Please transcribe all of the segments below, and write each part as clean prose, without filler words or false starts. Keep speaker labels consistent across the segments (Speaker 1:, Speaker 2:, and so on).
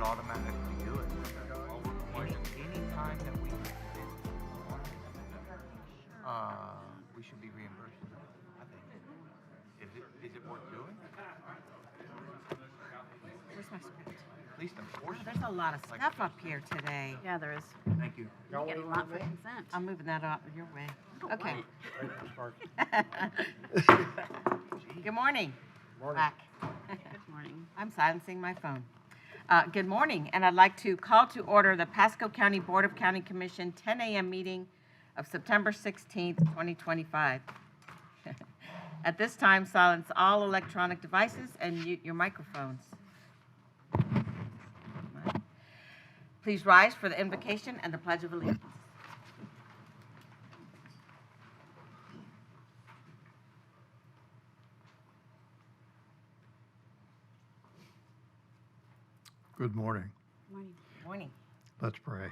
Speaker 1: automatically do it. Any time that we we should be reimbursed. I think. Is it worth doing?
Speaker 2: Where's my script?
Speaker 1: At least enforce it.
Speaker 2: There's a lot of stuff up here today.
Speaker 3: Yeah, there is.
Speaker 1: Thank you.
Speaker 3: You get a lot for consent.
Speaker 2: I'm moving that up your way. Okay. Good morning. Back.
Speaker 3: Good morning.
Speaker 2: I'm silencing my phone. Good morning, and I'd like to call to order the Pasco County Board of County Commission 10 a.m. meeting of September 16th, 2025. At this time, silence all electronic devices and mute your microphones. Please rise for the invocation and the Pledge of Allegiance.
Speaker 4: Good morning.
Speaker 3: Morning.
Speaker 2: Morning.
Speaker 4: Let's pray.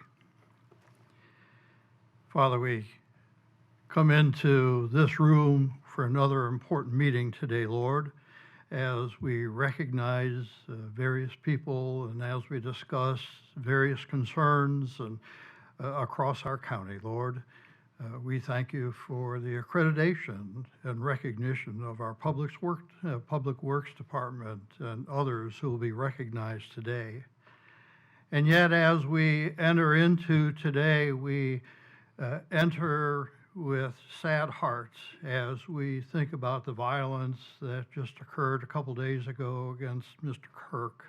Speaker 4: Father, we come into this room for another important meeting today, Lord, as we recognize various people and as we discuss various concerns and across our county, Lord. We thank you for the accreditation and recognition of our Public Works Department and others who will be recognized today. And yet, as we enter into today, we enter with sad hearts as we think about the violence that just occurred a couple days ago against Mr. Kirk.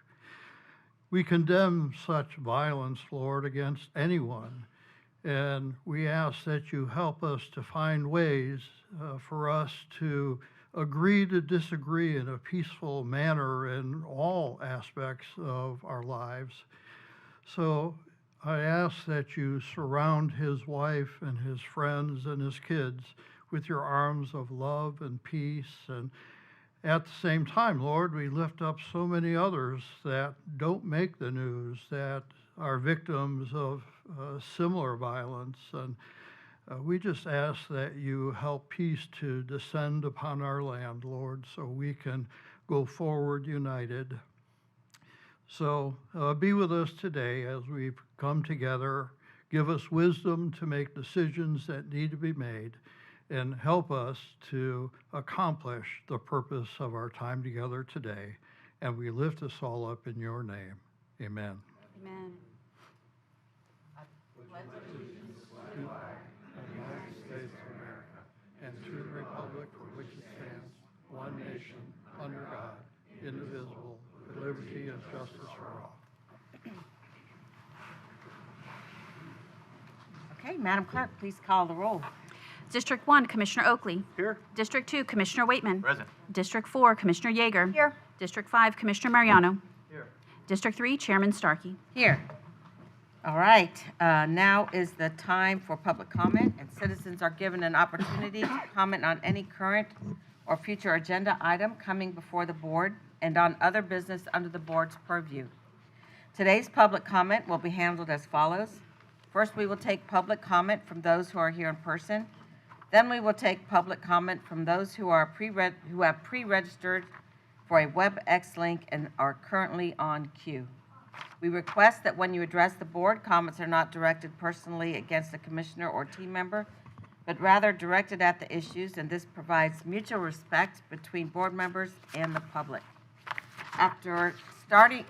Speaker 4: We condemn such violence, Lord, against anyone. And we ask that you help us to find ways for us to agree to disagree in a peaceful manner in all aspects of our lives. So I ask that you surround his wife and his friends and his kids with your arms of love and peace. And at the same time, Lord, we lift up so many others that don't make the news, that are victims of similar violence. And we just ask that you help peace to descend upon our land, Lord, so we can go forward united. So be with us today as we've come together. Give us wisdom to make decisions that need to be made and help us to accomplish the purpose of our time together today. And we lift us all up in your name. Amen.
Speaker 3: Amen.
Speaker 4: To the flag of the United States of America and to the republic for which it stands, one nation, under God, indivisible, with liberty and justice for all.
Speaker 2: Okay, Madam Clerk, please call the roll.
Speaker 3: District 1, Commissioner Oakley.
Speaker 1: Here.
Speaker 3: District 2, Commissioner Waitman.
Speaker 1: Present.
Speaker 3: District 4, Commissioner Yeager.
Speaker 2: Here.
Speaker 3: District 5, Commissioner Mariano.
Speaker 1: Here.
Speaker 3: District 3, Chairman Starkey.
Speaker 2: Here. All right, now is the time for public comment, and citizens are given an opportunity to comment on any current or future agenda item coming before the board and on other business under the board's purview. Today's public comment will be handled as follows. First, we will take public comment from those who are here in person. Then we will take public comment from those who have pre-registered for a WebEx link and are currently on queue. We request that when you address the board, comments are not directed personally against a commissioner or team member, but rather directed at the issues, and this provides mutual respect between board members and the public. After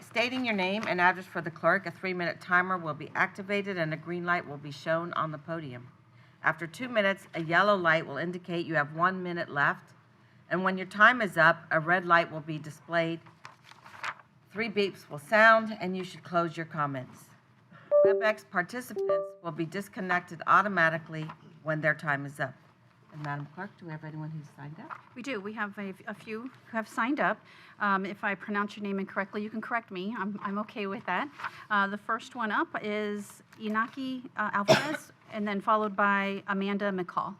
Speaker 2: stating your name and address for the clerk, a 3-minute timer will be activated and a green light will be shown on the podium. After 2 minutes, a yellow light will indicate you have 1 minute left, and when your time is up, a red light will be displayed. 3 beeps will sound, and you should close your comments. WebEx participants will be disconnected automatically when their time is up. And Madam Clerk, do we have anyone who's signed up?
Speaker 3: We do. We have a few who have signed up. If I pronounce your name incorrectly, you can correct me. I'm okay with that. The first one up is Inaki Alvarez, and then followed by Amanda McCall.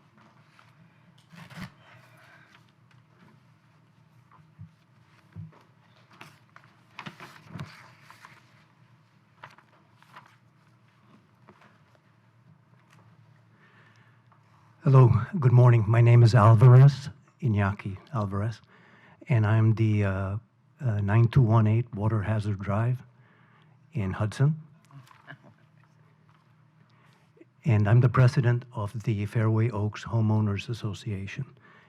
Speaker 5: Hello, good morning. My name is Alvarez, Iñaki Alvarez, and I'm the 9218 Water Hazard Drive in Hudson. And I'm the president of the Fairway Oaks Homeowners Association.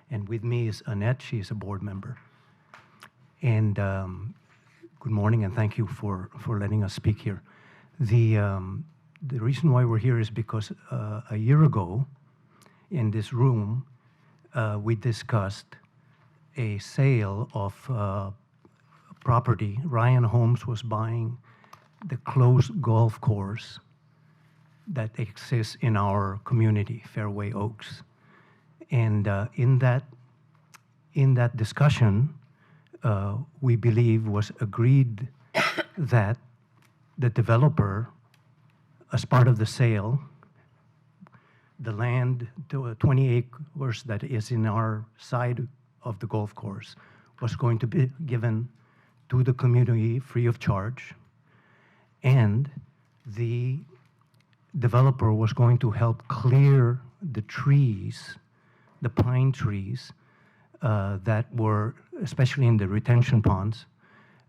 Speaker 5: And with me is Annette, she is a board member. And good morning, and thank you for letting us speak here. The reason why we're here is because a year ago, in this room, we discussed a sale of property. Ryan Holmes was buying the closed golf course that exists in our community, Fairway Oaks. And in that discussion, we believe was agreed that the developer, as part of the sale, the land, 20 acres that is in our side of the golf course, was going to be given to the community free of charge. And the developer was going to help clear the trees, the pine trees, that were, especially in the retention ponds,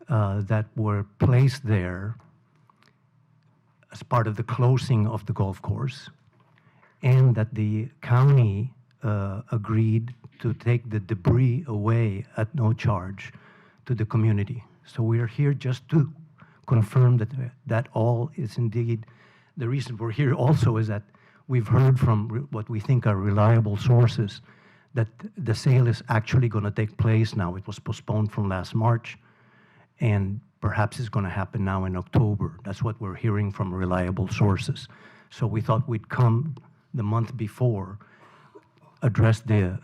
Speaker 5: that were placed there as part of the closing of the golf course, and that the county agreed to take the debris away at no charge to the community. So we are here just to confirm that that all is indeed. The reason we're here also is that we've heard from what we think are reliable sources that the sale is actually going to take place now. It was postponed from last March, and perhaps it's going to happen now in October. That's what we're hearing from reliable sources. So we thought we'd come the month before, address the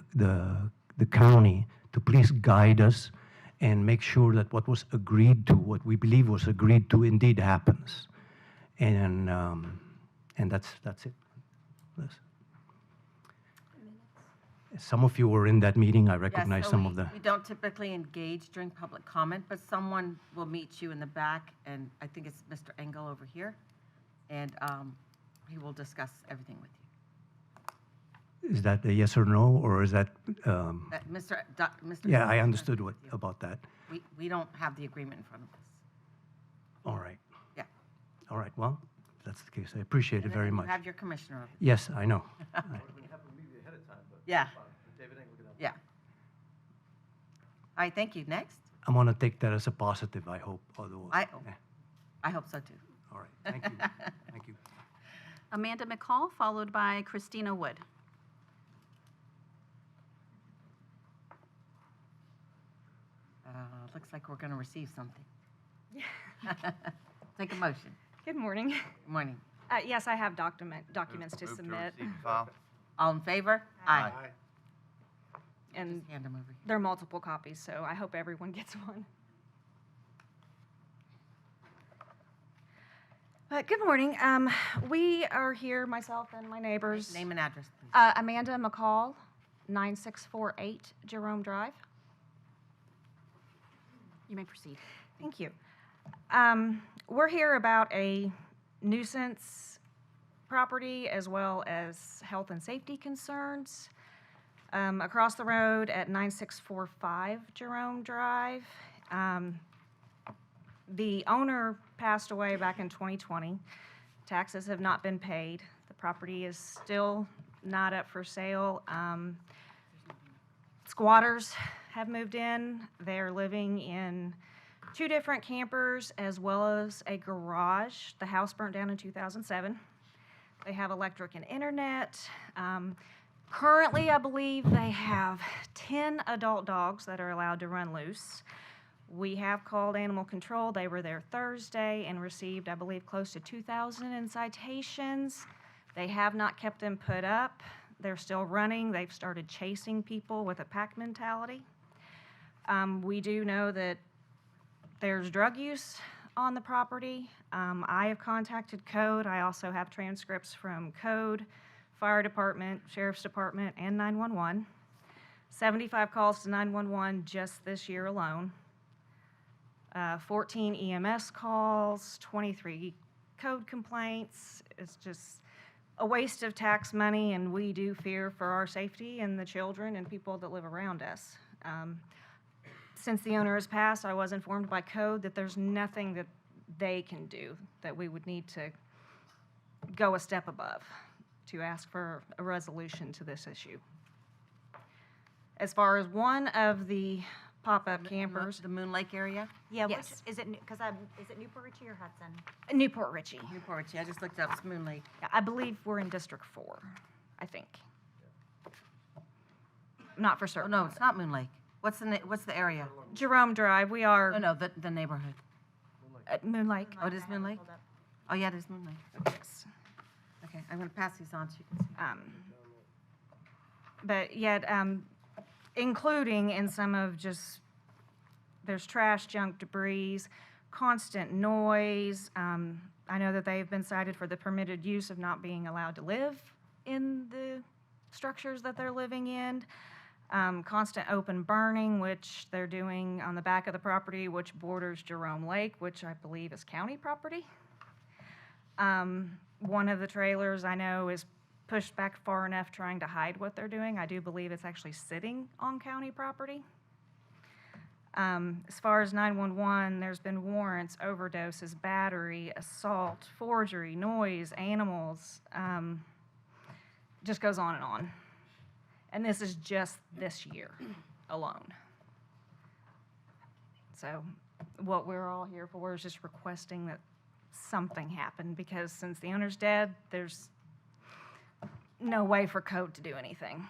Speaker 5: county to please guide us and make sure that what was agreed to, what we believe was agreed to, indeed happens. And that's it. Yes. Some of you were in that meeting. I recognize
Speaker 2: Yes, so
Speaker 5: some of the.
Speaker 2: We don't typically engage during public comment, but someone will meet you in the back, and I think it's Mr. Engel over here, and he will discuss everything with you.
Speaker 5: Is that a yes or no, or is that?
Speaker 2: Mr.
Speaker 5: Yeah, I
Speaker 2: Engel
Speaker 5: understood
Speaker 2: will discuss with you.
Speaker 5: about that.
Speaker 2: We don't have the agreement in front of us.
Speaker 5: All right.
Speaker 2: Yeah.
Speaker 5: All right. Well, if that's the case. I appreciate it
Speaker 2: And then
Speaker 5: very
Speaker 2: you
Speaker 5: much.
Speaker 2: have your commissioner over here.
Speaker 5: Yes, I know.
Speaker 2: Yeah. Yeah. All right, thank you. Next?
Speaker 5: I'm going to take that as a positive, I hope. Although,
Speaker 2: I hope so too.
Speaker 5: all right. Thank you. Thank you.
Speaker 3: Amanda McCall, followed by Christina Wood.
Speaker 2: Looks like we're going to receive something. Take a motion.
Speaker 6: Good morning.
Speaker 2: Good morning.
Speaker 6: Yes, I have documents to
Speaker 1: Move
Speaker 6: submit,
Speaker 1: receive and file.
Speaker 2: All in favor? Aye.
Speaker 6: and
Speaker 2: Just hand them over here.
Speaker 6: there are multiple copies, so I hope everyone gets one. Good morning. We are here, myself and my neighbors.
Speaker 2: Name and address, please.
Speaker 6: Amanda McCall, 9648 Jerome Drive.
Speaker 3: You may proceed.
Speaker 6: Thank you. We're here about a nuisance property as well as health and safety concerns. Across the road at 9645 Jerome Drive. The owner passed away back in 2020. Taxes have not been paid. The property is still not up for sale. Squatters have moved in. They're living in 2 different campers as well as a garage. The house burnt down in 2007. They have electric and internet. Currently, I believe they have 10 adult dogs that are allowed to run loose. We have called animal control. They were there Thursday and received, I believe, close to 2,000 in citations. They have not kept them put up. They're still running. They've started chasing people with a pack mentality. We do know that there's drug use on the property. I have contacted Code. I also have transcripts from Code, Fire Department, Sheriff's Department, and 911. 75 calls to 911 just this year alone. 14 EMS calls, 23 code complaints. It's just a waste of tax money, and we do fear for our safety and the children and people that live around us. Since the owner has passed, I was informed by Code that there's nothing that they can do, that we would need to go a step above to ask for a resolution to this issue. As far as one of the pop-up campers,
Speaker 2: The Moon Lake area?
Speaker 7: Yeah, which,
Speaker 6: Yes.
Speaker 7: is it, because is it Newport Richey or Hudson?
Speaker 6: Newport Richey.
Speaker 2: Newport Richey, I just looked up, it's Moon Lake.
Speaker 6: Yeah, I believe we're in District 4, I think. Not for
Speaker 2: Oh,
Speaker 6: certain.
Speaker 2: no, it's not Moon Lake. What's the area?
Speaker 6: Jerome Drive, we are
Speaker 2: Oh, no, the neighborhood.
Speaker 6: at Moon Lake.
Speaker 2: Oh, it is Moon Lake? Oh, yeah, it is Moon Lake.
Speaker 6: Yes.
Speaker 2: Okay, I'm gonna pass these on so you can see.
Speaker 6: But yet, including in some of just, there's trash, junk, debris, constant noise. I know that they've been cited for the permitted use of not being allowed to live in the structures that they're living in. Constant open burning, which they're doing on the back of the property, which borders Jerome Lake, which I believe is county property. One of the trailers I know is pushed back far enough trying to hide what they're doing. I do believe it's actually sitting on county property. As far as 911, there's been warrants, overdoses, battery, assault, forgery, noise, animals, just goes on and on. And this is just this year alone. So what we're all here for is just requesting that something happen, because since the owner's dead, there's no way for code to do anything.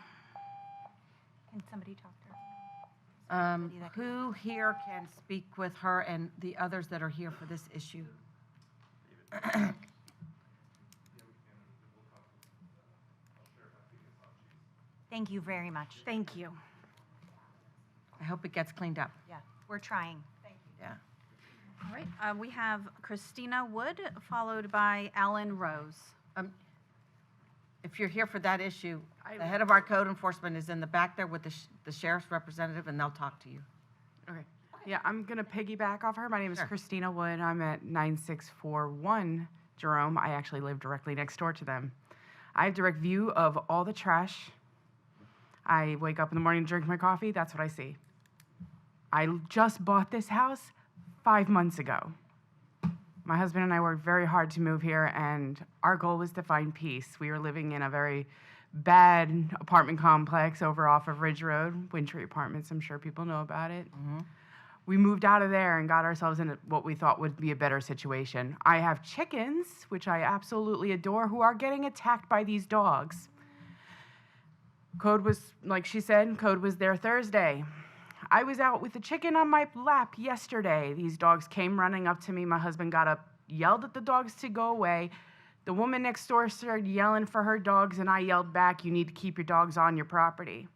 Speaker 7: Can somebody talk to her?
Speaker 2: Who here can speak with her and the others that are here for this issue?
Speaker 7: Thank you very much.
Speaker 6: Thank you.
Speaker 2: I hope it gets cleaned up.
Speaker 7: Yeah, we're trying.
Speaker 2: Yeah.
Speaker 3: All right, we have Christina Wood, followed by Alan Rose.
Speaker 2: If you're here for that issue, the head of our code enforcement is in the back there with the sheriff's representative, and they'll talk to you.
Speaker 8: Okay. Yeah, I'm going to piggyback off her. My name is
Speaker 2: Sure.
Speaker 8: Christina Wood. I'm at 9641 Jerome. I actually live directly next door to them. I have direct view of all the trash. I wake up in the morning, drink my coffee. That's what I see. I just bought this house 5 months ago. My husband and I worked very hard to move here, and our goal was to find peace. We were living in a very bad apartment complex over off of Ridge Road, Wintry Apartments. I'm sure people know about it. We moved out of there and got ourselves in what we thought would be a better situation. I have chickens, which I absolutely adore, who are getting attacked by these dogs. Code was, like she said, Code was there Thursday. I was out with the chicken on my lap yesterday. These dogs came running up to me. My husband got up, yelled at the dogs to go away. The woman next door started yelling for her dogs, and I yelled back, "You need to keep your dogs on your property."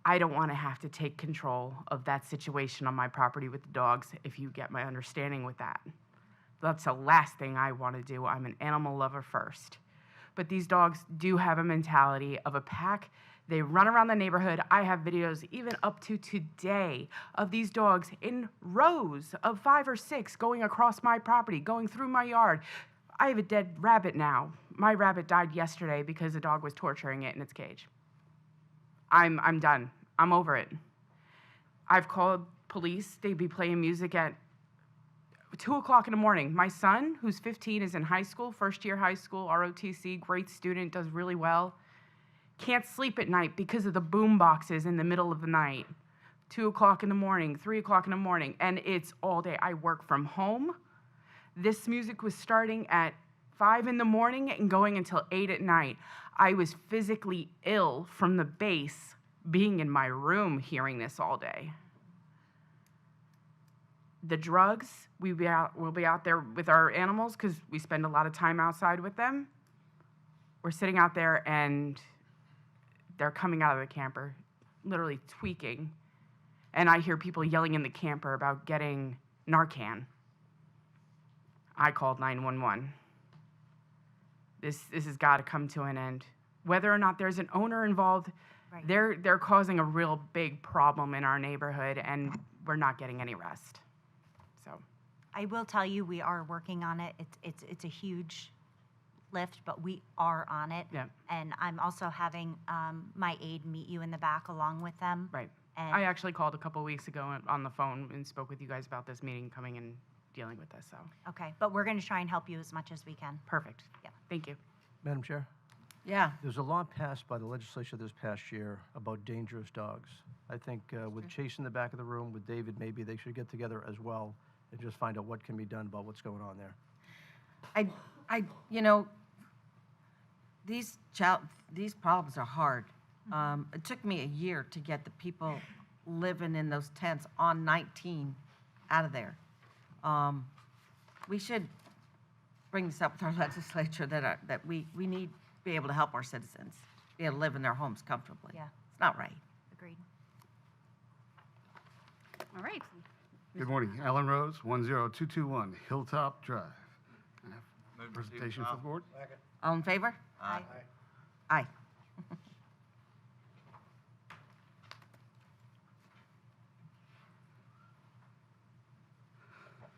Speaker 8: I don't want to have to take control of that situation on my property with the dogs, if you get my understanding with that. That's the last thing I want to do. I'm an animal lover first. But these dogs do have a mentality of a pack. They run around the neighborhood. I have videos even up to today of these dogs in rows of 5 or 6 going across my property, going through my yard. I have a dead rabbit now. My rabbit died yesterday because a dog was torturing it in its cage. I'm done. I'm over it. I've called police. They'd be playing music at 2 o'clock in the morning. My son, who's 15, is in high school, first year high school, ROTC, great student, does really well. Can't sleep at night because of the boom boxes in the middle of the night. 2 o'clock in the morning, 3 o'clock in the morning, and it's all day. I work from home. This music was starting at 5 in the morning and going until 8 at night. I was physically ill from the bass being in my room hearing this all day. The drugs, we'll be out there with our animals because we spend a lot of time outside with them. We're sitting out there and they're coming out of the camper, literally tweaking. And I hear people yelling in the camper about getting Narcan. I called 911. This has got to come to an end. Whether or not there's an owner involved,
Speaker 7: Right.
Speaker 8: they're causing a real big problem in our neighborhood, and we're not getting any rest. So,
Speaker 7: I will tell you, we are working on it. It's a huge lift, but we are on it.
Speaker 8: yeah,
Speaker 7: And I'm also having my aide meet you in the back along with them.
Speaker 8: right.
Speaker 7: And
Speaker 8: I actually called a couple weeks ago on the phone and spoke with you guys about this meeting coming in dealing with this, so,
Speaker 7: Okay, but we're going to try and help you as much as we can.
Speaker 8: perfect.
Speaker 7: Yeah.
Speaker 8: Thank you.
Speaker 9: Madam Chair,
Speaker 2: Yeah,
Speaker 9: there's a law passed by the legislature this past year about dangerous dogs. I think with Chase in the back of the room, with David, maybe they should get together as well and just find out what can be done about what's going on there.
Speaker 2: you know, these problems are hard. It took me a year to get the people living in those tents on 19 out of there. We should bring this up with our legislature that we need to be able to help our citizens be able to live in their homes comfortably.
Speaker 7: Yeah.
Speaker 2: It's not right.
Speaker 7: Agreed.
Speaker 3: All right.
Speaker 10: Good morning. Alan Rose, 10221 Hilltop Drive.
Speaker 1: Move to receive and
Speaker 10: Presentation for
Speaker 1: file.
Speaker 10: the board.
Speaker 2: All in favor?
Speaker 7: Aye.
Speaker 2: Aye.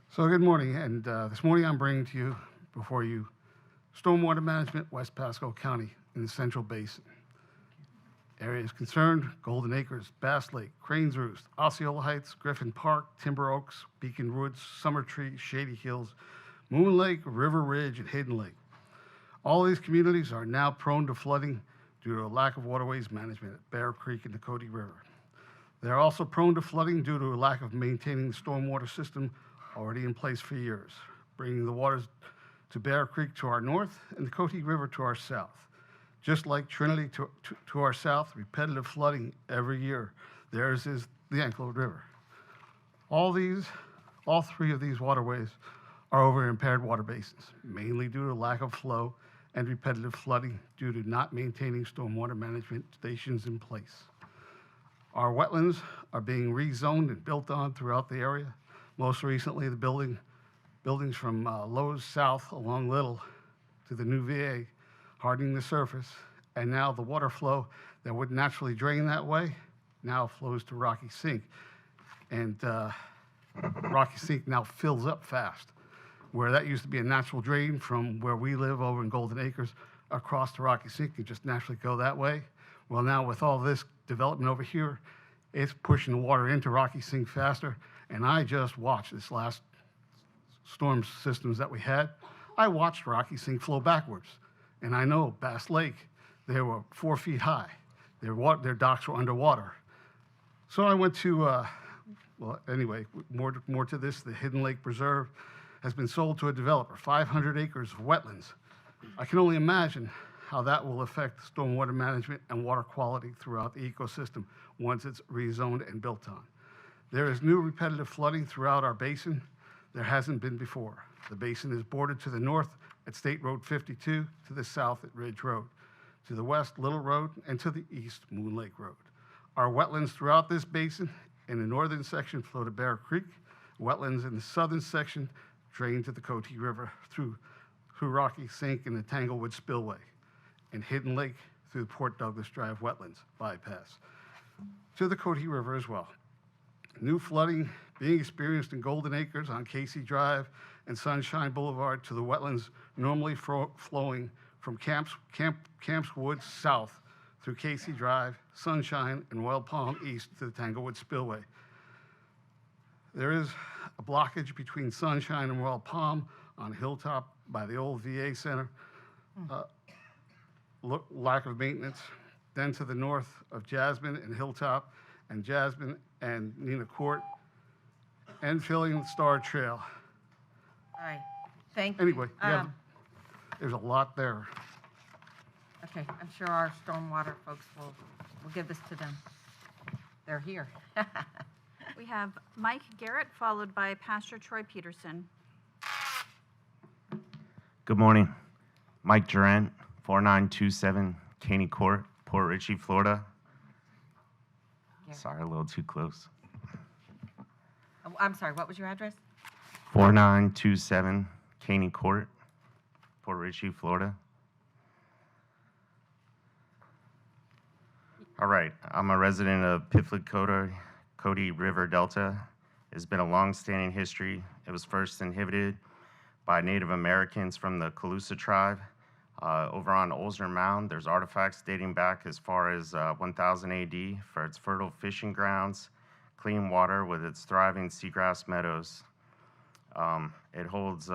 Speaker 10: So good morning, and this morning I'm bringing to you, before you, stormwater management, West Pasco County in the Central Basin. Areas concerned: Golden Acres, Bass Lake, Cranes Roost, Osceola Heights, Griffin Park, Timber Oaks, Beacon Woods, Summer Tree, Shady Hills, Moon Lake, River Ridge, and Hidden Lake. All these communities are now prone to flooding due to a lack of waterways management at Bear Creek and the Cody River. They are also prone to flooding due to a lack of maintaining the stormwater system already in place for years, bringing the waters to Bear Creek to our north and the Cody River to our south. Just like Trinity to our south, repetitive flooding every year. Theirs is the Anklote River. All three of these waterways are over impaired water basins, mainly due to lack of flow and repetitive flooding due to not maintaining stormwater management stations in place. Our wetlands are being rezoned and built on throughout the area. Most recently, the buildings from Lowe's South along Little to the new VA, hardening the surface, and now the water flow that would naturally drain that way now flows to Rocky Sink. And Rocky Sink now fills up fast, where that used to be a natural drain from where we live over in Golden Acres across to Rocky Sink. You just naturally go that way. Well, now with all this development over here, it's pushing the water into Rocky Sink faster. And I just watched this last storm systems that we had. I watched Rocky Sink flow backwards. And I know Bass Lake, they were 4 feet high. Their docks were underwater. So I went to, well, anyway, more to this, the Hidden Lake Preserve has been sold to a developer, 500 acres of wetlands. I can only imagine how that will affect stormwater management and water quality throughout the ecosystem once it's rezoned and built on. There is new repetitive flooding throughout our basin. There hasn't been before. The basin is bordered to the north at State Road 52, to the south at Ridge Road, to the west Little Road, and to the east Moon Lake Road. Our wetlands throughout this basin in the northern section flow to Bear Creek. Wetlands in the southern section drain to the Coatee River through Rocky Sink and the Tanglewood Spillway, and Hidden Lake through the Port Douglas Drive wetlands bypass to the Coatee River as well. New flooding being experienced in Golden Acres on Casey Drive and Sunshine Boulevard to the wetlands normally flowing from Camps Woods south through Casey Drive, Sunshine, and Royal Palm east to the Tanglewood Spillway. There is a blockage between Sunshine and Royal Palm on Hilltop by the old VA Center. Lack of maintenance. Then to the north of Jasmine and Hilltop, and Jasmine and Nina Court, and filling the Star Trail.
Speaker 2: All right, thank you.
Speaker 10: Anyway, there's a lot there.
Speaker 2: Okay, I'm sure our stormwater folks will give this to them. They're here.
Speaker 3: We have Mike Garrett, followed by Pastor Troy Peterson.
Speaker 11: Good morning. Mike Durant, 4927 Caney Court, Port Richey, Florida.
Speaker 2: Yeah.
Speaker 11: Sorry, a little too close.
Speaker 2: Oh, I'm sorry, what was your address?
Speaker 11: 4927 Caney Court, Port Richey, Florida. All right, I'm a resident of Piflick Cody River Delta. It's been a long-standing history. It was first inhabited by Native Americans from the Calusa tribe. Over on Olsner Mound, there's artifacts dating back as far as 1000 AD for its fertile fishing grounds, clean water with its thriving seagrass meadows. It holds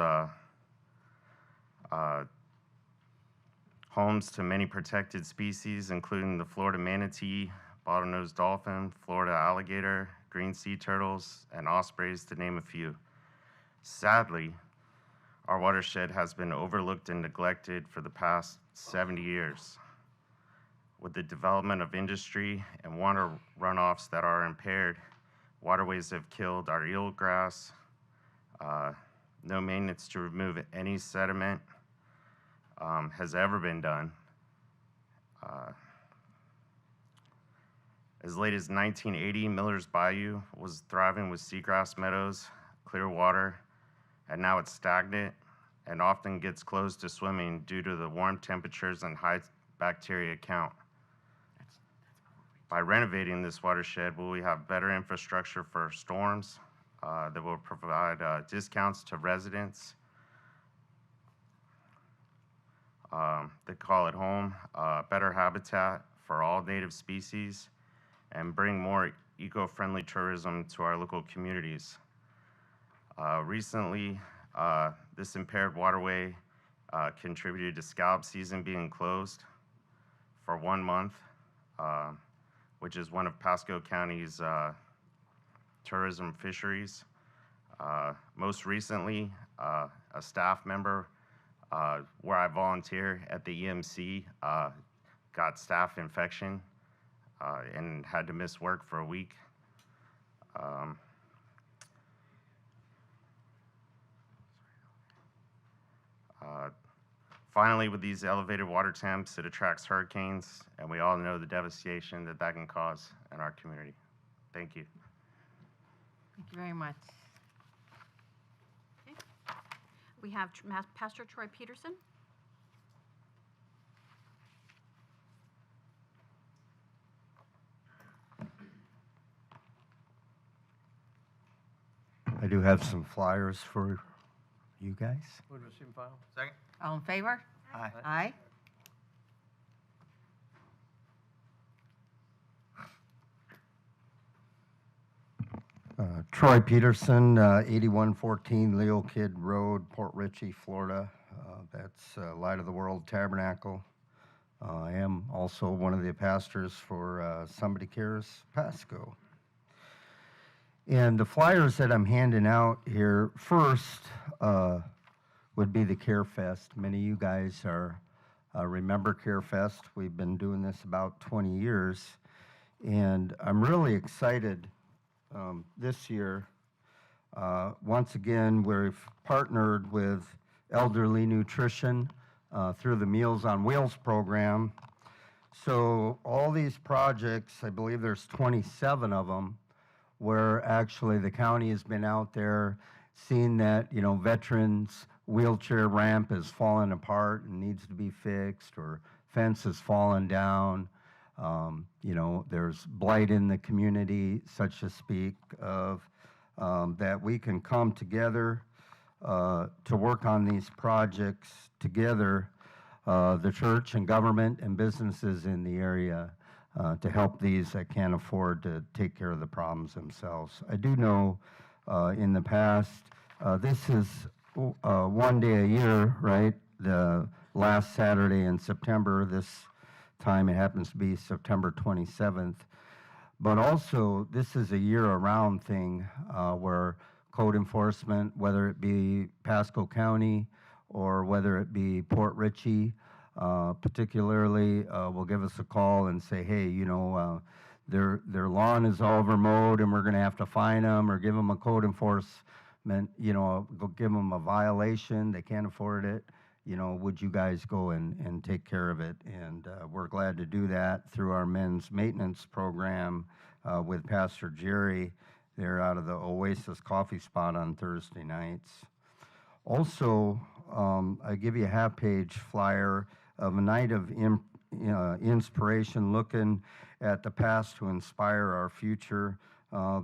Speaker 11: homes to many protected species, including the Florida manatee, bottlenose dolphin, Florida alligator, green sea turtles, and ospreys, to name a few. Sadly, our watershed has been overlooked and neglected for the past 70 years. With the development of industry and water runoffs that are impaired, waterways have killed our eelgrass. No maintenance to remove any sediment has ever been done. As late as 1980, Miller's Bayou was thriving with seagrass meadows, clear water, and now it's stagnant and often gets closed to swimming due to the warm temperatures and high bacteria count. By renovating this watershed, will we have better infrastructure for storms that will provide discounts to residents that call it home, better habitat for all native species, and bring more eco-friendly tourism to our local communities. Recently, this impaired waterway contributed to scallop season being closed for 1 month, which is one of Pasco County's tourism fisheries. Most recently, a staff member where I volunteer at the EMC got staph infection and had to miss work for a week. Finally, with these elevated water temps, it attracts hurricanes, and we all know the devastation that that can cause in our community. Thank you.
Speaker 2: Thank you very much.
Speaker 3: Okay. We have Pastor Troy Peterson.
Speaker 12: I do have some flyers for you guys.
Speaker 9: Move to receive and file.
Speaker 1: Second?
Speaker 2: All in favor?
Speaker 1: Aye.
Speaker 2: Aye.
Speaker 12: Troy Peterson, 8114 Leo Kidd Road, Port Richey, Florida. That's Light of the World Tabernacle. I am also one of the pastors for Somebody Cares Pasco. And the flyers that I'm handing out here first would be the Care Fest. Many of you guys remember Care Fest. We've been doing this about 20 years. And I'm really excited this year. Once again, we've partnered with Elderly Nutrition through the Meals on Wheels program. So all these projects, I believe there's 27 of them, where actually the county has been out there seeing that, veterans' wheelchair ramp is falling apart and needs to be fixed, or fence has fallen down. There's blight in the community, such to speak, of that we can come together to work on these projects together, the church and government and businesses in the area, to help these that can't afford to take care of the problems themselves. I do know in the past, this is one day a year, right? The last Saturday in September. This time it happens to be September 27th. But also, this is a year-round thing where code enforcement, whether it be Pasco County or whether it be Port Richey, particularly, will give us a call and say, hey, their lawn is over mowed and we're going to have to fine them, or give them a code enforcement, go give them a violation, they can't afford it. Would you guys go and take care of it? And we're glad to do that through our men's maintenance program with Pastor Jerry. They're out of the Oasis Coffee Spot on Thursday nights. Also, I give you a half-page flyer of a night of inspiration, looking at the past to inspire our future.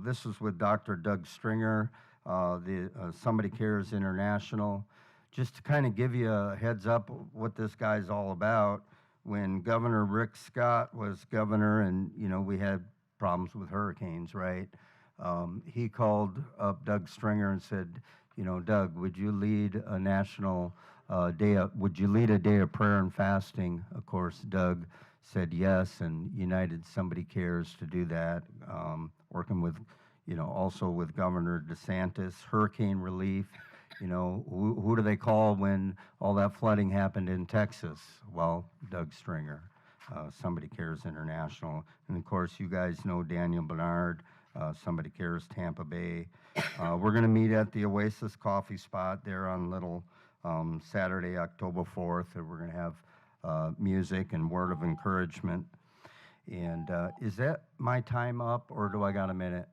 Speaker 12: This is with Dr. Doug Stringer, the Somebody Cares International. Just to kind of give you a heads up what this guy's all about, when Governor Rick Scott was governor and, we had problems with hurricanes, right? He called up Doug Stringer and said, Doug, would you lead a national would you lead a day of prayer and fasting? Of course, Doug said yes, and United Somebody Cares to do that, working with, also with Governor DeSantis, hurricane relief. Who do they call when all that flooding happened in Texas? Well, Doug Stringer, Somebody Cares International. And of course, you guys know Daniel Bernard, Somebody Cares Tampa Bay. We're going to meet at the Oasis Coffee Spot there on Little Saturday, October 4th, and we're going to have music and word of encouragement. And is that my time up, or do I got a minute?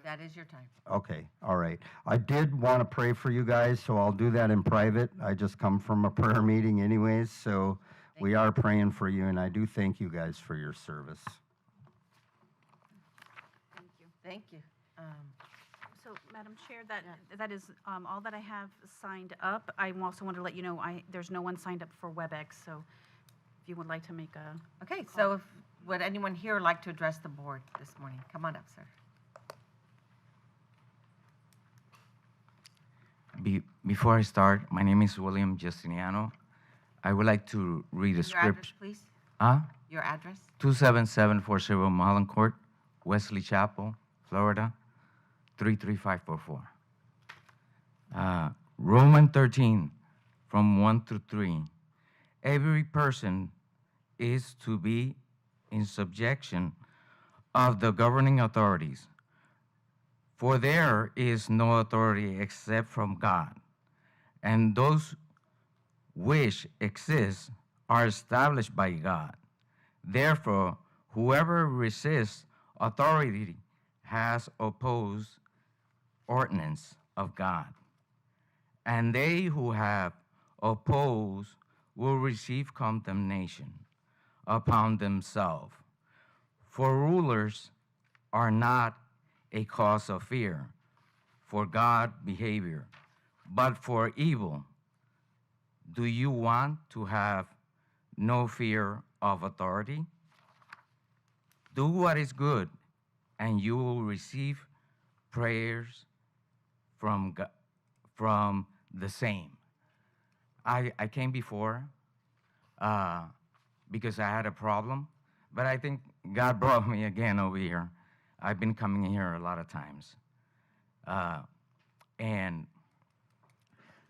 Speaker 2: That is your time.
Speaker 12: Okay, all right. I did want to pray for you guys, so I'll do that in private. I just come from a prayer meeting anyways, so we are praying for you, and I do thank you guys for your service.
Speaker 3: Thank you.
Speaker 2: Thank you.
Speaker 3: So, Madam Chair, that is all that I have signed up. I also want to let you know there's no one signed up for WebEx, so if you would like to make a...
Speaker 2: Okay, so would anyone here like to address the board this morning? Come on up, sir.
Speaker 13: Before I start, my name is William Justiniano. I would like to read a
Speaker 2: Your
Speaker 13: script.
Speaker 2: address, please.
Speaker 13: Huh?
Speaker 2: Your address?
Speaker 13: 27740 Mulholland Court, Wesley Chapel, Florida, 33544. Romans 13, from 1 through 3. Every person is to be in subjection of the governing authorities, for there is no authority except from God, and those which exist are established by God. Therefore, whoever resists authority has opposed ordinance of God, and they who have opposed will receive condemnation upon themselves. For rulers are not a cause of fear for God behavior, but for evil. Do you want to have no fear of authority? Do what is good, and you will receive prayers from the same. I came before because I had a problem, but I think God brought me again over here. I've been coming here a lot of times. And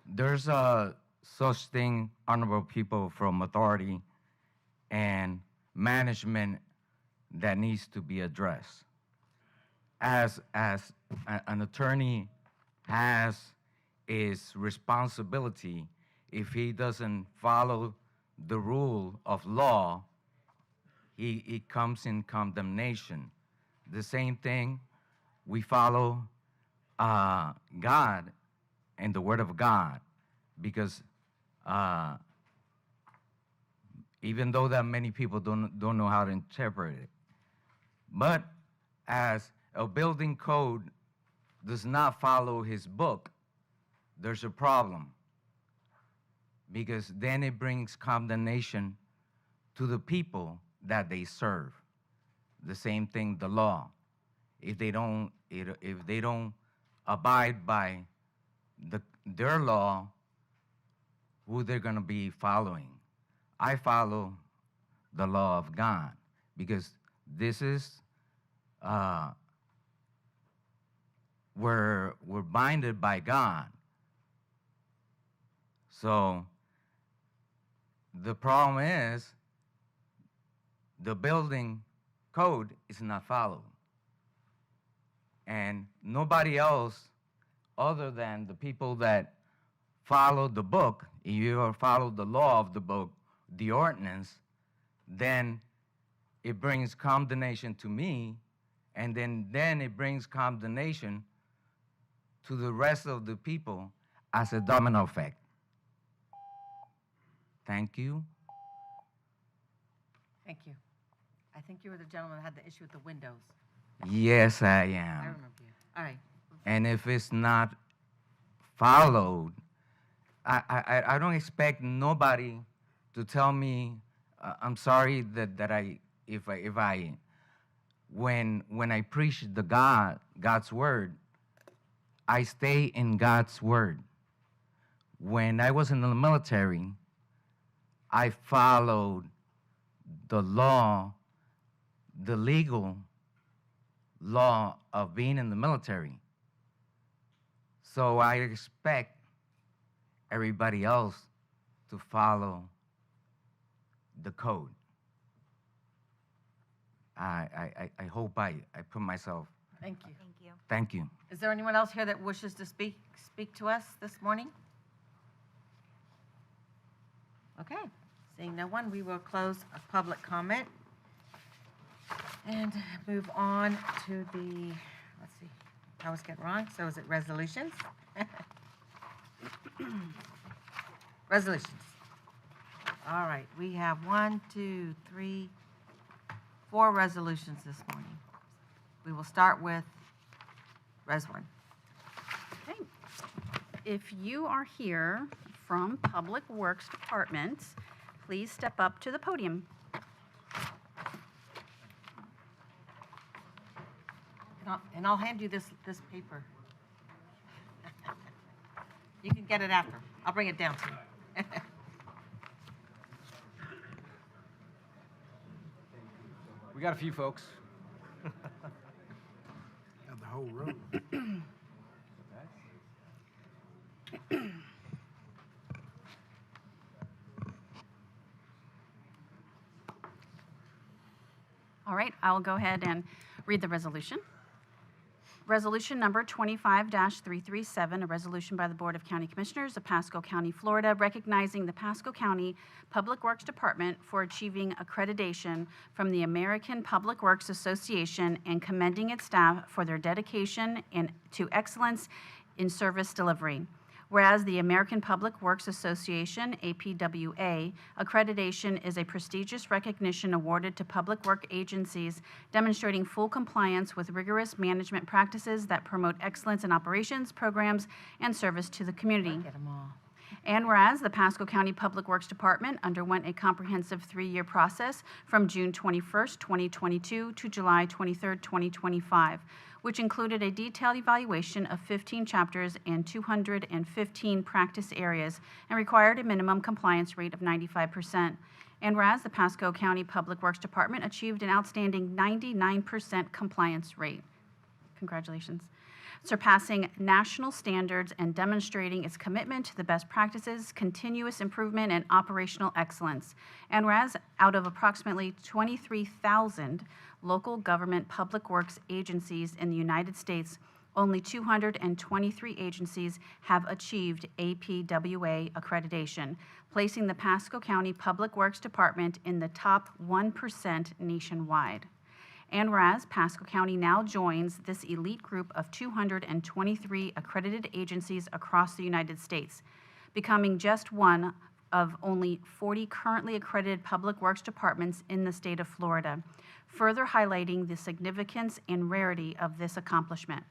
Speaker 13: there's a such thing, honorable people from authority and management, that needs to be addressed. As an attorney has his responsibility, if he doesn't follow the rule of law, he comes in condemnation. The same thing, we follow God and the Word of God, because even though that many people don't know how to interpret it, but as a building code does not follow his book, there's a problem, because then it brings condemnation to the people that they serve. The same thing, the law. If they don't abide by their law, who they're going to be following? I follow the law of God, because this is we're binded by God. So the problem is the building code is not followed. And nobody else other than the people that follow the book, if you follow the law of the book, the ordinance, then it brings condemnation to me, and then it brings condemnation to the rest of the people as a domino effect. Thank you.
Speaker 2: Thank you. I think you were the gentleman that had the issue with the windows.
Speaker 13: Yes, I
Speaker 2: I
Speaker 13: am.
Speaker 2: remember you. All right.
Speaker 13: And if it's not followed, I don't expect nobody to tell me, I'm sorry that when I preach God's word, I stay in God's word. When I was in the military, I followed the law, the legal law of being in the military. So I expect everybody else to follow the code. I hope I put myself.
Speaker 2: Thank you.
Speaker 7: Thank you.
Speaker 13: Thank you.
Speaker 2: Is there anyone else here that wishes to speak to us this morning? Okay, seeing no one, we will close public comment and move on to the, let's see, I always get wrong, so is it resolutions? Resolutions. All right, we have 4 resolutions this morning. We will start with Res 1.
Speaker 3: Okay. If you are here from Public Works Department, please step up to the podium.
Speaker 2: And I'll hand you this paper. You can get it after. I'll bring it down to you.
Speaker 14: We got a few folks.
Speaker 1: Got the whole room.
Speaker 3: All right, I'll go ahead and read the resolution. Resolution number 25-337, a resolution by the Board of County Commissioners of Pasco County, Florida, recognizing the Pasco County Public Works Department for achieving accreditation from the American Public Works Association and commending its staff for their dedication to excellence in service delivery. Whereas the American Public Works Association, APWA, accreditation is a prestigious recognition awarded to public work agencies demonstrating full compliance with rigorous management practices that promote excellence in operations, programs, and service to the community.
Speaker 2: Get them all.
Speaker 3: And whereas the Pasco County Public Works Department underwent a comprehensive 3-year process from June 21st, 2022 to July 23rd, 2025, which included a detailed evaluation of 15 chapters and 215 practice areas and required a minimum compliance rate of 95%. And whereas the Pasco County Public Works Department achieved an outstanding 99% compliance rate. Congratulations. Surpassing national standards and demonstrating its commitment to the best practices, continuous improvement, and operational excellence. And whereas out of approximately 23,000 local government public works agencies in the United States, only 223 agencies have achieved APWA accreditation, placing the Pasco County Public Works Department in the top 1% nationwide. And whereas Pasco County now joins this elite group of 223 accredited agencies across the United States, becoming just one of only 40 currently accredited public works departments in the state of Florida, further highlighting the significance and rarity of this accomplishment.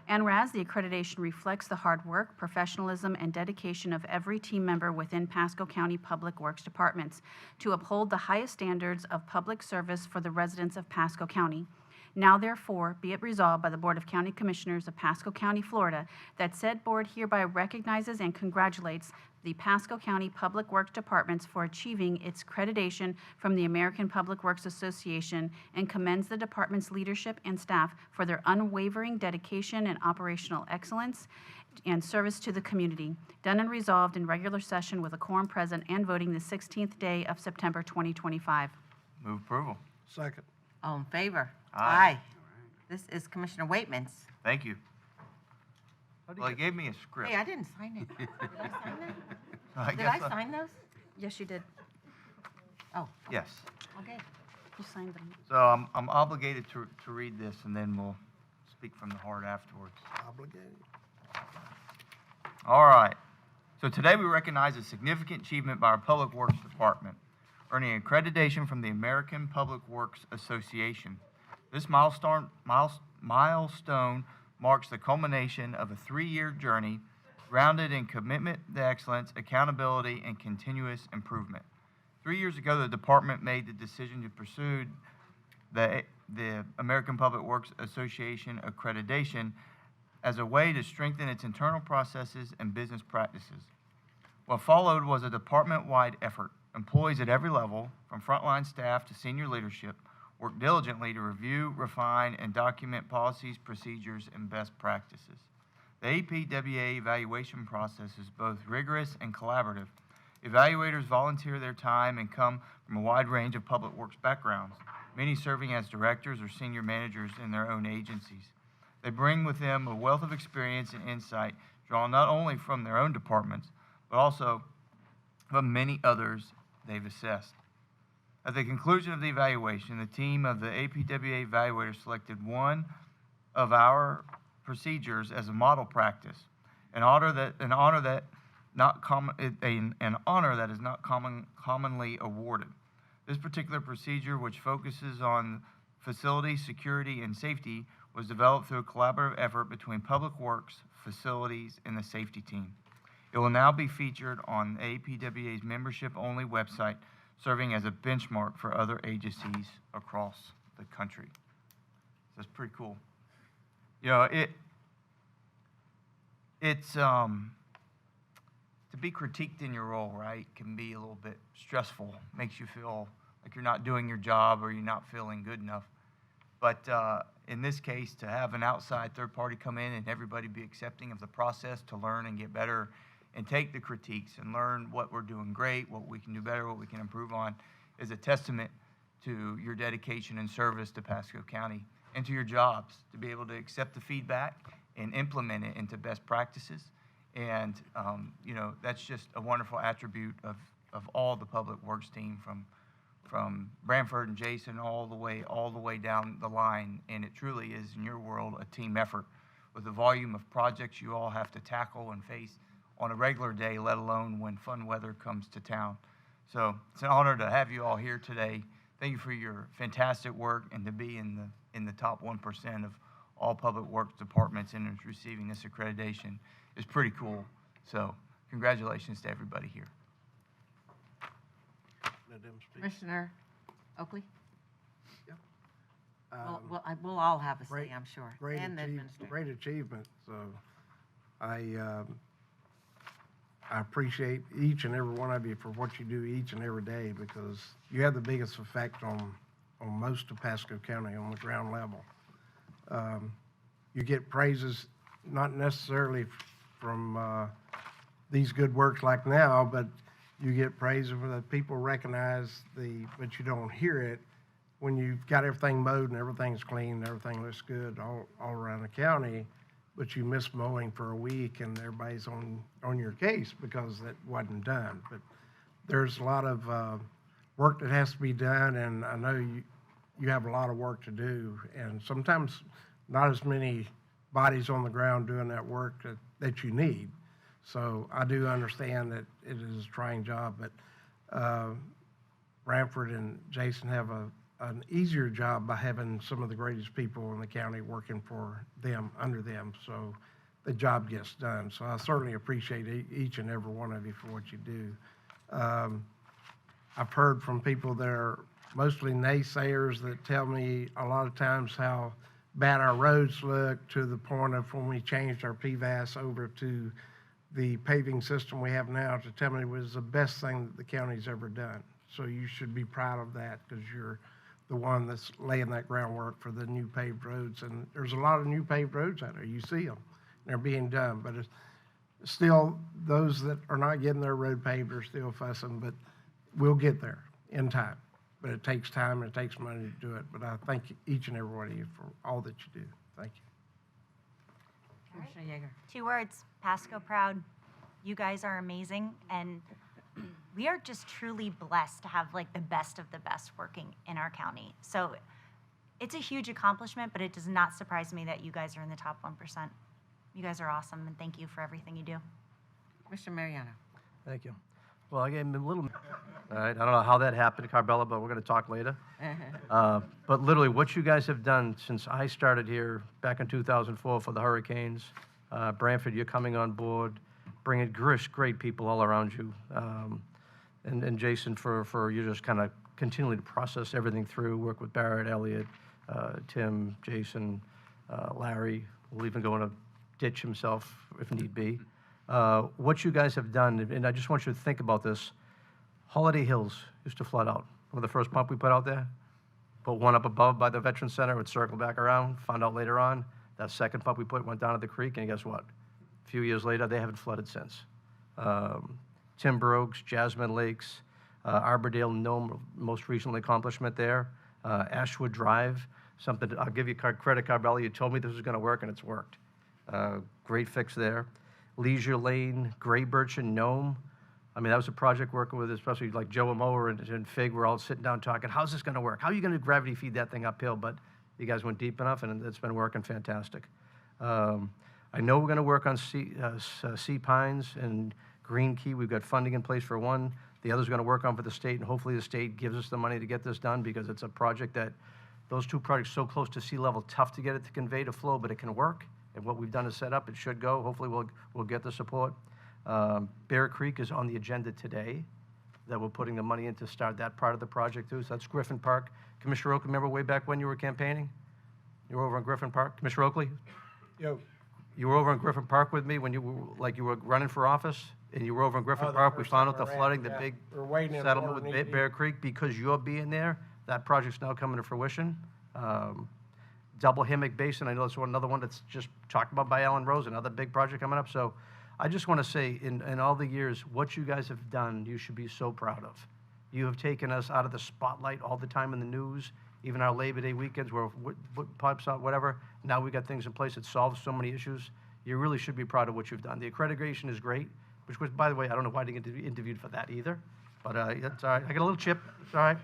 Speaker 3: And whereas the accreditation reflects the hard work, professionalism, and dedication of every team member within Pasco County Public Works Departments to uphold the highest standards of public service for the residents of Pasco County. Now therefore, be it resolved by the Board of County Commissioners of Pasco County, Florida, that said board hereby recognizes and congratulates the Pasco County Public Works Departments for achieving its accreditation from the American Public Works Association and commends the department's leadership and staff for their unwavering dedication and operational excellence and service to the community. Done and resolved in regular session with a quorum present and voting the 16th day of September 2025.
Speaker 1: Move approval.
Speaker 10: Second.
Speaker 2: All in favor?
Speaker 1: Aye.
Speaker 2: This is Commissioner Waitman's.
Speaker 1: Thank you. Well, he gave me a script.
Speaker 2: Hey, I didn't sign it. Did I sign that? Did
Speaker 1: guess
Speaker 2: I sign those?
Speaker 3: Yes, you did.
Speaker 2: Oh,
Speaker 1: Yes.
Speaker 3: Okay. You signed them.
Speaker 1: So I'm obligated to read this, and then we'll speak from the heart afterwards.
Speaker 10: Obligated.
Speaker 1: All right. So today we recognize a significant achievement by our Public Works Department, earning accreditation from the American Public Works Association. This milestone marks the culmination of a 3-year journey grounded in commitment to excellence, accountability, and continuous improvement. 3 years ago, the department made the decision to pursue the American Public Works Association accreditation as a way to strengthen its internal processes and business practices. What followed was a department-wide effort. Employees at every level, from frontline staff to senior leadership, worked diligently to review, refine, and document policies, procedures, and best practices. The APWA evaluation process is both rigorous and collaborative. Evaluators volunteer their time and come from a wide range of public works backgrounds, many serving as directors or senior managers in their own agencies. They bring with them a wealth of experience and insight drawn not only from their own departments, but also from many others they've assessed. At the conclusion of the evaluation, the team of the APWA evaluators selected one of our procedures as a model practice, an honor that is not commonly awarded. This particular procedure, which focuses on facility security and safety, was developed through a collaborative effort between Public Works, facilities, and the safety team. It will now be featured on APWA's membership-only website, serving as a benchmark for other agencies across the country. So it's pretty cool. You know, it's to be critiqued in your role, right, can be a little bit stressful. Makes you feel like you're not doing your job or you're not feeling good enough. But in this case, to have an outside third party come in and everybody be accepting of the process to learn and get better and take the critiques and learn what we're doing great, what we can do better, what we can improve on, is a testament to your dedication and service to Pasco County and to your jobs, to be able to accept the feedback and implement it into best practices. And, you know, that's just a wonderful attribute of all the Public Works team, from Branford and Jason all the way down the line. And it truly is, in your world, a team effort with the volume of projects you all have to tackle and face on a regular day, let alone when fun weather comes to town. So it's an honor to have you all here today. Thank you for your fantastic work, and to be in the top 1% of all public works departments and receiving this accreditation is pretty cool. So congratulations to everybody here.
Speaker 2: Commissioner Oakley?
Speaker 15: Yep.
Speaker 2: We'll all have a say,
Speaker 15: Great-
Speaker 2: I'm sure.
Speaker 15: Great
Speaker 2: And the administrator.
Speaker 15: great achievement. So I appreciate each and every one of you for what you do each and every day, because you have the biggest effect on most of Pasco County on the ground level. You get praises, not necessarily from these good works like now, but you get praise for that people recognize but you don't hear it when you've got everything mowed and everything's clean and everything looks good all around the county, but you miss mowing for a week and everybody's on your case because that wasn't done. But there's a lot of work that has to be done, and I know you have a lot of work to do, and sometimes not as many bodies on the ground doing that work that you need. So I do understand that it is a trying job, but Branford and Jason have an easier job by having some of the greatest people in the county working for them, under them, so the job gets done. So I certainly appreciate each and every one of you for what you do. I've heard from people that are mostly naysayers that tell me a lot of times how bad our roads look, to the point of when we changed our PVAS over to the paving system we have now, to tell me it was the best thing that the county's ever done. So you should be proud of that, because you're the one that's laying that groundwork for the new paved roads. And there's a lot of new paved roads out there. You see them. They're being done. But it's still, those that are not getting their road paved are still fussing, but we'll get there in time. But it takes time and it takes money to do it. But I thank each and every one of you for all that you do. Thank you.
Speaker 2: Commissioner Yeager.
Speaker 7: 2 words, Pasco proud. You guys are amazing, and we are just truly blessed to have like the best of the best working in our county. So it's a huge accomplishment, but it does not surprise me that you guys are in the top 1%. You guys are awesome, and thank you for everything you do.
Speaker 2: Commissioner Mariano.
Speaker 9: Thank you. Well, I gave him a little, all right, I don't know how that happened, Carbella, but we're going to talk later. But literally, what you guys have done since I started here back in 2004 for the hurricanes, Branford, you're coming on board, bringing great people all around you. And Jason, for you just kind of continually to process everything through, work with Barrett, Elliott, Tim, Jason, Larry. We'll even go into ditch himself if need be. What you guys have done, and I just want you to think about this, Holiday Hills used to flood out. Remember the first pump we put out there? Put one up above by the Veterans Center, would circle back around, found out later on, that second pump we put went down to the creek, and guess what? A few years later, they haven't flooded since. Timber Oaks, Jasmine Lakes, Arbordale, no most recent accomplishment there. Ashwood Drive, something, I'll give you credit, Carbella, you told me this was gonna work, and it's worked. Great fix there. Leisure Lane, Gray Birch and Nome. I mean, that was a project working with, especially like Joe Amoa and Fig, we're all sitting down talking, how's this gonna work? How are you gonna gravity feed that thing uphill? But you guys went deep enough, and it's been working fantastic. I know we're gonna work on Sea Pines and Green Key. We've got funding in place for one. The other's gonna work on for the state, and hopefully the state gives us the money to get this done, because it's a project that, those two projects so close to sea level, tough to get it to convey to flow, but it can work. And what we've done is set up, it should go. Hopefully we'll get the support. Bear Creek is on the agenda today, that we're putting the money in to start that part of the project too. So that's Griffin Park. Commissioner Oakley, remember way back when you were campaigning? You were over in Griffin Park? Commissioner Oakley?
Speaker 15: Yo.
Speaker 9: You were over in Griffin Park with me when you were running for office? And you were over in Griffin
Speaker 15: Oh, the
Speaker 9: Park, we
Speaker 15: first
Speaker 9: found out
Speaker 15: time
Speaker 9: the
Speaker 15: I ran,
Speaker 9: flooding, the
Speaker 15: yeah.
Speaker 9: big
Speaker 15: We're waiting in
Speaker 9: settlement
Speaker 15: order
Speaker 9: with
Speaker 15: knee deep.
Speaker 9: Bear Creek. Because you're being there, that project's now coming to fruition. Double Hammock Basin, I know that's another one that's just talked about by Alan Rose, another big project coming up. So I just want to say, in all the years, what you guys have done, you should be so proud of. You have taken us out of the spotlight all the time in the news, even our Labor Day weekends where what pops out, whatever. Now we've got things in place that solve so many issues. You really should be proud of what you've done. The accreditation is great, which was, by the way, I don't know why I didn't get interviewed for that either, but it's all right. I got a little chip, it's all right.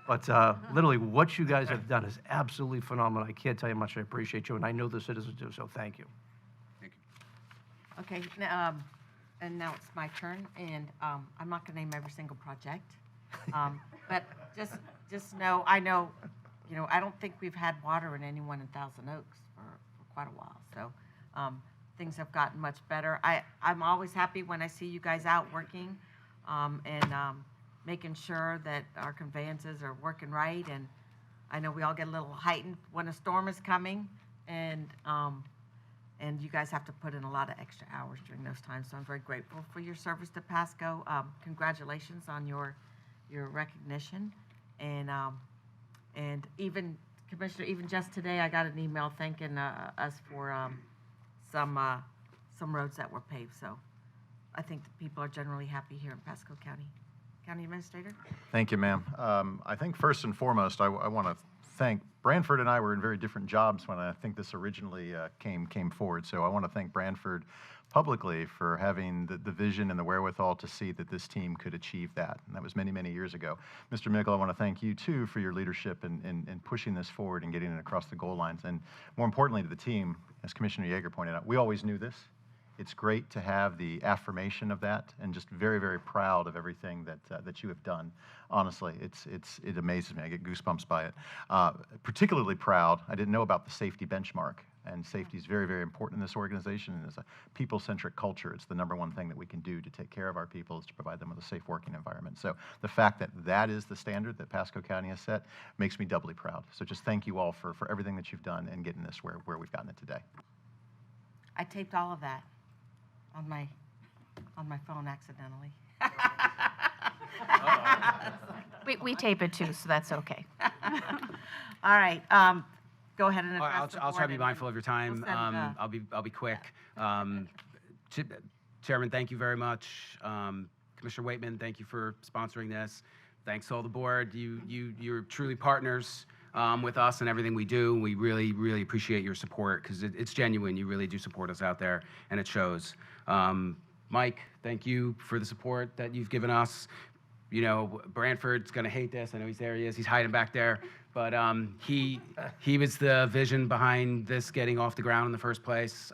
Speaker 9: But literally, what you guys have done is absolutely phenomenal. I can't tell you how much I appreciate you, and I know the citizens do, so thank you.
Speaker 2: Okay, and now it's my turn, and I'm not gonna name every single project. But just know, I know, I don't think we've had water in anyone in Thousand Oaks for quite a while, so things have gotten much better. I'm always happy when I see you guys out working, and making sure that our conveyances are working right, and I know we all get a little heightened when a storm is coming, and you guys have to put in a lot of extra hours during those times, so I'm very grateful for your service to Pasco. Congratulations on your recognition, and even, Commissioner, even just today, I got an email thanking us for some roads that were paved, so I think the people are generally happy here in Pasco County. County Administrator?
Speaker 16: Thank you, ma'am. I think first and foremost, I want to thank, Branford and I were in very different jobs when I think this originally came forward. So I want to thank Branford publicly for having the vision and the wherewithal to see that this team could achieve that. And that was many, many years ago. Mr. Mickle, I want to thank you too for your leadership in pushing this forward and getting it across the goal lines. And more importantly to the team, as Commissioner Yeager pointed out, we always knew this. It's great to have the affirmation of that, and just very, very proud of everything that you have done. Honestly, it amazes me. I get goosebumps by it. Particularly proud, I didn't know about the safety benchmark, and safety is very, very important in this organization, and as a people-centric culture, it's the #1 thing that we can do to take care of our people is to provide them with a safe working environment. So the fact that that is the standard that Pasco County has set makes me doubly proud. So just thank you all for everything that you've done and getting this where we've gotten it today.
Speaker 2: I taped all of that on my phone accidentally.
Speaker 3: We tape it too, so that's okay.
Speaker 2: All right, go ahead and
Speaker 14: All right,
Speaker 2: address the
Speaker 14: I'll try to
Speaker 2: board
Speaker 14: be
Speaker 2: and
Speaker 14: mindful of your time.
Speaker 2: we'll send,
Speaker 14: I'll be quick. Chairman, thank you very much. Commissioner Waitman, thank you for sponsoring this. Thanks to all the board. You're truly partners with us and everything we do. We really, really appreciate your support because it's genuine. You really do support us out there, and it shows. Mike, thank you for the support that you've given us. Branford's going to hate this. I know there he is. He's hiding back there. But he was the vision behind this getting off the ground in the first place.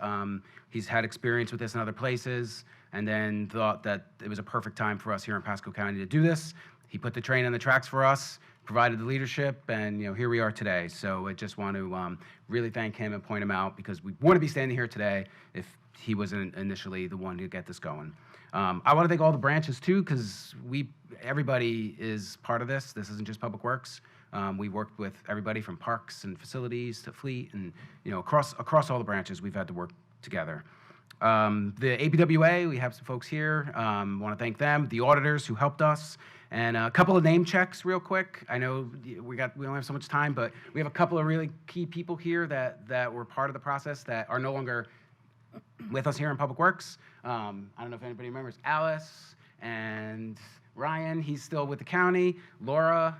Speaker 14: He's had experience with this in other places, and then thought that it was a perfect time for us here in Pasco County to do this. He put the train on the tracks for us, provided the leadership, and here we are today. So I just want to really thank him and point him out because we wouldn't be standing here today if he wasn't initially the one to get this going. I want to thank all the branches too because everybody is part of this. This isn't just Public Works. We worked with everybody from parks and facilities to fleet, and across all the branches we've had to work together. The APWA, we have some folks here. Want to thank them, the auditors who helped us, and a couple of name checks real quick. I know we don't have so much time, but we have a couple of really key people here that were part of the process that are no longer with us here in Public Works. I don't know if anybody remembers Alice and Ryan. He's still with the county. Laura.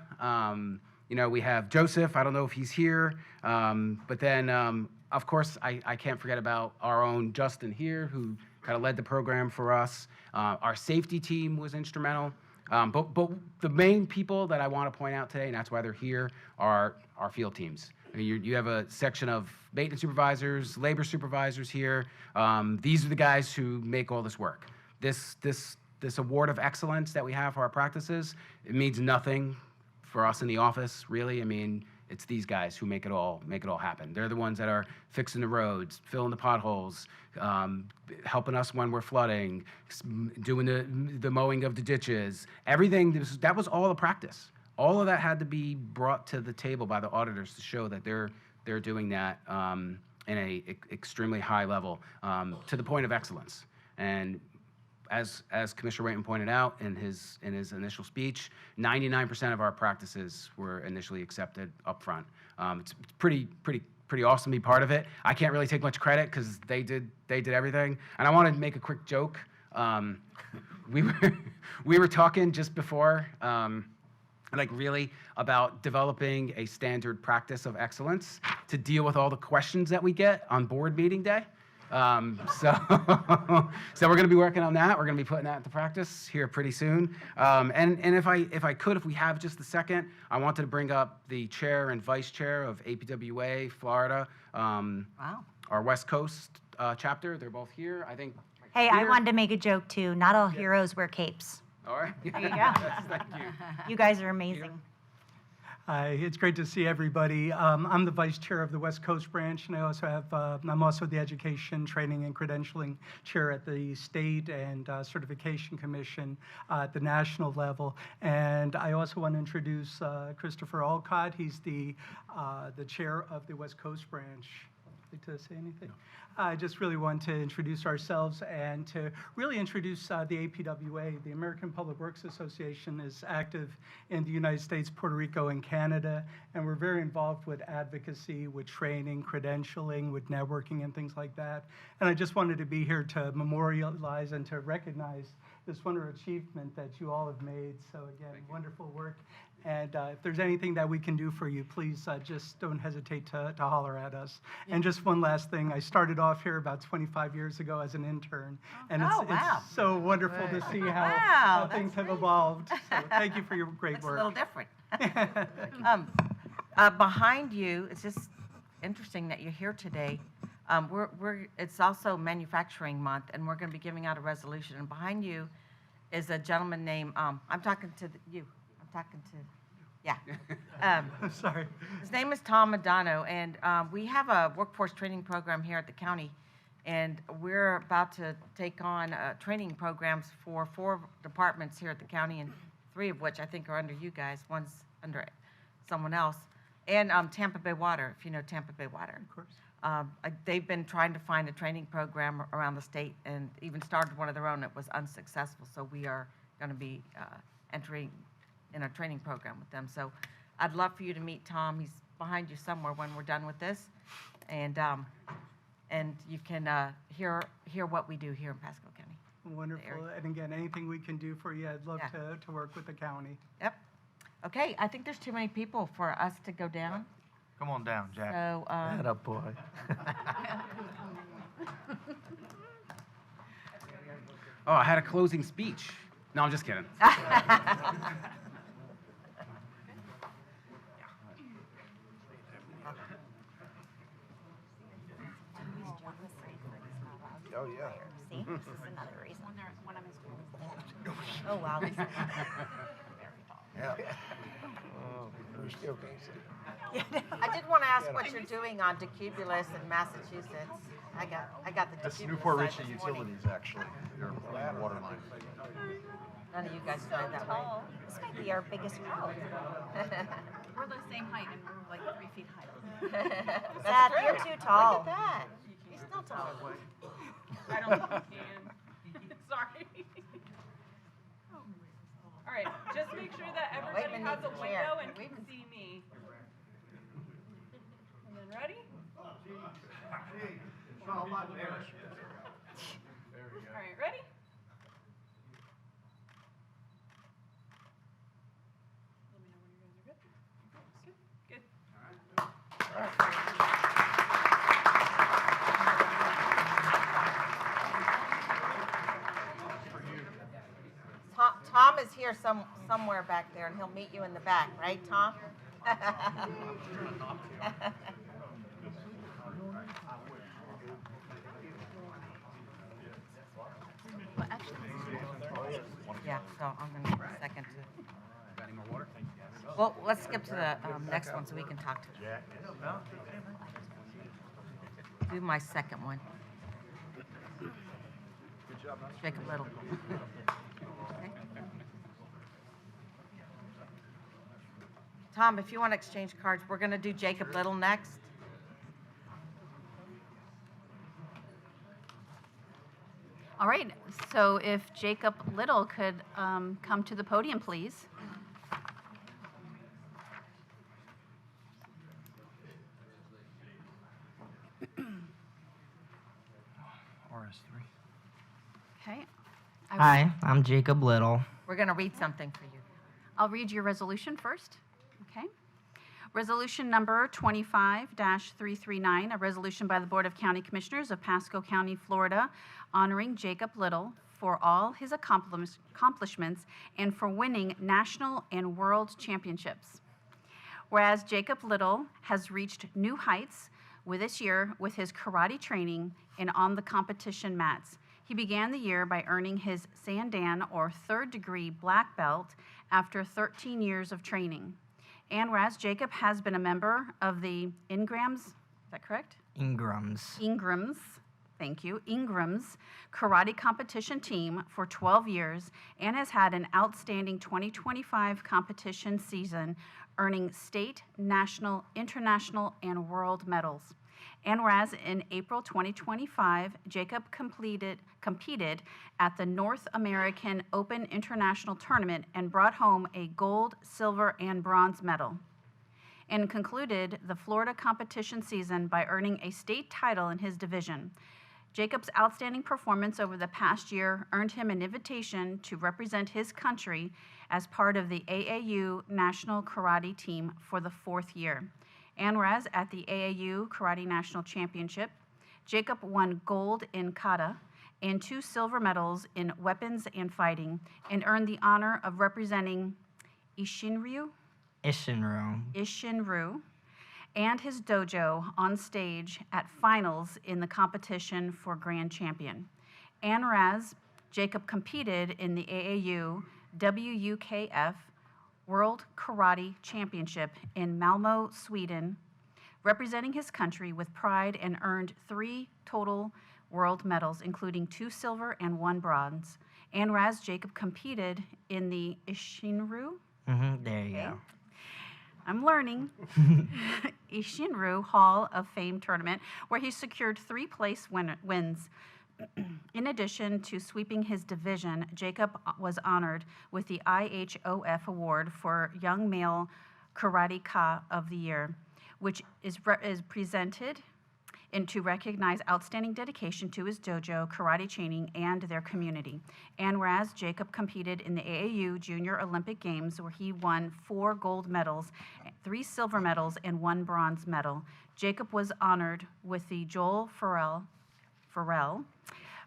Speaker 14: We have Joseph. I don't know if he's here, but then. Of course, I can't forget about our own Justin here, who kind of led the program for us. Our safety team was instrumental. But the main people that I want to point out today, and that's why they're here, are our field teams. I mean, you have a section of maintenance supervisors, labor supervisors here. These are the guys who make all this work. This award of excellence that we have for our practices, it means nothing for us in the office, really. I mean, it's these guys who make it all happen. They're the ones that are fixing the roads, filling the potholes, helping us when we're flooding, doing the mowing of the ditches. Everything, that was all a practice. All of that had to be brought to the table by the auditors to show that they're doing that in a extremely high level, to the point of excellence. And as Commissioner Waitman pointed out in his initial speech, 99% of our practices were initially accepted up front. It's pretty awesome to be part of it. I can't really take much credit because they did everything. And I want to make a quick joke. We were talking just before, really about developing a standard practice of excellence to deal with all the questions that we get on board meeting day. So we're going to be working on that. We're going to be putting that into practice here pretty soon. And if we have just a second, I wanted to bring up the chair and vice chair of APWA Florida,
Speaker 2: Wow.
Speaker 14: our West Coast chapter. They're both here. I think.
Speaker 7: Hey, I wanted to make a joke too. Not all heroes wear capes.
Speaker 14: All right.
Speaker 7: There you go.
Speaker 14: Thank you.
Speaker 7: You guys are amazing.
Speaker 17: Hi, it's great to see everybody. I'm the vice chair of the West Coast branch, and I also have, I'm also the education, training, and credentialing chair at the state and certification commission at the national level. And I also want to introduce Christopher Alcott. He's the chair of the West Coast branch. Like to say anything? I just really want to introduce ourselves and to really introduce the APWA. The American Public Works Association is active in the United States, Puerto Rico, and Canada, and we're very involved with advocacy, with training, credentialing, with networking, and things like that. And I just wanted to be here to memorialize and to recognize this wonderful achievement that you all have made. So again, wonderful work. And if there's anything that we can do for you, please just don't hesitate to holler at us. Yeah. And just one last thing, I started off here about 25 years ago as an intern. And
Speaker 2: wow.
Speaker 17: It's so wonderful to see how things have evolved. So thank you for your great work.
Speaker 2: It's a little different. Behind you, it's just interesting that you're here today. It's also Manufacturing Month, and we're going to be giving out a resolution. And behind you is a gentleman named, I'm talking to you.
Speaker 17: Sorry.
Speaker 2: His name is Tom Madano, and we have a workforce training program here at the county, and we're about to take on training programs for 4 departments here at the county, and 3 of which I think are under you guys. One's under someone else, and Tampa Bay Water, if you know Tampa Bay Water.
Speaker 17: Of course.
Speaker 2: They've been trying to find a training program around the state, and even started one of their own. It was unsuccessful, so we are going to be entering in a training program with them. So I'd love for you to meet Tom. He's behind you somewhere when we're done with this. And you can hear what we do here in Pasco County.
Speaker 17: Wonderful. And again, anything we can do for you, I'd love to work with the county.
Speaker 2: Yep. Okay, I think there's too many people for us to go down.
Speaker 1: Come on down, Jack.
Speaker 2: So,
Speaker 9: Atta boy.
Speaker 14: Oh, I had a closing speech. No, I'm just kidding.
Speaker 15: Oh, yeah.
Speaker 7: See, this is another reason. Oh, wow. This is
Speaker 15: Yeah. Oh, we still can't see.
Speaker 2: I did want to ask what you're doing on decubulus in Massachusetts. I got the
Speaker 16: That's
Speaker 2: decubulus
Speaker 16: Newport
Speaker 2: side
Speaker 16: Richey
Speaker 2: this morning.
Speaker 16: Utilities, actually. They're along the water line.
Speaker 2: None of you guys drive that way.
Speaker 7: tall. This might be our biggest crowd.
Speaker 3: We're the same height and we're like 3 feet high.
Speaker 7: Seth, you're too tall.
Speaker 2: Look at that. He's still tall.
Speaker 3: I don't think you can. Sorry. All right, just make sure that everybody
Speaker 2: Waitman
Speaker 3: has
Speaker 2: needs
Speaker 3: a
Speaker 2: a chair.
Speaker 3: window and can see me. And then ready? All right, ready? Let me know when you guys are good. Good.
Speaker 2: Tom is here somewhere back there, and he'll meet you in the back, right, Tom?
Speaker 3: Well, actually,
Speaker 2: Yeah, so I'm gonna need a second to,
Speaker 14: Got any more water?
Speaker 2: well, let's skip to the next one so we can talk to you. Do my second one. Jacob Little. Okay. Tom, if you want to exchange cards, we're going to do Jacob Little next.
Speaker 3: all right, so if Jacob Little could come to the podium, please.
Speaker 1: RS3.
Speaker 3: Okay.
Speaker 18: Hi, I'm Jacob Little.
Speaker 2: We're going to read something for you.
Speaker 3: I'll read your resolution first. Okay. Resolution number 25-339, a resolution by the Board of County Commissioners of Pasco County, Florida, honoring Jacob Little for all his accomplishments and for winning national and world championships. Whereas Jacob Little has reached new heights this year with his karate training and on the competition mats. He began the year by earning his Sandan or third-degree black belt after 13 years of training. And whereas Jacob has been a member of the Ingrams, is that correct?
Speaker 18: Ingrams.
Speaker 3: Thank you, Ingram's karate competition team for 12 years and has had an outstanding 2025 competition season, earning state, national, international, and world medals. And whereas in April 2025, Jacob competed at the North American Open International Tournament and brought home a gold, silver, and bronze medal, and concluded the Florida competition season by earning a state title in his division. Jacob's outstanding performance over the past year earned him an invitation to represent his country as part of the AAU National Karate Team for the 4th year. And whereas at the AAU Karate National Championship, Jacob won gold in kata and 2 silver medals in weapons and fighting, and earned the honor of representing Ishinryu and his dojo on stage at finals in the competition for grand champion. And whereas Jacob competed in the AAU WUKF World Karate Championship in Malmö, Sweden, representing his country with pride, and earned 3 total world medals, including 2 silver and 1 bronze. And whereas Jacob competed in the Ishinryu,
Speaker 18: There you go.
Speaker 3: I'm learning, Ishinryu Hall of Fame tournament, where he secured 3 place wins. In addition to sweeping his division, Jacob was honored with the IHOF Award for Young Male Karateka of the Year, which is presented to recognize outstanding dedication to his dojo, karate training, and their community. And whereas Jacob competed in the AAU Junior Olympic Games, where he won 4 gold medals, 3 silver medals, and 1 bronze medal, Jacob was honored with the Joel Farrell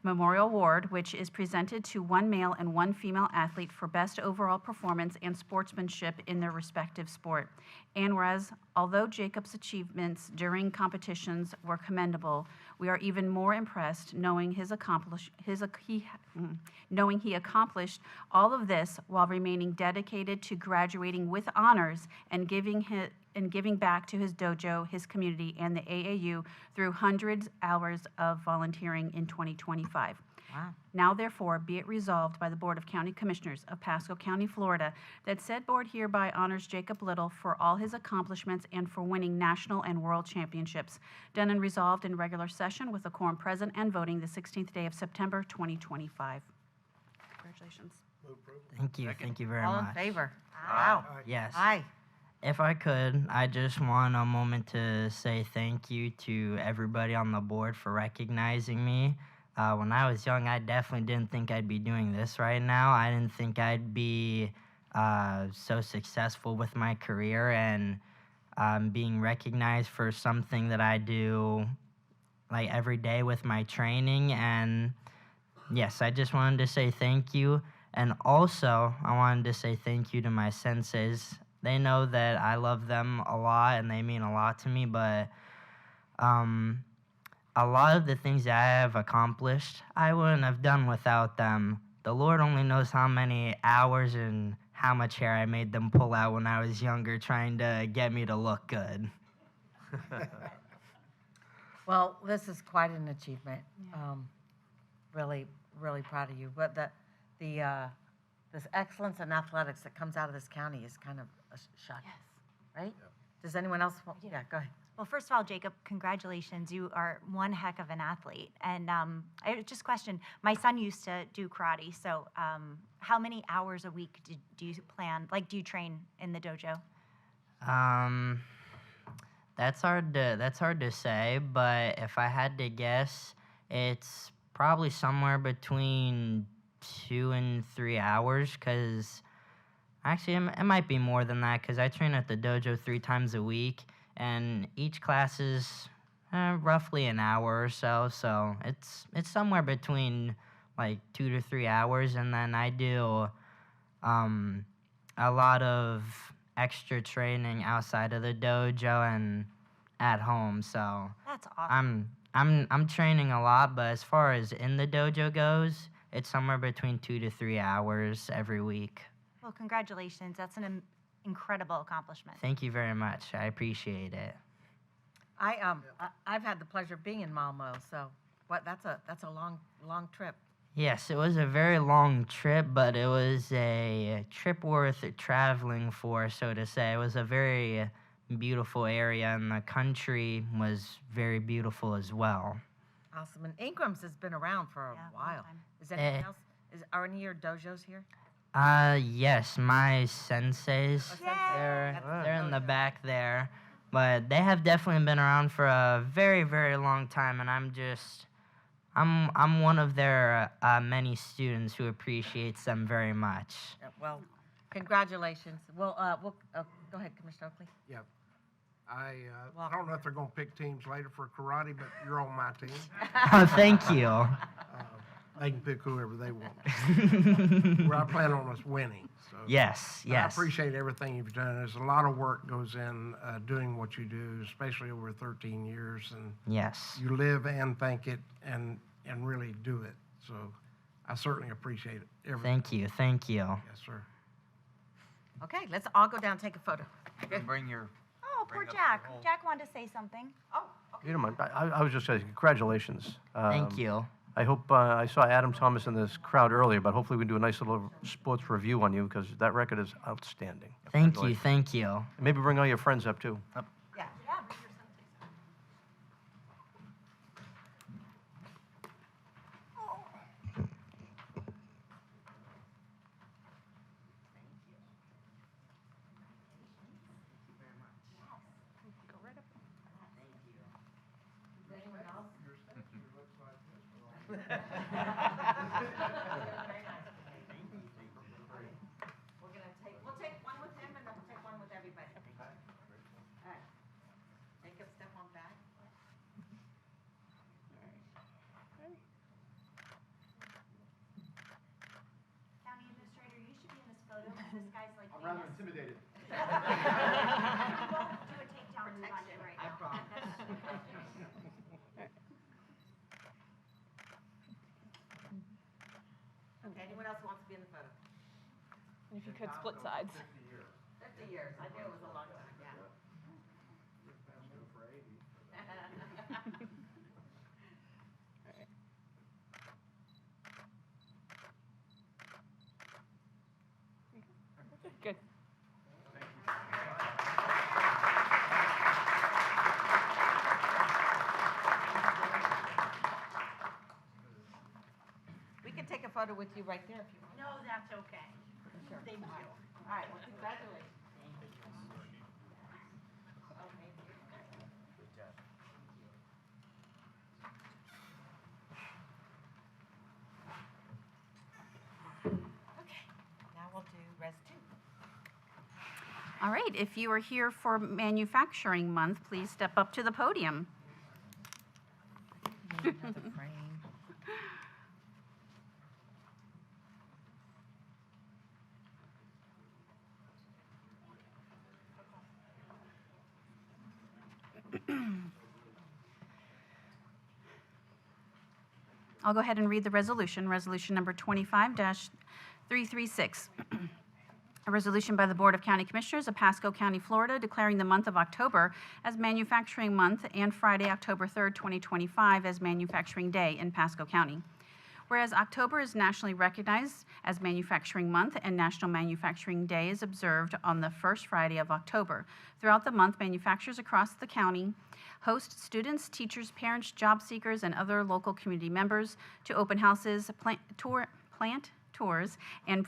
Speaker 3: Memorial Award, which is presented to 1 male and 1 female athlete for best overall performance and sportsmanship in their respective sport. And whereas, although Jacob's achievements during competitions were commendable, we are even more impressed knowing he accomplished all of this while remaining dedicated to graduating with honors and giving back to his dojo, his community, and the AAU through hundreds of hours of volunteering in 2025.
Speaker 2: Wow.
Speaker 3: Now therefore be it resolved by the Board of County Commissioners of Pasco County, Florida, that said board hereby honors Jacob Little for all his accomplishments and for winning national and world championships. Done and resolved in regular session with a quorum present and voting the 16th day of September 2025. Congratulations.
Speaker 18: Thank you very
Speaker 2: All in
Speaker 18: much.
Speaker 2: favor? Wow.
Speaker 18: Yes.
Speaker 2: Aye.
Speaker 18: If I could, I just want a moment to say thank you to everybody on the board for recognizing me. When I was young, I definitely didn't think I'd be doing this right now. I didn't think I'd be so successful with my career, and being recognized for something that I do like every day with my training. And yes, I just wanted to say thank you. And also, I wanted to say thank you to my senseis. They know that I love them a lot and they mean a lot to me, but a lot of the things that I have accomplished, I wouldn't have done without them. The Lord only knows how many hours and how much hair I made them pull out when I was younger trying to get me to look good.
Speaker 2: Well, this is quite an achievement. Really, really proud of you. But this excellence in athletics that comes out of this county is kind of a shock, right? Does anyone else want? Yeah, go ahead.
Speaker 7: Well, first of all, Jacob, congratulations. You are one heck of an athlete. And I just questioned, my son used to do karate, so how many hours a week do you plan, like do you train in the dojo?
Speaker 18: That's hard to say, but if I had to guess, it's probably somewhere between 2 and 3 hours, because actually it might be more than that, because I train at the dojo 3 times a week, and each class is roughly an hour or so, so it's somewhere between like 2 to 3 hours, and then I do a lot of extra training outside of the dojo and at home, so
Speaker 7: That's awesome.
Speaker 18: I'm training a lot, but as far as in the dojo goes, it's somewhere between 2 to 3 hours every week.
Speaker 7: Well, congratulations. That's an incredible accomplishment.
Speaker 18: Thank you very much. I appreciate it.
Speaker 2: I've had the pleasure of being in Malmo, so that's a long trip.
Speaker 18: Yes, it was a very long trip, but it was a trip worth traveling for, so to say. It was a very beautiful area, and the country was very beautiful as well.
Speaker 2: Awesome. And Ingram's has been around for a while. Is anything else? Are any of your dojos here?
Speaker 18: Yes, my senseis, they're in the back there, but they have definitely been around for a very, very long time, and I'm one of their many students who appreciates them very much.
Speaker 2: Well, congratulations. Well, go ahead, Commissioner Oakley.
Speaker 15: Yeah. I don't know if they're going to pick teams later for karate, but you're on my team.
Speaker 18: Thank you.
Speaker 15: They can pick whoever they want. Well, I plan on us winning. So.
Speaker 18: Yes,
Speaker 15: But
Speaker 18: yes.
Speaker 15: I appreciate everything you've done. There's a lot of work goes in doing what you do, especially over 13 years. And
Speaker 18: Yes.
Speaker 15: you live and think it and really do it. So I certainly appreciate it.
Speaker 18: Thank you, thank you.
Speaker 15: Yes, sir.
Speaker 2: Okay, let's all go down and take a photo.
Speaker 1: Bring your.
Speaker 7: Oh, poor Jack. Jack wanted to say something.
Speaker 2: Oh,
Speaker 9: You don't mind. I was just saying, congratulations.
Speaker 18: Thank you.
Speaker 9: I hope, I saw Adam Thomas in this crowd earlier, but hopefully we can do a nice little sports review on you, because that record is outstanding.
Speaker 18: Thank you, thank you.
Speaker 9: And maybe bring all your friends up, too.
Speaker 7: Yeah.
Speaker 2: We'll take one with him and then we'll take one with everybody. All right. Jacob, step on back.
Speaker 7: County Administrator, you should be in this photo. This guy's like.
Speaker 16: I'm rather intimidated.
Speaker 7: You won't do a takedown move on you right now.
Speaker 2: I promise. Okay, anyone else who wants to be in the photo?
Speaker 3: If you could split sides.
Speaker 2: 50 years. I knew it was a long time, yeah. photo with you right there if you want.
Speaker 3: No, that's okay. Thank you.
Speaker 2: All right, well, congratulations. Now we'll do Res 2.
Speaker 3: All right, if you are here for Manufacturing Month, please step up to the podium.
Speaker 2: Need another frame.
Speaker 3: I'll go ahead and read the resolution, resolution number 25-336. A resolution by the Board of County Commissioners of Pasco County, Florida, declaring the month of October as Manufacturing Month and Friday, October 3rd, 2025 as Manufacturing Day in Pasco County. Whereas October is nationally recognized as Manufacturing Month and National Manufacturing Day is observed on the first Friday of October. Throughout the month, manufacturers across the county host students, teachers, parents, job seekers, and other local community members to open houses, plant tours, and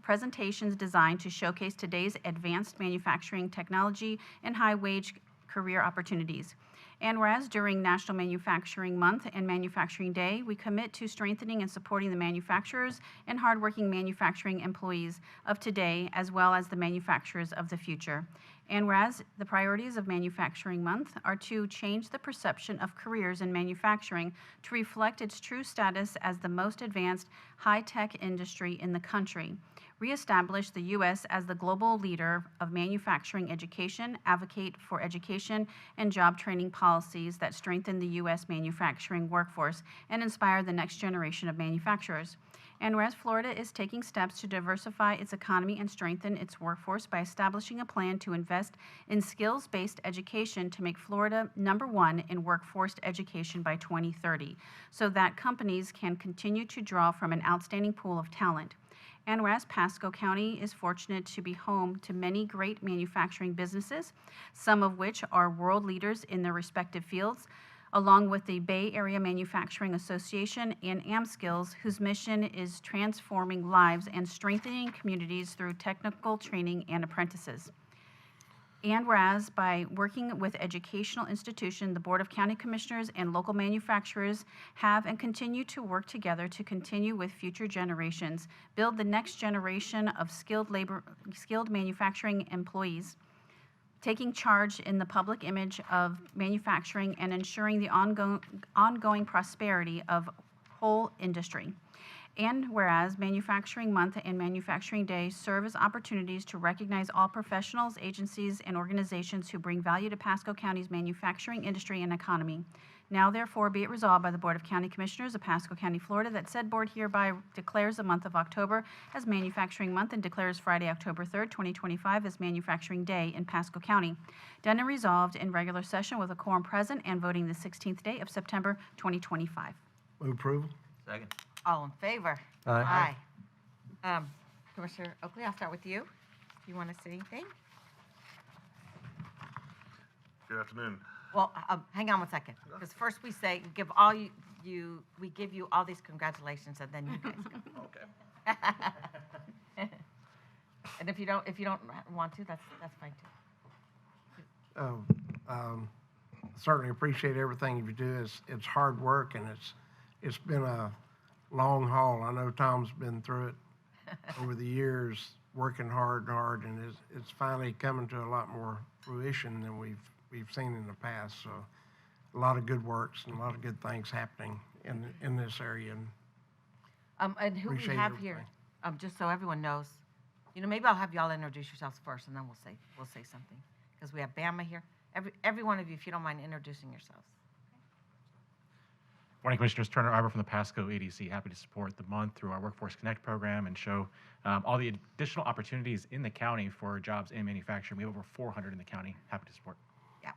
Speaker 3: presentations designed to showcase today's advanced manufacturing technology and high-wage career opportunities. And whereas during National Manufacturing Month and Manufacturing Day, we commit to strengthening and supporting the manufacturers and hardworking manufacturing employees of today, as well as the manufacturers of the future. And whereas the priorities of Manufacturing Month are to change the perception of careers in manufacturing to reflect its true status as the most advanced high-tech industry in the country, reestablish the U.S. as the global leader of manufacturing education, advocate for education and job training policies that strengthen the U.S. manufacturing workforce, and inspire the next generation of manufacturers. And whereas Florida is taking steps to diversify its economy and strengthen its workforce by establishing a plan to invest in skills-based education to make Florida #1 in workforce education by 2030, so that companies can continue to draw from an outstanding pool of talent. And whereas Pasco County is fortunate to be home to many great manufacturing businesses, some of which are world leaders in their respective fields, along with the Bay Area Manufacturing Association and AmSkills, whose mission is transforming lives and strengthening communities through technical training and apprentices. And whereas by working with educational institutions, the Board of County Commissioners and local manufacturers have and continue to work together to continue with future generations, build the next generation of skilled manufacturing employees, taking charge in the public image of manufacturing and ensuring the ongoing prosperity of whole industry. And whereas Manufacturing Month and Manufacturing Day serve as opportunities to recognize all professionals, agencies, and organizations who bring value to Pasco County's manufacturing industry and economy. Now therefore be it resolved by the Board of County Commissioners of Pasco County, Florida, that said board hereby declares the month of October as Manufacturing Month and declares Friday, October 3rd, 2025 as Manufacturing Day in Pasco County. Done and resolved in regular session with a quorum present and voting the 16th day of September 2025.
Speaker 15: Move approval.
Speaker 9: Second.
Speaker 2: All in favor?
Speaker 9: Aye.
Speaker 2: Aye. Commissioner Oakley, I'll start with you. Do you want to say anything?
Speaker 19: Good afternoon.
Speaker 2: Well, hang on one second, because first we say, we give you all these congratulations, and then you guys go.
Speaker 19: Okay.
Speaker 2: And if you don't want to, that's fine too.
Speaker 15: Certainly appreciate everything you do. It's hard work, and it's been a long haul. I know Tom's been through it over the years, working hard, and it's finally coming to a lot more fruition than we've seen in the past. So a lot of good works and a lot of good things happening in this area.
Speaker 2: And who we
Speaker 15: appreciate
Speaker 2: have here, just so everyone knows, maybe I'll have y'all introduce yourselves first, and then we'll say something, because we have Bama here. Every one of you, if you don't mind introducing yourselves.
Speaker 20: Morning, Commissioners. Turner Arbor from the Pasco ADC. Happy to support the month through our Workforce Connect program and show all the additional opportunities in the county for jobs in manufacturing. We have over 400 in the county. Happy to support.
Speaker 2: Yeah.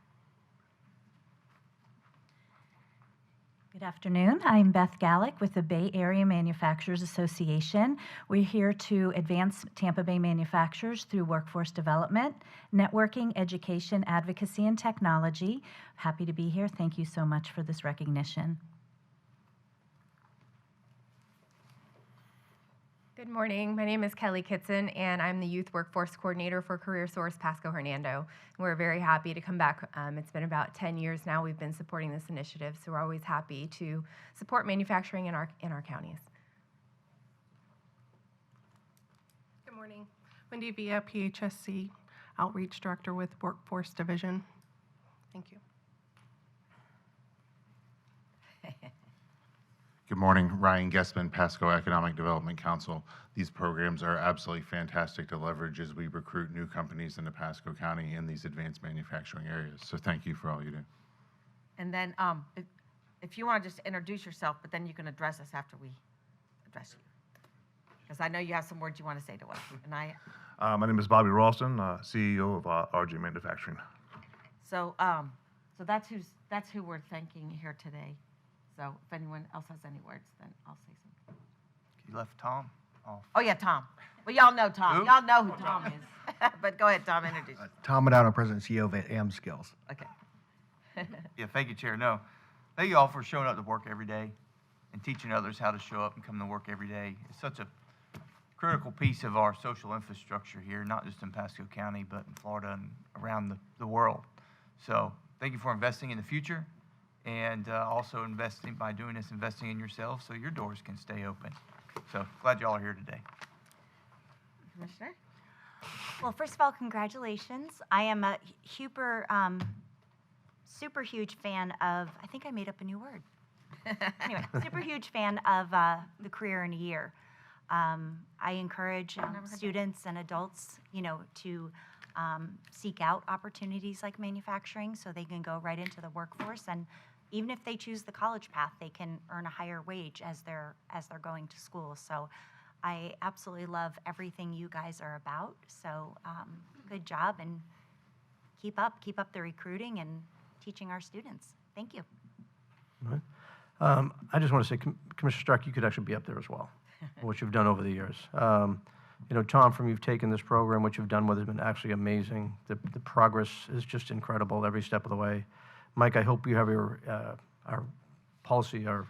Speaker 21: Good afternoon. I'm Beth Gallick with the Bay Area Manufacturers Association. We're here to advance Tampa Bay manufacturers through workforce development, networking, education, advocacy, and technology. Happy to be here. Thank you so much for this recognition.
Speaker 4: Good morning. My name is Kelly Kitson, and I'm the Youth Workforce Coordinator for Career Source Pasco Hernando. We're very happy to come back. It's been about 10 years now we've been supporting this initiative, so we're always happy to support manufacturing in our counties.
Speaker 22: Good morning. Wendy Villa, PHSC, Outreach Director with Workforce Division. Thank you.
Speaker 23: Good morning, Ryan Guessman, Pasco Economic Development Council. These programs are absolutely fantastic to leverage as we recruit new companies into Pasco County in these advanced manufacturing areas. So thank you for all you do.
Speaker 2: And then if you want to just introduce yourself, but then you can address us after we address you. Because I know you have some words you want to say to us. And
Speaker 24: My name is Bobby Ralston, CEO of RJ Manufacturing.
Speaker 2: so that's who we're thanking here today. So if anyone else has any words, then I'll say something.
Speaker 1: You left Tom off.
Speaker 2: Oh, yeah, Tom. Well, y'all know Tom.
Speaker 1: Who?
Speaker 2: Y'all know who Tom is. But go ahead, Tom, introduce yourself.
Speaker 25: Tom Madonna, President and CEO of AM Skills.
Speaker 2: Okay.
Speaker 1: Yeah, thank you, Chair. No, thank you all for showing up to work every day and teaching others how to show up and come to work every day. It's such a critical piece of our social infrastructure here, not just in Pasco County, but in Florida and around the world. So thank you for investing in the future and also investing in yourselves so your doors can stay open. So glad y'all are here today.
Speaker 2: Commissioner?
Speaker 7: Well, first of all, congratulations. I am a super huge fan of, I think I made up a new word. Anyway, super huge fan of the Career in a Year. I encourage students and adults, to seek out opportunities like manufacturing so they can go right into the workforce. And even if they choose the college path, they can earn a higher wage as they're going to school. So I absolutely love everything you guys are about. So good job, and keep up the recruiting and teaching our students. Thank you.
Speaker 9: All right. I just want to say, Commissioner Stark, you could actually be up there as well, what you've done over the years. Tom, from you've taken this program, what you've done with it has been actually amazing. The progress is just incredible every step of the way. Mike, I hope you have our policy, our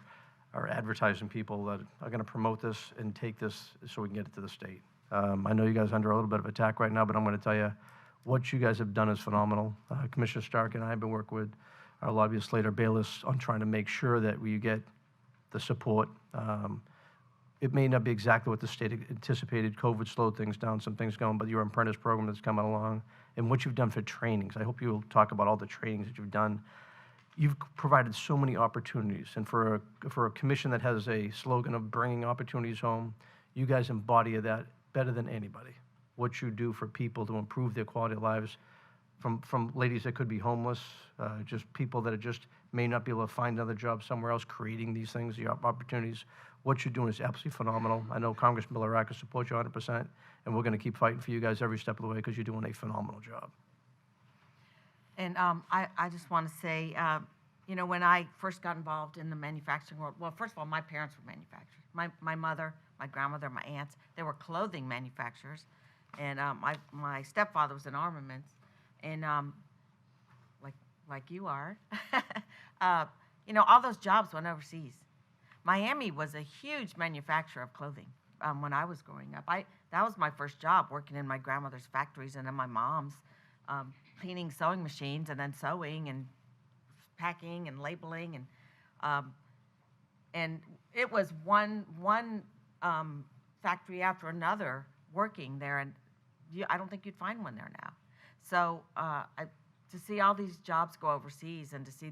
Speaker 9: advertising people that are going to promote this and take this so we can get it to the state. I know you guys are under a little bit of attack right now, but I'm going to tell you, what you guys have done is phenomenal. Commissioner Stark and I have been working with our lobbyist, Slater Bayless, on trying to make sure that we get the support. It may not be exactly what the state anticipated. COVID slowed things down, some things going, but your apprentice program that's coming along and what you've done for trainings. I hope you'll talk about all the trainings that you've done. You've provided so many opportunities, and for a commission that has a slogan of bringing opportunities home, you guys embody that better than anybody. What you do for people to improve their quality of lives, from ladies that could be homeless, just people that just may not be able to find another job somewhere else, creating these things, the opportunities. What you're doing is absolutely phenomenal. I know Congressman Milaraka supports you 100%, and we're going to keep fighting for you guys every step of the way because you're doing a phenomenal job.
Speaker 2: And I just want to say, when I first got involved in the manufacturing world, well, first of all, my parents were manufacturers. My mother, my grandmother, my aunts, they were clothing manufacturers. And my stepfather was in armaments. And like you are, all those jobs went overseas. Miami was a huge manufacturer of clothing when I was growing up. That was my first job, working in my grandmother's factories and then my mom's, cleaning sewing machines and then sewing and packing and labeling and it was one factory after another working there, and I don't think you'd find one there now. So to see all these jobs go overseas and to see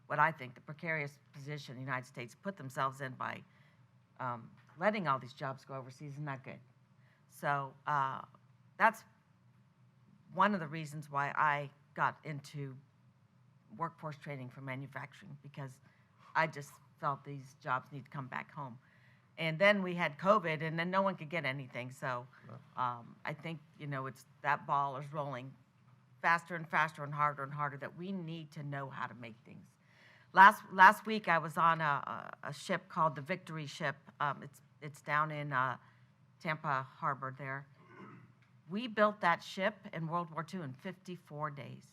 Speaker 2: what I think the precarious position the United States put themselves in by letting all these jobs go overseas is not good. So that's one of the reasons why I got into workforce training for manufacturing, because I just felt these jobs need to come back home. And then we had COVID, and then no one could get anything. So I think, it's that ball is rolling faster and faster and harder that we need to know how to make things. Last week I was on a ship called the Victory Ship. It's down in Tampa Harbor there. We built that ship in World War II in 54 days.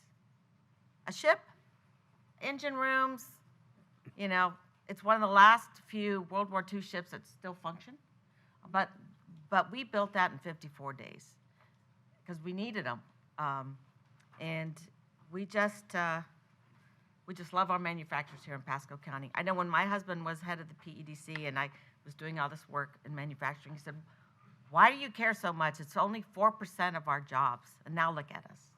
Speaker 2: A ship, engine rooms, it's one of the last few World War II ships that still function. But but we built that in 54 days because we needed them. And we just love our manufacturers here in Pasco County. I know when my husband was head of the PEDC and I was doing all this work in manufacturing, he said, "Why do you care so much? It's only 4% of our jobs." And now look at us.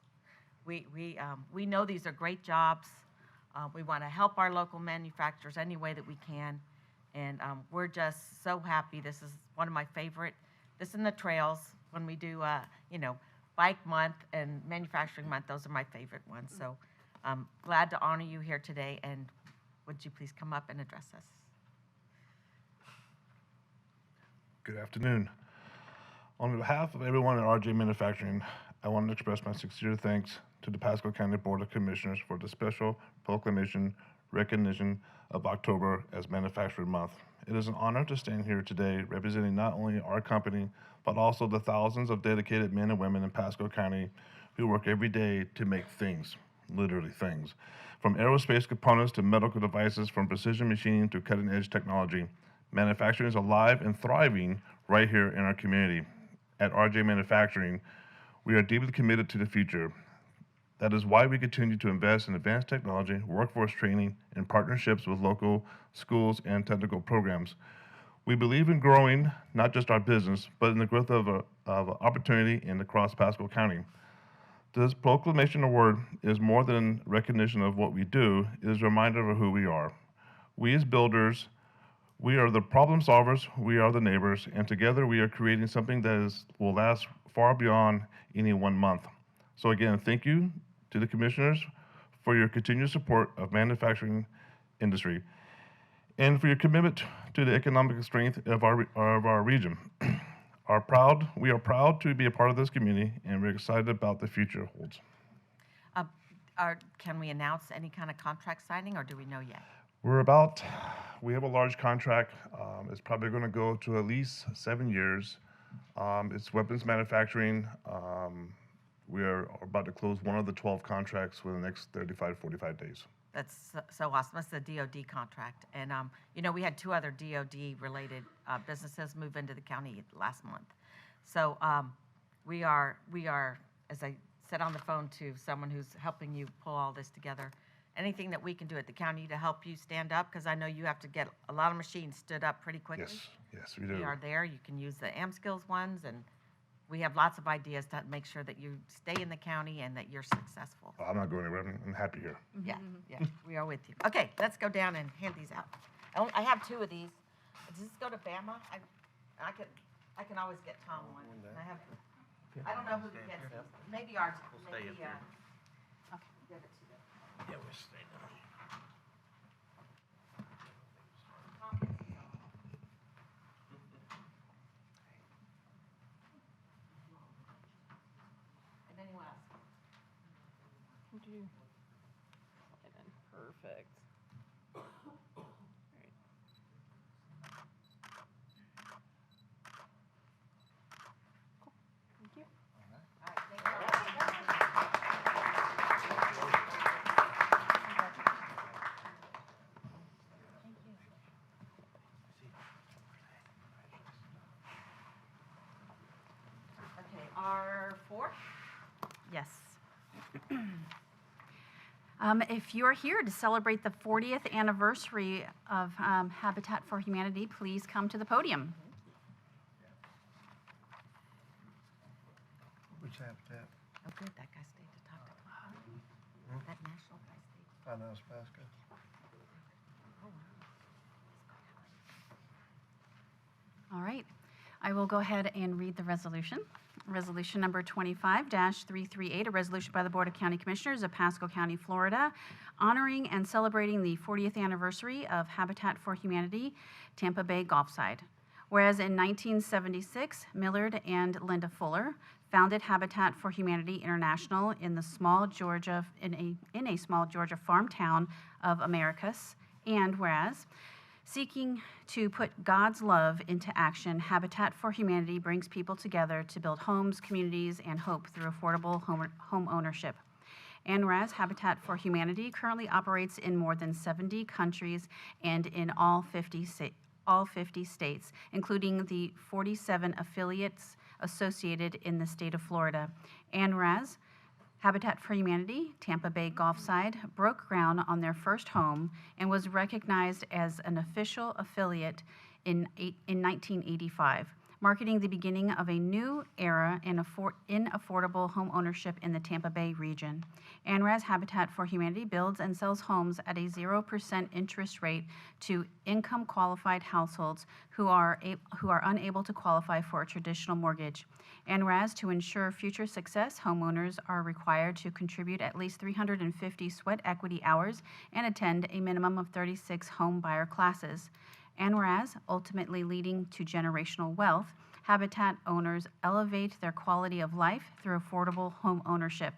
Speaker 2: We know these are great jobs. We want to help our local manufacturers any way that we can. And we're just so happy. This is one of my favorite. This and the trails, when we do, Bike Month and Manufacturing Month, those are my favorite ones. So I'm glad to honor you here today. And would you please come up and address us?
Speaker 19: Good afternoon. On behalf of everyone at RJ Manufacturing, I want to express my sincere thanks to the Pasco County Board of Commissioners for the special proclamation recognition of October as Manufacturing Month. It is an honor to stand here today representing not only our company, but also the thousands of dedicated men and women in Pasco County who work every day to make things, literally things. From aerospace components to medical devices, from precision machining to cutting-edge technology, manufacturing is alive and thriving right here in our community. At RJ Manufacturing, we are deeply committed to the future. That is why we continue to invest in advanced technology, workforce training, and partnerships with local schools and technical programs. We believe in growing not just our business, but in the growth of opportunity in across Pasco County. This proclamation award is more than recognition of what we do. It is a reminder of who we are. We as builders, we are the problem solvers, we are the neighbors, and together we are creating something that will last far beyond any 1 month. So again, thank you to the commissioners for your continued support of manufacturing industry and for your commitment to the economic strength of our region. We are proud to be a part of this community, and we're excited about the future holds.
Speaker 2: Can we announce any kind of contract signing, or do we know yet?
Speaker 19: We have a large contract. It's probably going to go to at least 7 years. It's weapons manufacturing. We are about to close one of the 12 contracts within the next 35 to 45 days.
Speaker 2: That's so awesome. That's the DOD contract. And, we had 2 other DOD-related businesses move into the county last month. So we are, as I said on the phone to someone who's helping you pull all this together, anything that we can do at the county to help you stand up, because I know you have to get a lot of machines stood up pretty quickly.
Speaker 19: Yes, we do.
Speaker 2: We are there. You can use the AmSkills ones, and we have lots of ideas to make sure that you stay in the county and that you're successful.
Speaker 19: I'm not going anywhere. I'm happy here.
Speaker 2: Yeah, we are with you. Okay, let's go down and hand these out. I have 2 of these. Does this go to Bama? I can always get Tom one. I don't know who gets these. Maybe ours. Maybe, give it to them.
Speaker 15: Yeah, we'll stay down.
Speaker 2: And anyone else?
Speaker 22: Perfect. Thank you.
Speaker 2: All right, thank you. Okay, our 4th?
Speaker 3: Yes. If you're here to celebrate the 40th anniversary of Habitat for Humanity, please come to the podium.
Speaker 15: Which habitat?
Speaker 2: Oh, good, that guy stayed to talk to Tom. That national guy stayed.
Speaker 15: I know, it's Pasco.
Speaker 3: All right. I will go ahead and read the resolution. Resolution number 25-338, a resolution by the Board of County Commissioners of Pasco County, Florida, honoring and celebrating the 40th anniversary of Habitat for Humanity, Tampa Bay Gulfside. Whereas in 1976, Millard and Linda Fuller founded Habitat for Humanity International in a small Georgia farm town of Americus, and whereas seeking to put God's love into action, Habitat for Humanity brings people together to build homes, communities, and hope through affordable home ownership. And whereas Habitat for Humanity currently operates in more than 70 countries and in all 50 all 50 states, including the 47 affiliates associated in the state of Florida. And whereas Habitat for Humanity, Tampa Bay Gulfside, broke ground on their first home and was recognized as an official affiliate in 1985, marking the beginning of a new era in affordable home ownership in the Tampa Bay region. ANRAS Habitat for Humanity builds and sells homes at a 0% interest rate to income-qualified households who are unable to qualify for a traditional mortgage. ANRAS, to ensure future success, homeowners are required to contribute at least 350 sweat equity hours and attend a minimum of 36 home buyer classes. And whereas, ultimately leading to generational wealth, Habitat owners elevate their quality of life through affordable home ownership.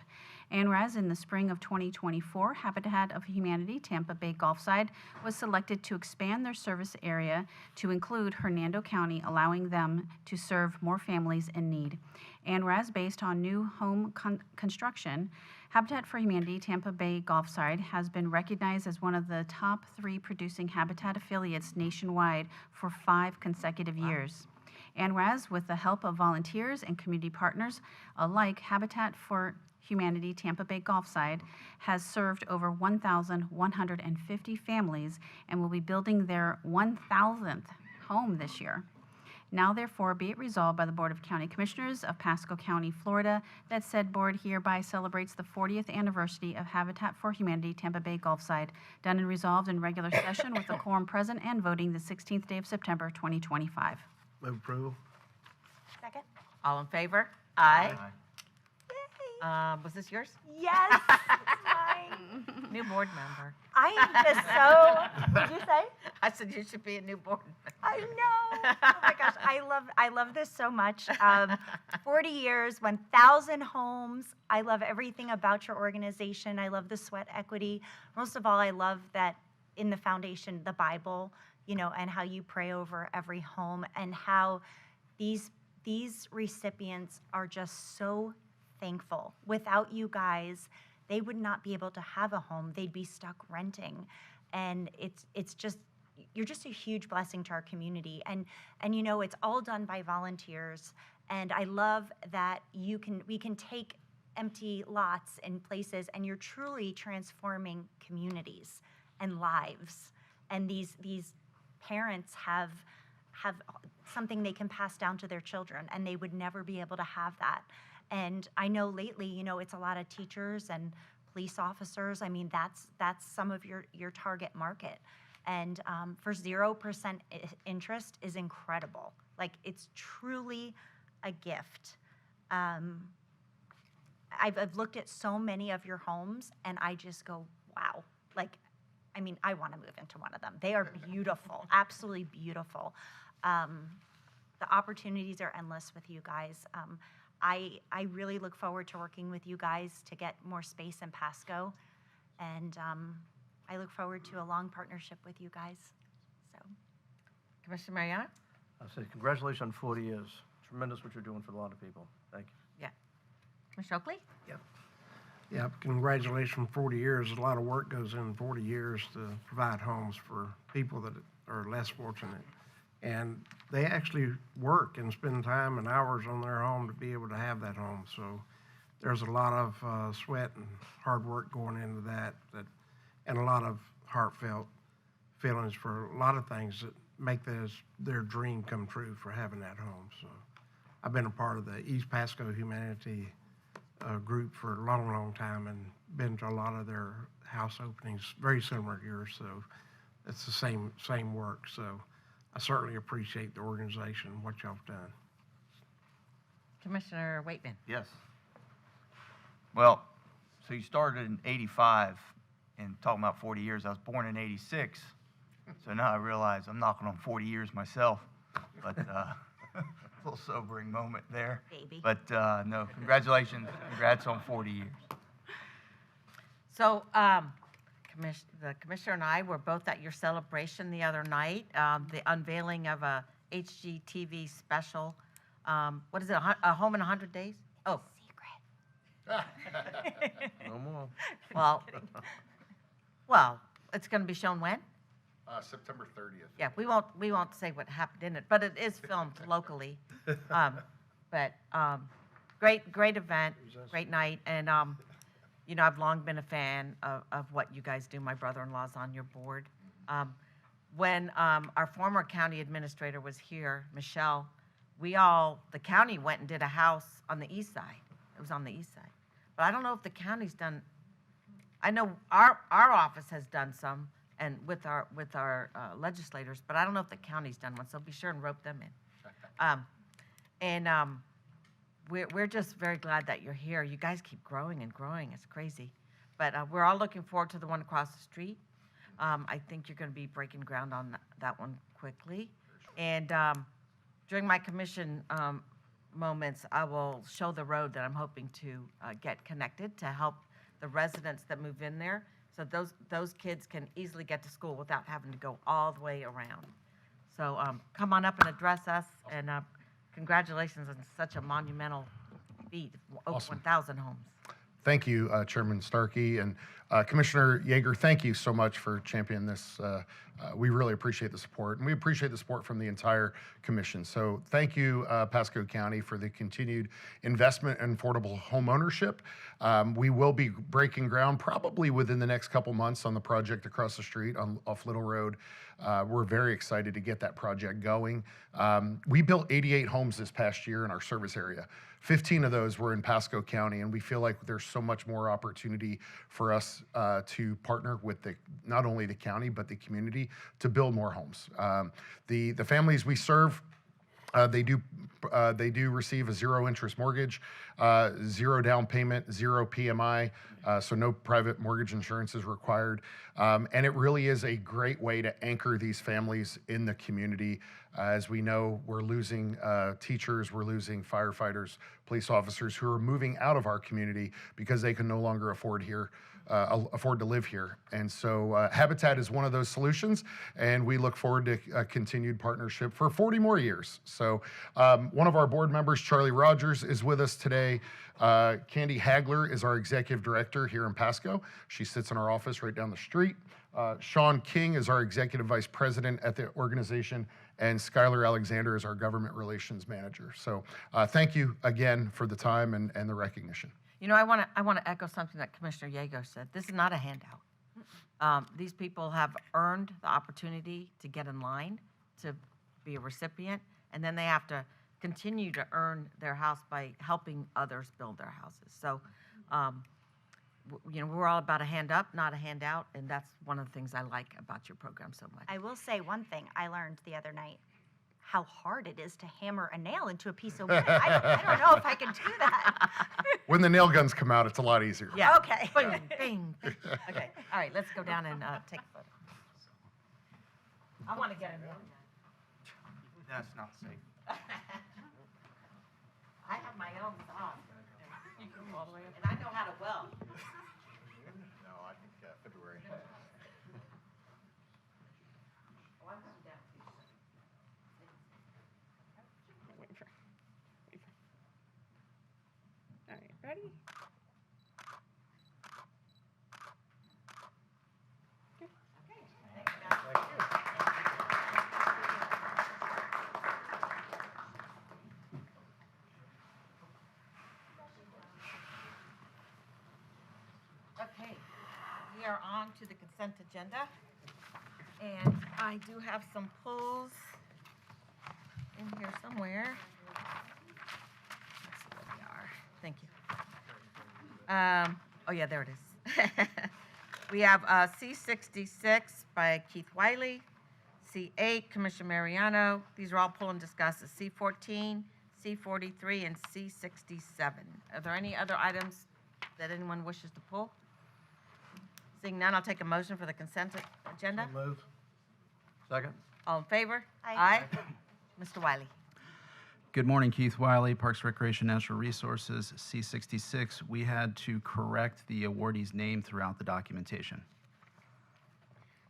Speaker 3: And whereas in the spring of 2024, Habitat of Humanity Tampa Bay Gulfside was selected to expand their service area to include Hernando County, allowing them to serve more families in need. And whereas based on new home construction, Habitat for Humanity Tampa Bay Gulfside has been recognized as one of the top 3 producing Habitat affiliates nationwide for 5 consecutive years. And whereas with the help of volunteers and community partners alike, Habitat for Humanity Tampa Bay Gulfside has served over 1,150 families and will be building their 1,000th home this year. Now therefore be it resolved by the Board of County Commissioners of Pasco County, Florida, that said board hereby celebrates the 40th anniversary of Habitat for Humanity Tampa Bay Gulfside, done and resolved in regular session with the quorum present and voting the 16th day of September 2025.
Speaker 15: Move approval.
Speaker 7: Second?
Speaker 2: All in favor? Aye. Was this yours?
Speaker 7: Yes, it's mine.
Speaker 2: New board member.
Speaker 7: I am just so, what'd you say?
Speaker 2: I said you should be a new board member.
Speaker 7: I know. Oh my gosh, I love this so much. 40 years, 1,000 homes. I love everything about your organization. I love the sweat equity. Most of all, I love that in the foundation, the Bible, you know, and how you pray over every home and how these recipients are just so thankful. Without you guys, they would not be able to have a home. They'd be stuck renting. And it's just, you're just a huge blessing to our community. And you know, it's all done by volunteers. And I love that we can take empty lots and places and you're truly transforming communities and lives. And these parents have something they can pass down to their children, and they would never be able to have that. And I know lately, you know, it's a lot of teachers and police officers. I mean, that's some of your target market. And for 0% interest is incredible. Like, it's truly a gift. I've looked at so many of your homes, and I just go, wow. Like, I mean, I want to move into one of them. They are beautiful, absolutely beautiful. The opportunities are endless with you guys. I really look forward to working with you guys to get more space in Pasco. And I look forward to a long partnership with you guys. So,
Speaker 2: Commissioner Mariano?
Speaker 9: I say congratulations on 40 years. Tremendous what you're doing for a lot of people. Thank you.
Speaker 2: Yeah. Commissioner Oakley?
Speaker 15: Yep. Yeah, congratulations on 40 years. A lot of work goes in 40 years to provide homes for people that are less fortunate. And they actually work and spend time and hours on their home to be able to have that home. So there's a lot of sweat and hard work going into that, and a lot of heartfelt feelings for a lot of things that make their dream come true for having that home. So I've been a part of the East Pasco Humanity group for a long, long time and been to a lot of their house openings, very similar to yours. So it's the same work. So I certainly appreciate the organization and what y'all have done.
Speaker 2: Commissioner Waitman?
Speaker 1: Yes. Well, so you started in 85 and talking about 40 years. I was born in 86. So now I realize I'm knocking on 40 years myself. But a little sobering moment there.
Speaker 7: Baby.
Speaker 1: But no, congratulations. Congrats on 40 years.
Speaker 2: So the commissioner and I were both at your celebration the other night, the unveiling of a HGTV special. What is it, a home in 100 days? Oh.
Speaker 9: No more.
Speaker 2: Well, it's going to be shown when?
Speaker 5: September 30th.
Speaker 2: Yeah, we won't say what happened in it, but it is filmed locally. Great event, great night, and you know, I've long been a fan of what you guys do. My brother-in-law's on your board. When our former county administrator was here, Michelle, the county went and did a house on the east side. It was on the east side. But I don't know if the county's done, I know our office has done some, and with our legislators, but I don't know if the county's done one, so be sure and rope them in. We're just very glad that you're here. You guys keep growing and growing. It's crazy. But we're all looking forward to the one across the street. I think you're going to be breaking ground on that one quickly. And during my commission moments, I will show the road that I'm hoping to get connected to help the residents that move in there, so those kids can easily get to school without having to go all the way around. So come on up and address us, and congratulations on such a monumental feat, over
Speaker 5: Awesome.
Speaker 2: 1,000 homes.
Speaker 5: Thank you, Chairman Starkey, and Commissioner Yeager, thank you so much for championing this. We really appreciate the support, and we appreciate the support from the entire commission. So thank you, Pasco County, for the continued investment in affordable home ownership. We will be breaking ground probably within the next couple months on the project across the street off Little Road. We're very excited to get that project going. We built 88 homes this past year in our service area. 15 of those were in Pasco County, and we feel like there's so much more opportunity for us to partner with not only the county, but the community to build more homes. The families we serve, they do receive a zero interest mortgage, zero down payment, zero PMI, so no private mortgage insurance is required. And it really is a great way to anchor these families in the community. As we know, we're losing teachers, we're losing firefighters, police officers who are moving out of our community because they can no longer afford to live here. And so Habitat is one of those solutions, and we look forward to a continued partnership for 40 more years. So one of our board members, Charlie Rogers, is with us today. Candy Hagler is our executive director here in Pasco. She sits in our office right down the street. Sean King is our executive vice president at the organization, and Skylar Alexander is our government relations manager. So thank you again for the time and the recognition.
Speaker 2: You know, I want to echo something that Commissioner Yeager said. This is not a handout. These people have earned the opportunity to get in line to be a recipient, and then they have to continue to earn their house by helping others build their houses. So, you know, we're all about a hand up, not a handout, and that's one of the things I like about your program so much.
Speaker 7: I will say one thing I learned the other night, how hard it is to hammer a nail into a piece of wood. I don't know if I can do that.
Speaker 5: When the nail guns come out, it's a lot easier.
Speaker 2: Yeah.
Speaker 7: Okay.
Speaker 2: Bing, bing, bing. Okay. All right, let's go down and take a photo. I want to get a nail gun.
Speaker 1: That's not safe.
Speaker 2: I have my own saw. You can go all the way up. And I know how to weld.
Speaker 16: No, I think February.
Speaker 2: Oh, I'm coming down to you.
Speaker 22: All right, ready?
Speaker 2: Okay, we are on to the consent agenda, and I do have some pulls in here somewhere. Let's see where we are. Thank you. Oh yeah, there it is. We have C66 by Keith Wiley, C8 Commissioner Mariano. These are all pull and discuss. C14, C43, and C67. Are there any other items that anyone wishes to pull? Seeing none, I'll take a motion for the consent agenda.
Speaker 9: Move. Second.
Speaker 2: All in favor?
Speaker 7: Aye.
Speaker 2: Mr. Wiley.
Speaker 6: Good morning, Keith Wiley, Parks, Recreation, Natural Resources, C66. We had to correct the awardee's name throughout the documentation.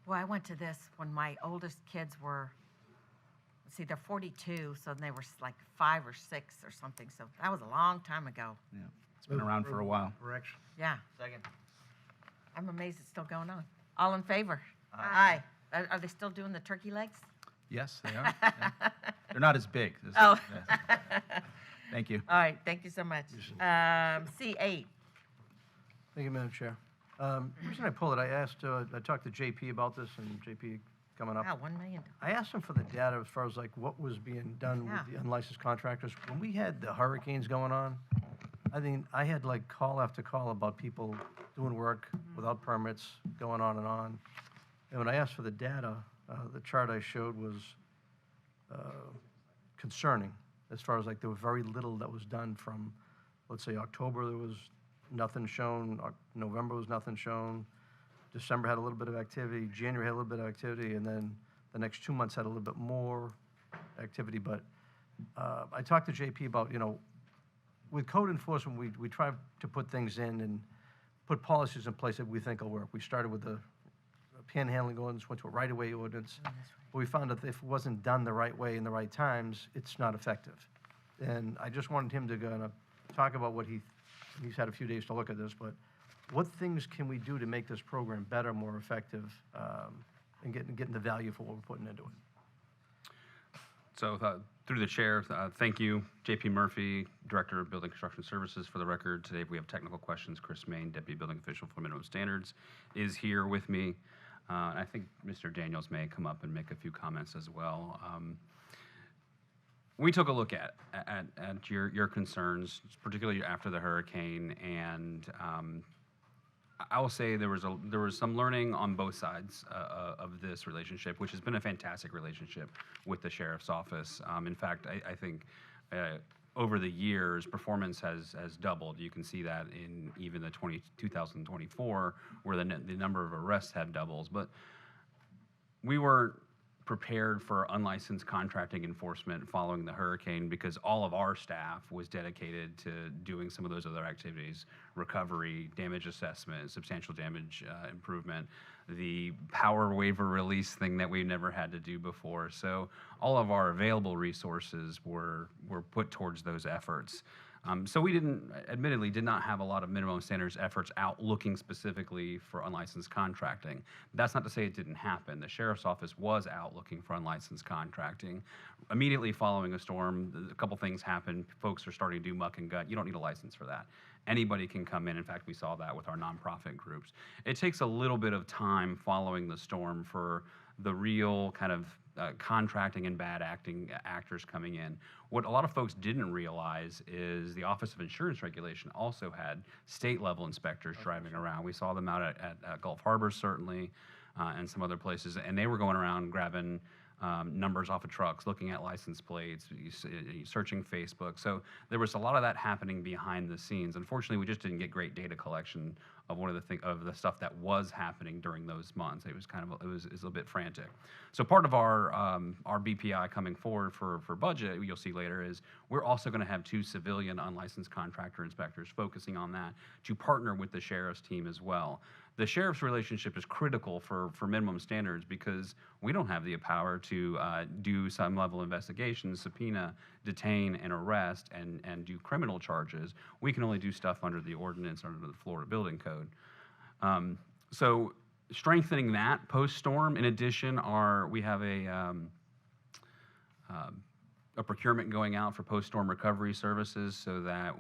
Speaker 2: Well, I went to this when my oldest kids were, let's see, they're 42, so they were like 5 or 6 or something. So that was a long time ago.
Speaker 6: Yeah, it's been around for a while.
Speaker 15: Correction.
Speaker 2: Yeah.
Speaker 1: Second.
Speaker 2: I'm amazed it's still going on. All in favor? Aye. Are they still doing the turkey legs?
Speaker 6: Yes, they are. Yeah. They're not as big.
Speaker 2: Oh.
Speaker 6: Yeah. Thank you.
Speaker 2: All right, thank you so much. C8.
Speaker 9: Thank you, Madam Chair. The reason I pulled it, I talked to JP about this, and JP coming up.
Speaker 2: Wow, $1 million.
Speaker 9: I asked him for the data as far as like what was being done
Speaker 2: Yeah.
Speaker 9: with the unlicensed contractors. When we had the hurricanes going on, I mean, I had like call after call about people doing work without permits, going on. And when I asked for the data, the chart I showed was concerning as far as like there was very little that was done from, let's say, October, there was nothing shown, November was nothing shown, December had a little bit of activity, January had a little bit of activity, and then the next 2 months had a little bit more activity. But I talked to JP about, with code enforcement, we try to put things in and put policies in place that we think will work. We started with the panhandling ordinance, went to a right-of-way ordinance. But we found that if it wasn't done the right way in the right times, it's not effective. And I just wanted him to kind of talk about what he's had a few days to look at this, but what things can we do to make this program better, more effective, and getting the value for what we're putting into it?
Speaker 8: So through the chair, thank you, JP Murphy, Director of Building Construction Services. For the record, today we have technical questions. Chris Main, Deputy Building Official for Minimum Standards, is here with me. I think Mr. Daniels may come up and make a few comments as well. We took a look at your concerns, particularly after the hurricane, and I will say there was some learning on both sides of this relationship, which has been a fantastic relationship with the sheriff's office. In fact, I think over the years, performance has doubled. You can see that in even the 2024, where the number of arrests have doubles. But we were prepared for unlicensed contracting enforcement following the hurricane because all of our staff was dedicated to doing some of those other activities: recovery, damage assessment, substantial damage improvement, the power waiver release thing that we've never had to do before. So all of our available resources were put towards those efforts. So we admittedly did not have a lot of minimum standards efforts out looking specifically for unlicensed contracting. That's not to say it didn't happen. The sheriff's office was out looking for unlicensed contracting. Immediately following a storm, a couple things happened. Folks are starting to do muck and gut. You don't need a license for that. Anybody can come in. In fact, we saw that with our nonprofit groups. It takes a little bit of time following the storm for the real kind of contracting and bad actors coming in. What a lot of folks didn't realize is the Office of Insurance Regulation also had state-level inspectors driving around. We saw them out at Gulf Harbor, certainly, and some other places, and they were going around grabbing numbers off of trucks, looking at license plates, searching Facebook. So there was a lot of that happening behind the scenes. Unfortunately, we just didn't get great data collection of of the stuff that was happening during those months. It was it was a little bit frantic. So part of our BPI coming forward for budget, you'll see later, is we're also going to have 2 civilian unlicensed contractor inspectors focusing on that to partner with the sheriff's team as well. The sheriff's relationship is critical for minimum standards because we don't have the power to do some level of investigation, subpoena, detain, and arrest, and do criminal charges. We can only do stuff under the ordinance, under the Florida Building Code. So strengthening that post-storm, in addition, we have a procurement going out for post-storm recovery services so that,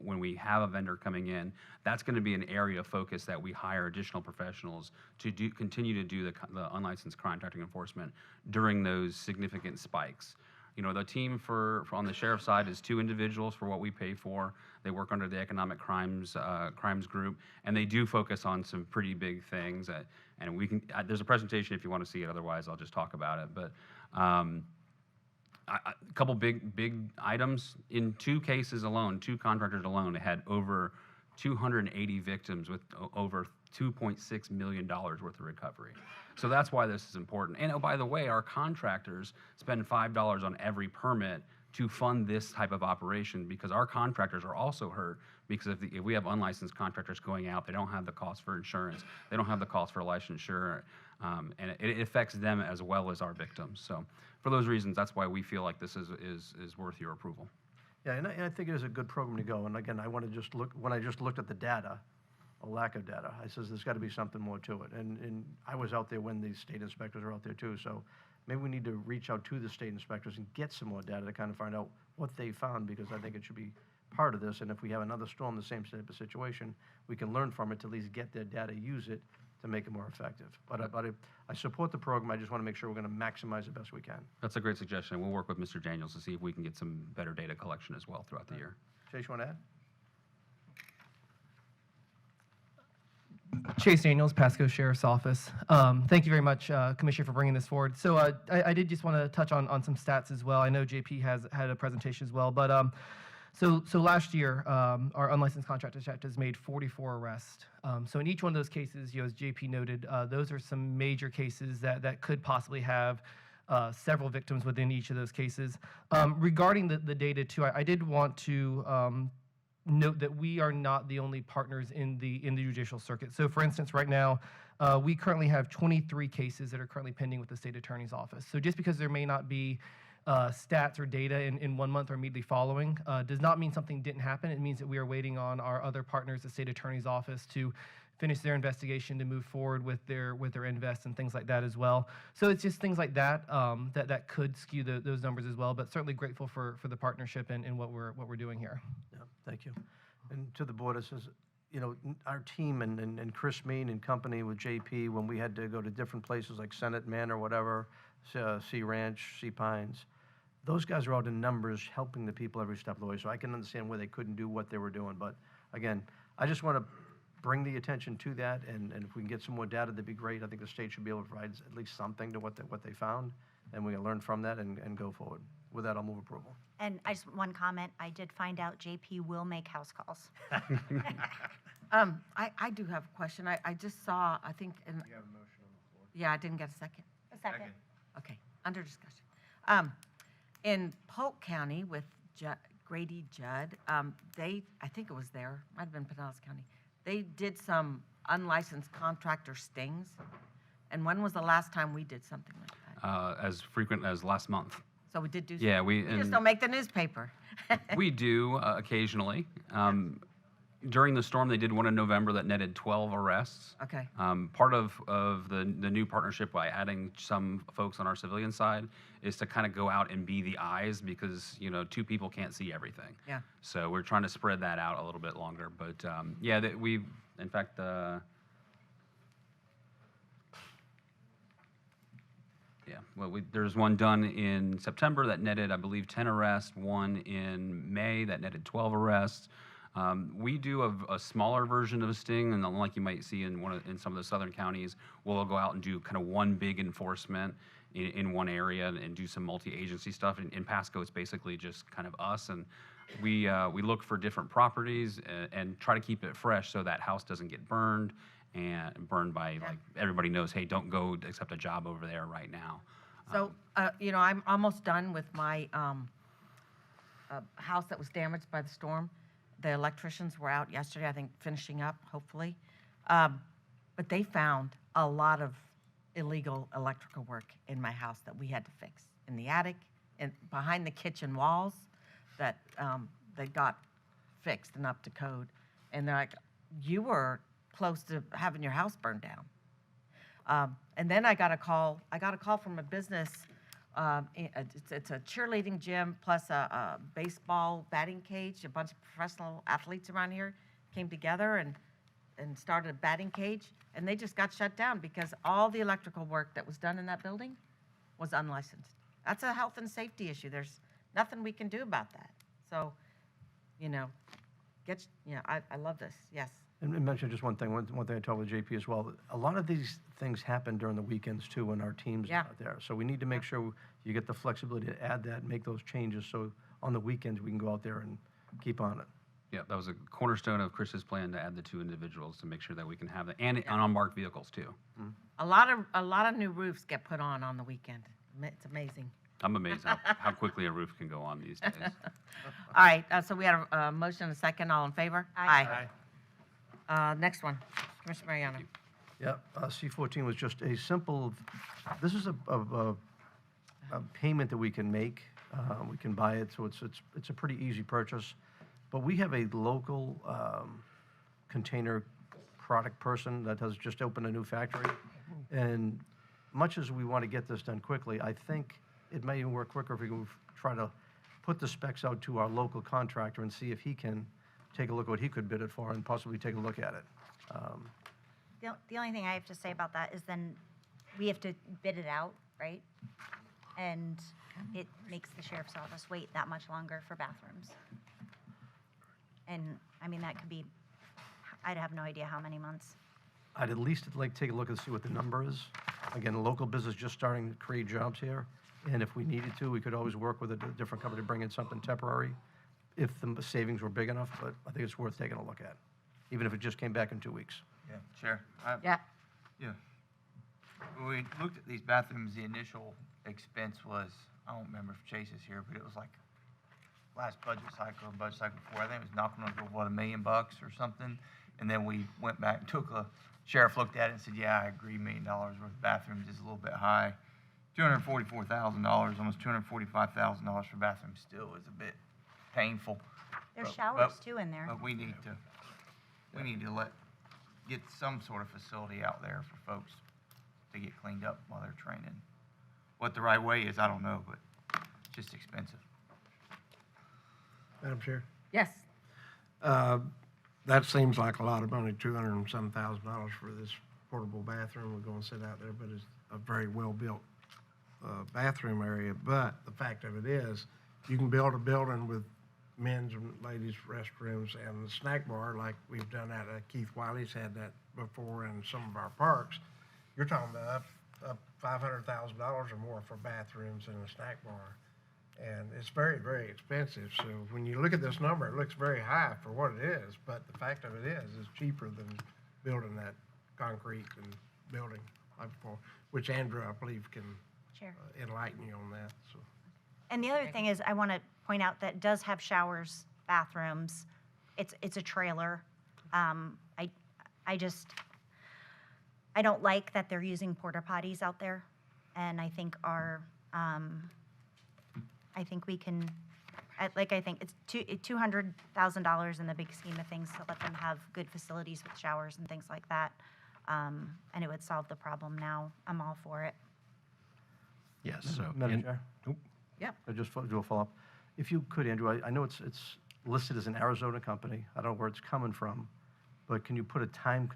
Speaker 8: when we have a vendor coming in, that's going to be an area of focus that we hire additional professionals to continue to do the unlicensed contracting enforcement during those significant spikes. The team on the sheriff's side is 2 individuals for what we pay for. They work under the economic crimes group, and they do focus on some pretty big things. And there's a presentation if you want to see it. Otherwise, I'll just talk about it. But a couple big items. In 2 cases alone, 2 contractors alone had over 280 victims with over $2.6 million worth of recovery. So that's why this is important. And oh, by the way, our contractors spend $5 on every permit to fund this type of operation because our contractors are also hurt because if we have unlicensed contractors going out, they don't have the cost for insurance, they don't have the cost for licensure, and it affects them as well as our victims. So for those reasons, that's why we feel like this is worth your approval.
Speaker 9: Yeah, and I think it is a good program to go. And again, when I just looked at the data, a lack of data. I says, there's got to be something more to it. And I was out there when the state inspectors were out there too, so maybe we need to reach out to the state inspectors and get some more data to kind of find out what they found, because I think it should be part of this. And if we have another storm, the same type of situation, we can learn from it to at least get their data, use it to make it more effective. But I support the program. I just want to make sure we're going to maximize it best we can.
Speaker 8: That's a great suggestion. We'll work with Mr. Daniels to see if we can get some better data collection as well throughout the year.
Speaker 9: Chase, you want to add?
Speaker 10: Chase Daniels, Pasco Sheriff's Office. Thank you very much, Commissioner, for bringing this forward. So I did just want to touch on some stats as well. I know JP has had a presentation as well, but so last year, our unlicensed contract detectives made 44 arrests. So in each one of those cases, as JP noted, those are some major cases that could possibly have several victims within each of those cases. Regarding the data too, I did want to note that we are not the only partners in the judicial circuit. So for instance, right now, we currently have 23 cases that are currently pending with the state attorney's office. So just because there may not be stats or data in 1 month or immediately following does not mean something didn't happen. It means that we are waiting on our other partners, the state attorney's office, to finish their investigation, to move forward with their invest and things like that as well. So it's just things like that that could skew those numbers as well. But certainly grateful for the partnership and what we're doing here.
Speaker 9: Yeah, thank you. And to the board, it says, our team and Chris Mean and company with JP, when we had to go to different places like Senate Man or whatever, Sea Ranch, Sea Pines, those guys are out in numbers helping the people every step of the way. So I can understand where they couldn't do what they were doing. But again, I just want to bring the attention to that, and if we can get some more data, that'd be great. I think the state should be able to provide at least something to what they found, and we can learn from that and go forward. With that, I'll move approval.
Speaker 7: And I just, one comment, I did find out JP will make house calls.
Speaker 2: I do have a question. I just saw, I think, you have a motion on the floor. Yeah, I didn't get a second.
Speaker 7: A second.
Speaker 2: Okay, under discussion. In Polk County with Grady Judd, I think it was there, might have been Pinellas County, they did some unlicensed contractor stings. And when was the last time we did something like that?
Speaker 8: As frequent as last month.
Speaker 2: So we did do
Speaker 8: Yeah,
Speaker 2: we just don't make the newspaper.
Speaker 8: We do occasionally. During the storm, they did one in November that netted 12 arrests.
Speaker 2: Okay.
Speaker 8: Part of the new partnership by adding some folks on our civilian side is to kind of go out and be the eyes, because two people can't see everything.
Speaker 2: Yeah.
Speaker 8: So we're trying to spread that out a little bit longer. But yeah, we in fact. Yeah, well, there's one done in September that netted, I believe, 10 arrests. One in May that netted 12 arrests. We do a smaller version of a sting, and like you might see in some of the southern counties, we'll go out and do kind of one big enforcement in one area and do some multi-agency stuff. In Pasco, it's basically just kind of us, and we look for different properties and try to keep it fresh so that house doesn't get burned by like everybody knows, hey, don't go accept a job over there right now.
Speaker 2: So I'm almost done with my house that was damaged by the storm. The electricians were out yesterday, I think, finishing up, hopefully. But they found a lot of illegal electrical work in my house that we had to fix in the attic and behind the kitchen walls that they got fixed and up to code. And they're like, you were close to having your house burned down. And then I got a call from a business. It's a cheerleading gym plus a baseball batting cage. A bunch of professional athletes around here came together and started a batting cage, and they just got shut down because all the electrical work that was done in that building was unlicensed. That's a health and safety issue. There's nothing we can do about that. So, I love this. Yes.
Speaker 9: And mention just one thing I talked with JP as well. A lot of these things happen during the weekends too when our teams are out there. So we need to make sure you get the flexibility to add that and make those changes so on the weekends we can go out there and keep on it.
Speaker 8: Yeah, that was a cornerstone of Chris's plan to add the 2 individuals to make sure that we can have that, and unmarked vehicles too.
Speaker 9: Mm-hmm.
Speaker 2: A lot of new roofs get put on the weekend. It's amazing.
Speaker 8: I'm amazed how quickly a roof can go on these days.
Speaker 2: All right, so we had a motion and a second. All in favor?
Speaker 7: Aye.
Speaker 2: Next one, Commissioner Mariano.
Speaker 9: Yeah, C14 was just a simple, this is a payment that we can make. We can buy it, so it's a pretty easy purchase. But we have a local container product person that has just opened a new factory. And much as we want to get this done quickly, I think it may even work quicker if we can try to put the specs out to our local contractor and see if he can take a look at what he could bid it for and possibly take a look at it.
Speaker 7: The only thing I have to say about that is then we have to bid it out, right? And it makes the sheriff's office wait that much longer for bathrooms. And, I mean, that could be, I'd have no idea how many months.
Speaker 9: I'd at least like to take a look and see what the number is. Again, a local business just starting to create jobs here, and if we needed to, we could always work with a different company to bring in something temporary if the savings were big enough, but I think it's worth taking a look at, even if it just came back in 2 weeks.
Speaker 1: Yeah, Chair.
Speaker 2: Yeah.
Speaker 1: Yeah. When we looked at these bathrooms, the initial expense was, I don't remember if Chase is here, but it was like last budget cycle or budget cycle before, I think it was knocking over, what, $1 million or something? And then we went back and sheriff looked at it and said, yeah, I agree, $1 million worth of bathrooms is a little bit high. $244,000, almost $245,000 for bathrooms still is a bit painful.
Speaker 7: There's showers too in there.
Speaker 1: But we need to get some sort of facility out there for folks to get cleaned up while they're training. What the right way is, I don't know, but it's just expensive.
Speaker 15: Madam Chair?
Speaker 2: Yes.
Speaker 15: That seems like a lot of money, $200 and some thousand for this portable bathroom we're going to sit out there, but it's a very well-built bathroom area. But the fact of it is, you can build a building with men's and ladies' restrooms and the snack bar like we've done at Keith Wiley's had that before in some of our parks. You're talking about up $500,000 or more for bathrooms and a snack bar. And it's very, very expensive. So when you look at this number, it looks very high for what it is. But the fact of it is, it's cheaper than building that concrete and building like before, which Andrew, I believe, can enlighten you on that. So.
Speaker 7: And the other thing is, I want to point out that it does have showers, bathrooms. It's a trailer. I don't like that they're using porta potties out there, and I think I think we can, I think it's $200,000 in the big scheme of things to let them have good facilities with showers and things like that, and it would solve the problem now. I'm all for it.
Speaker 9: Yes, so. Madam Chair?
Speaker 2: Yep.
Speaker 9: I just do a follow-up. If you could, Andrew, I know it's listed as an Arizona company. I don't know where it's coming from, but can you put a time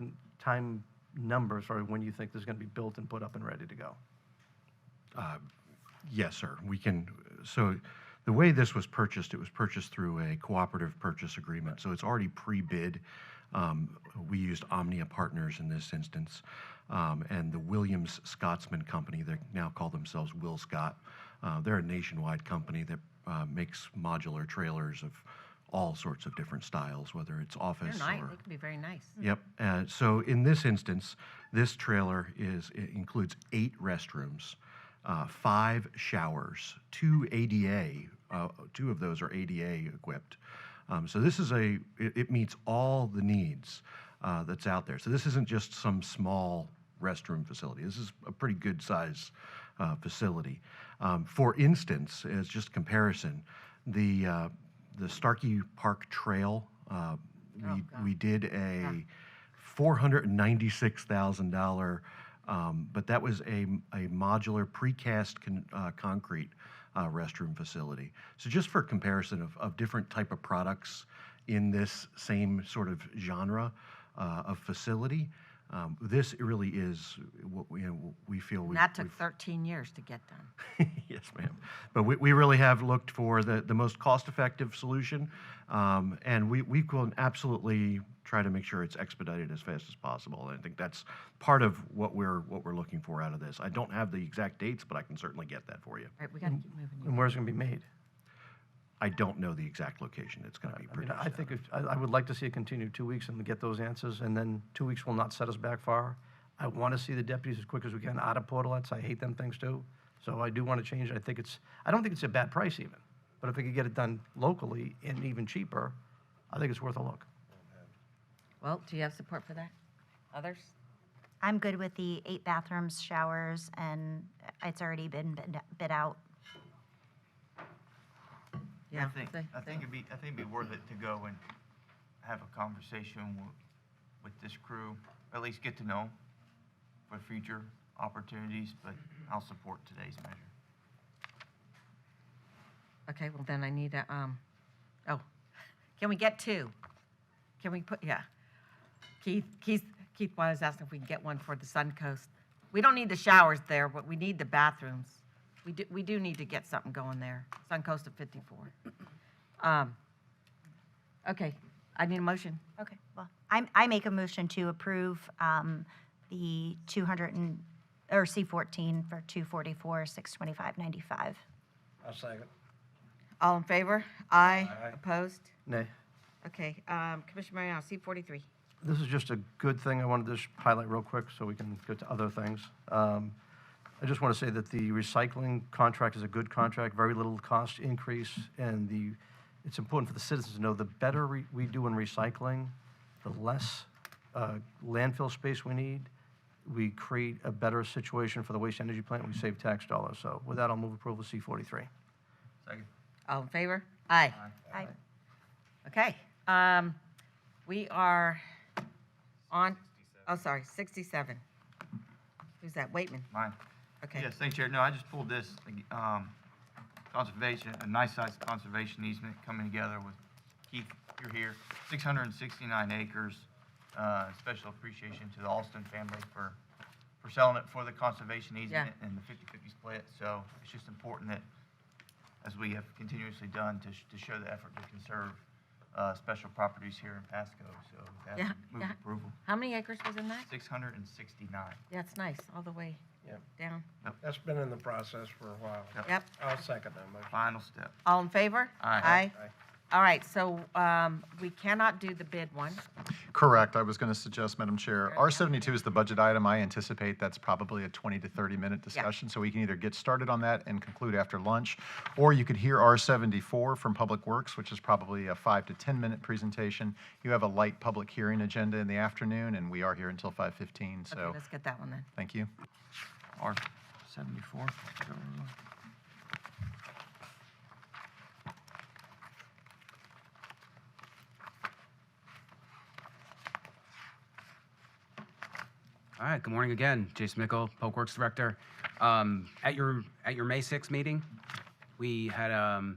Speaker 9: number as far as when you think this is going to be built and put up and ready to go?
Speaker 11: Yes, sir. We can. So the way this was purchased, it was purchased through a cooperative purchase agreement. So it's already pre-bid. We used Omnia Partners in this instance, and the Williams Scotsman Company. They now call themselves Will Scott. They're a nationwide company that makes modular trailers of all sorts of different styles, whether it's office
Speaker 2: They're nice.
Speaker 11: or.
Speaker 2: They can be very nice.
Speaker 11: Yep. So in this instance, this trailer includes 8 restrooms, 5 showers, 2 ADA. 2 of those are ADA equipped. So this is it meets all the needs that's out there. So this isn't just some small restroom facility. This is a pretty good size facility. For instance, as just comparison, the Starkey Park Trail, we did a $496,000, but that was a modular precast concrete restroom facility. So just for comparison of different type of products in this same sort of genre of facility, this really is what we feel.
Speaker 2: That took 13 years to get done.
Speaker 11: Yes, ma'am. But we really have looked for the most cost-effective solution, and we can absolutely try to make sure it's expedited as fast as possible. And I think that's part of what we're looking for out of this. I don't have the exact dates, but I can certainly get that for you.
Speaker 2: All right, we got to keep moving.
Speaker 9: And where's it going to be made?
Speaker 11: I don't know the exact location it's going to be produced.
Speaker 9: I think I would like to see it continue 2 weeks and get those answers, and then 2 weeks will not set us back far. I want to see the deputies as quick as we can out of portalets. I hate them things too. So I do want to change it. I don't think it's a bad price even, but if we could get it done locally and even cheaper, I think it's worth a look.
Speaker 2: Well, do you have support for that? Others?
Speaker 7: I'm good with the 8 bathrooms, showers, and it's already been bid out.
Speaker 2: Yeah.
Speaker 1: I think it'd be worth it to go and have a conversation with this crew, at least get to know 'em for future opportunities, but I'll support today's measure.
Speaker 2: Okay, well then I need a, oh, can we get two? Can we put, yeah. Keith was asking if we can get one for the Suncoast. We don't need the showers there, but we need the bathrooms. We do need to get something going there, Suncoast of 54. Okay, I need a motion.
Speaker 7: Okay, well, I make a motion to approve the 200 or C14 for 244, 625.95.
Speaker 15: I'll second.
Speaker 2: All in favor? Aye.
Speaker 15: Aye.
Speaker 2: Opposed?
Speaker 9: Nay.
Speaker 2: Okay, Commissioner Mariano, C43.
Speaker 9: This is just a good thing I wanted to just highlight real quick so we can get to other things. I just want to say that the recycling contract is a good contract, very little cost increase, and it's important for the citizens to know the better we do in recycling, the less landfill space we need. We create a better situation for the waste energy plant, we save tax dollars. So with that, I'll move approval of C43.
Speaker 1: Second.
Speaker 2: All in favor? Aye.
Speaker 7: Aye.
Speaker 2: Okay, we are on, oh, sorry, 67. Who's that? Waitman?
Speaker 1: Mine.
Speaker 2: Okay.
Speaker 1: Yes, thanks, Chair. No, I just pulled this, conservation, a nice-sized conservation easement coming together with Keith, you're here, 669 acres. Special appreciation to the Alston family for selling it for the conservation easement and the 50/50 split. So it's just important that, as we have continuously done, to show the effort to conserve special properties here in Pasco. So with that, move approval.
Speaker 2: How many acres was in that?
Speaker 1: 669.
Speaker 2: Yeah, it's nice, all the way down.
Speaker 15: That's been in the process for a while.
Speaker 2: Yep.
Speaker 15: I'll second that motion.
Speaker 1: Final step.
Speaker 2: All in favor?
Speaker 1: Aye.
Speaker 2: All right, so we cannot do the bid one.
Speaker 16: Correct. I was going to suggest, Madam Chair, R72 is the budget item. I anticipate that's probably a 20 to 30-minute discussion, so we can either get started on that and conclude after lunch, or you could hear R74 from Public Works, which is probably a 5 to 10-minute presentation. You have a light public hearing agenda in the afternoon, and we are here until 5:15, so.
Speaker 2: Okay, let's get that one then.
Speaker 16: Thank you.
Speaker 1: R74.
Speaker 8: All right, good morning again. Jason Mickle, Public Works Director. At your May 6th meeting, we had an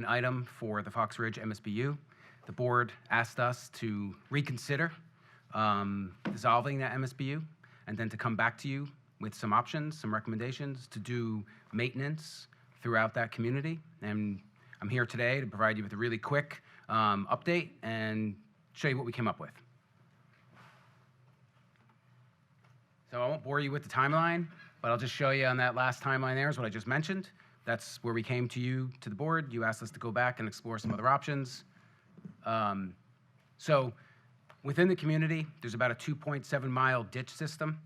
Speaker 8: item for the Ridge MSBU. The board asked us to reconsider dissolving that MSBU and then to come back to you with some options, some recommendations to do maintenance throughout that community. And I'm here today to provide you with a really quick update and show you what we came up with. So I won't bore you with the timeline, but I'll just show you on that last timeline there is what I just mentioned. That's where we came to you, to the board. You asked us to go back and explore some other options. So within the community, there's about a 2.7-mile ditch system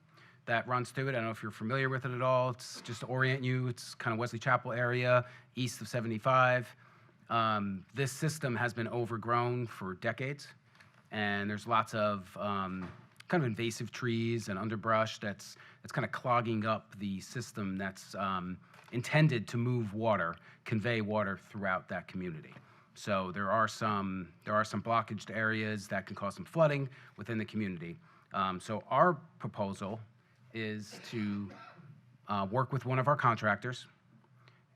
Speaker 8: that runs through it. I don't know if you're familiar with it at all. It's just to orient you. It's kind of Wesley Chapel area, east of 75. This system has been overgrown for decades, and there's lots of kind of invasive trees and underbrush that's kind of clogging up the system that's intended to move water, convey water throughout that community. So there are some blockaged areas that can cause some flooding within the community. So our proposal is to work with one of our contractors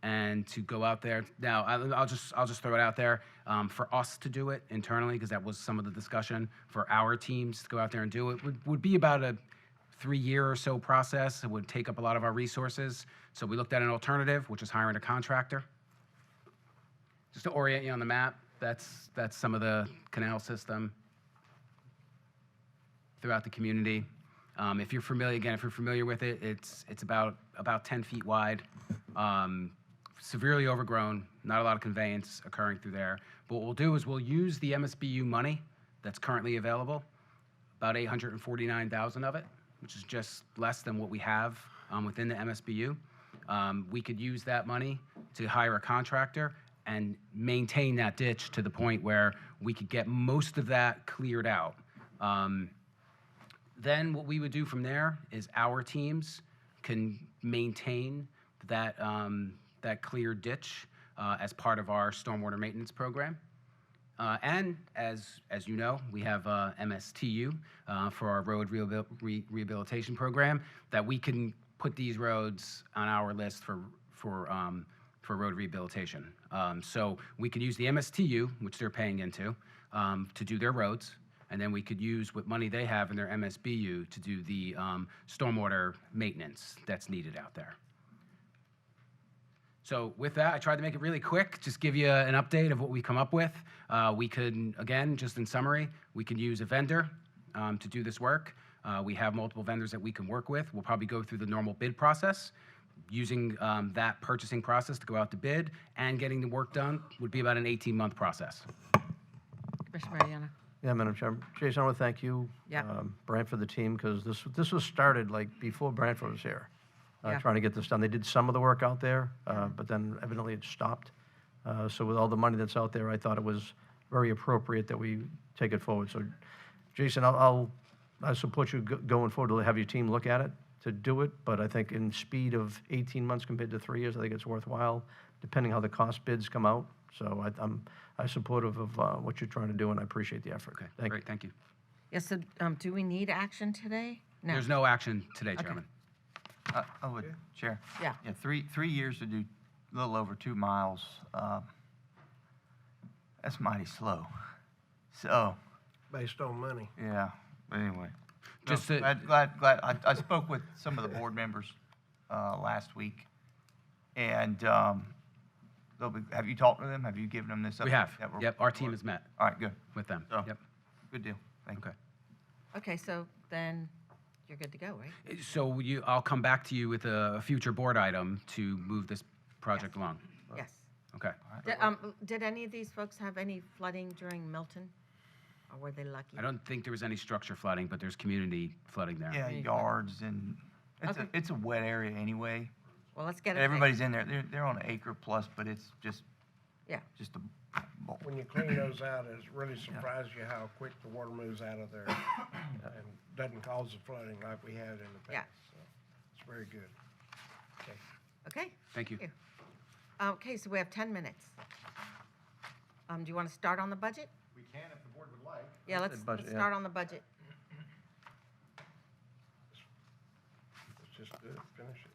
Speaker 8: and to go out there. Now, I'll just throw it out there for us to do it internally, because that was some of the discussion. For our teams to go out there and do it would be about a 3-year or so process. It would take up a lot of our resources. So we looked at an alternative, which is hiring a contractor. Just to orient you on the map, that's some of the canal system throughout the community. If you're familiar with it, it's about 10 feet wide. Severely overgrown, not a lot of conveyance occurring through there. But what we'll do is we'll use the MSBU money that's currently available, about $849,000 of it, which is just less than what we have within the MSBU. We could use that money to hire a contractor and maintain that ditch to the point where we could get most of that cleared out. Then what we would do from there is our teams can maintain that clear ditch as part of our stormwater maintenance program.
Speaker 12: And as you know, we have MSTU for our road rehabilitation program, that we can put these roads on our list for road rehabilitation. So we could use the MSTU, which they're paying into, to do their roads, and then we could use what money they have in their MSBU to do the stormwater maintenance that's needed out there. So with that, I tried to make it really quick, just give you an update of what we come up with. We could, again, just in summary, we can use a vendor to do this work. We have multiple vendors that we can work with. We'll probably go through the normal bid process. Using that purchasing process to go out to bid and getting the work done would be about an 18-month process.
Speaker 2: Commissioner Mariano.
Speaker 9: Yeah, Madam Chairman. Jason, I want to thank you,
Speaker 2: Yeah.
Speaker 9: Branford, the team, because this was started like before Branford was here,
Speaker 2: Yeah.
Speaker 9: trying to get this done. They did some of the work out there, but then evidently it stopped. So with all the money that's out there, I thought it was very appropriate that we take it forward. So, Jason, I support you going forward to have your team look at it, to do it, but I think in speed of 18 months compared to 3 years, I think it's worthwhile, depending how the cost bids come out. So I'm supportive of what you're trying to do, and I appreciate the effort.
Speaker 12: Okay, great, thank you.
Speaker 2: Yes, so do we need action today? No.
Speaker 12: There's no action today,
Speaker 2: Okay.
Speaker 12: Chairman.
Speaker 1: I would, Chair.
Speaker 2: Yeah.
Speaker 1: Yeah, 3 years to do a little over 2 miles, that's mighty slow. So,
Speaker 15: Based on money.
Speaker 1: yeah, but anyway.
Speaker 12: Just
Speaker 1: No,
Speaker 12: to-
Speaker 1: glad, I spoke with some of the board members last week, and have you talked to them? Have you given them this?
Speaker 12: We
Speaker 1: update
Speaker 12: have,
Speaker 1: that we're-
Speaker 12: yep, our team has met
Speaker 1: All right, good.
Speaker 12: with them,
Speaker 1: So,
Speaker 12: yep.
Speaker 1: Good deal. Thank you.
Speaker 2: Okay, so then you're good to go, right?
Speaker 12: So I'll come back to you with a future board item to move this project along.
Speaker 2: Yes.
Speaker 12: Okay.
Speaker 2: Did any of these folks have any flooding during Milton? Or were they lucky?
Speaker 12: I don't think there was any structure flooding, but there's community flooding there.
Speaker 1: Yeah, yards, and it's a wet area anyway.
Speaker 2: Well, let's get it.
Speaker 1: Everybody's in there. They're on an acre plus, but it's just
Speaker 2: Yeah.
Speaker 1: just a
Speaker 15: When you clean those out, it really surprises you how quick the water moves out of there and doesn't cause the flooding like we had in the past.
Speaker 2: Yeah.
Speaker 15: So it's very good. Okay.
Speaker 2: Okay.
Speaker 12: Thank you.
Speaker 2: Okay, so we have 10 minutes. Do you want to start on the budget?
Speaker 16: We can if the board would like.
Speaker 2: Yeah, let's start on the budget.
Speaker 15: Let's just do it, finish it.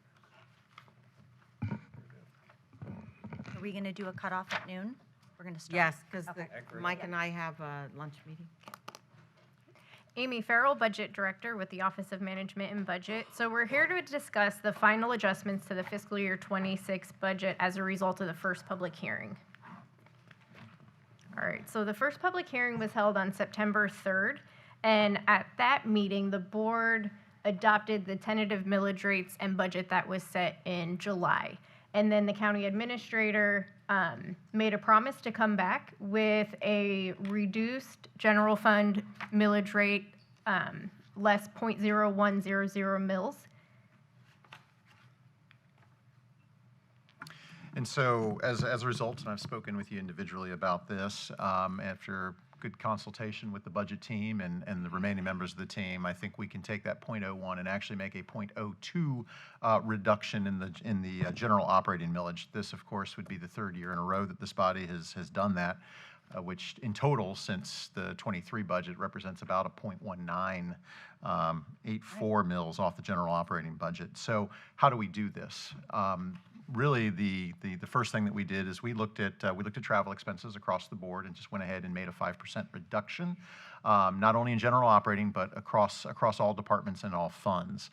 Speaker 7: Are we going to do a cutoff at noon? We're going to start?
Speaker 2: Yes, because
Speaker 7: Okay.
Speaker 2: Mike and I have a lunch meeting.
Speaker 4: Amy Farrell, Budget Director with the Office of Management and Budget. So we're here to discuss the final adjustments to the fiscal year 26 budget as a result of the first public hearing. All right, so the first public hearing was held on September 3rd, and at that meeting, the board adopted the tentative millage rates and budget that was set in July. And then the county administrator made a promise to come back with a reduced general fund millage rate, less 0.0100 mils.
Speaker 16: And so, as a result, and I've spoken with you individually about this, after good consultation with the budget team and the remaining members of the team, I think we can take that 0.01 and actually make a 0.02 reduction in the general operating millage. This, of course, would be the third year in a row that this body has done that, which in total, since the 23 budget, represents about a 0.1984 mils off the general operating budget. So how do we do this? Really, the first thing that we did is we looked at travel expenses across the board and just went ahead and made a 5% reduction, not only in general operating, but across all departments and all funds.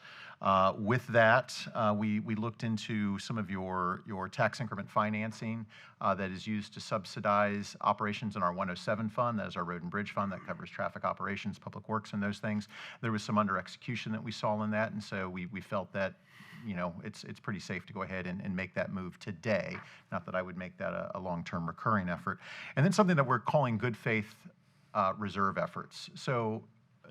Speaker 16: With that, we looked into some of your tax increment financing that is used to subsidize operations in our 107 fund. That is our road and bridge fund that covers traffic operations, public works, and those things. There was some under execution that we saw in that, and so we felt that it's pretty safe to go ahead and make that move today. Not that I would make that a long-term recurring effort. And then something that we're calling good faith reserve efforts. So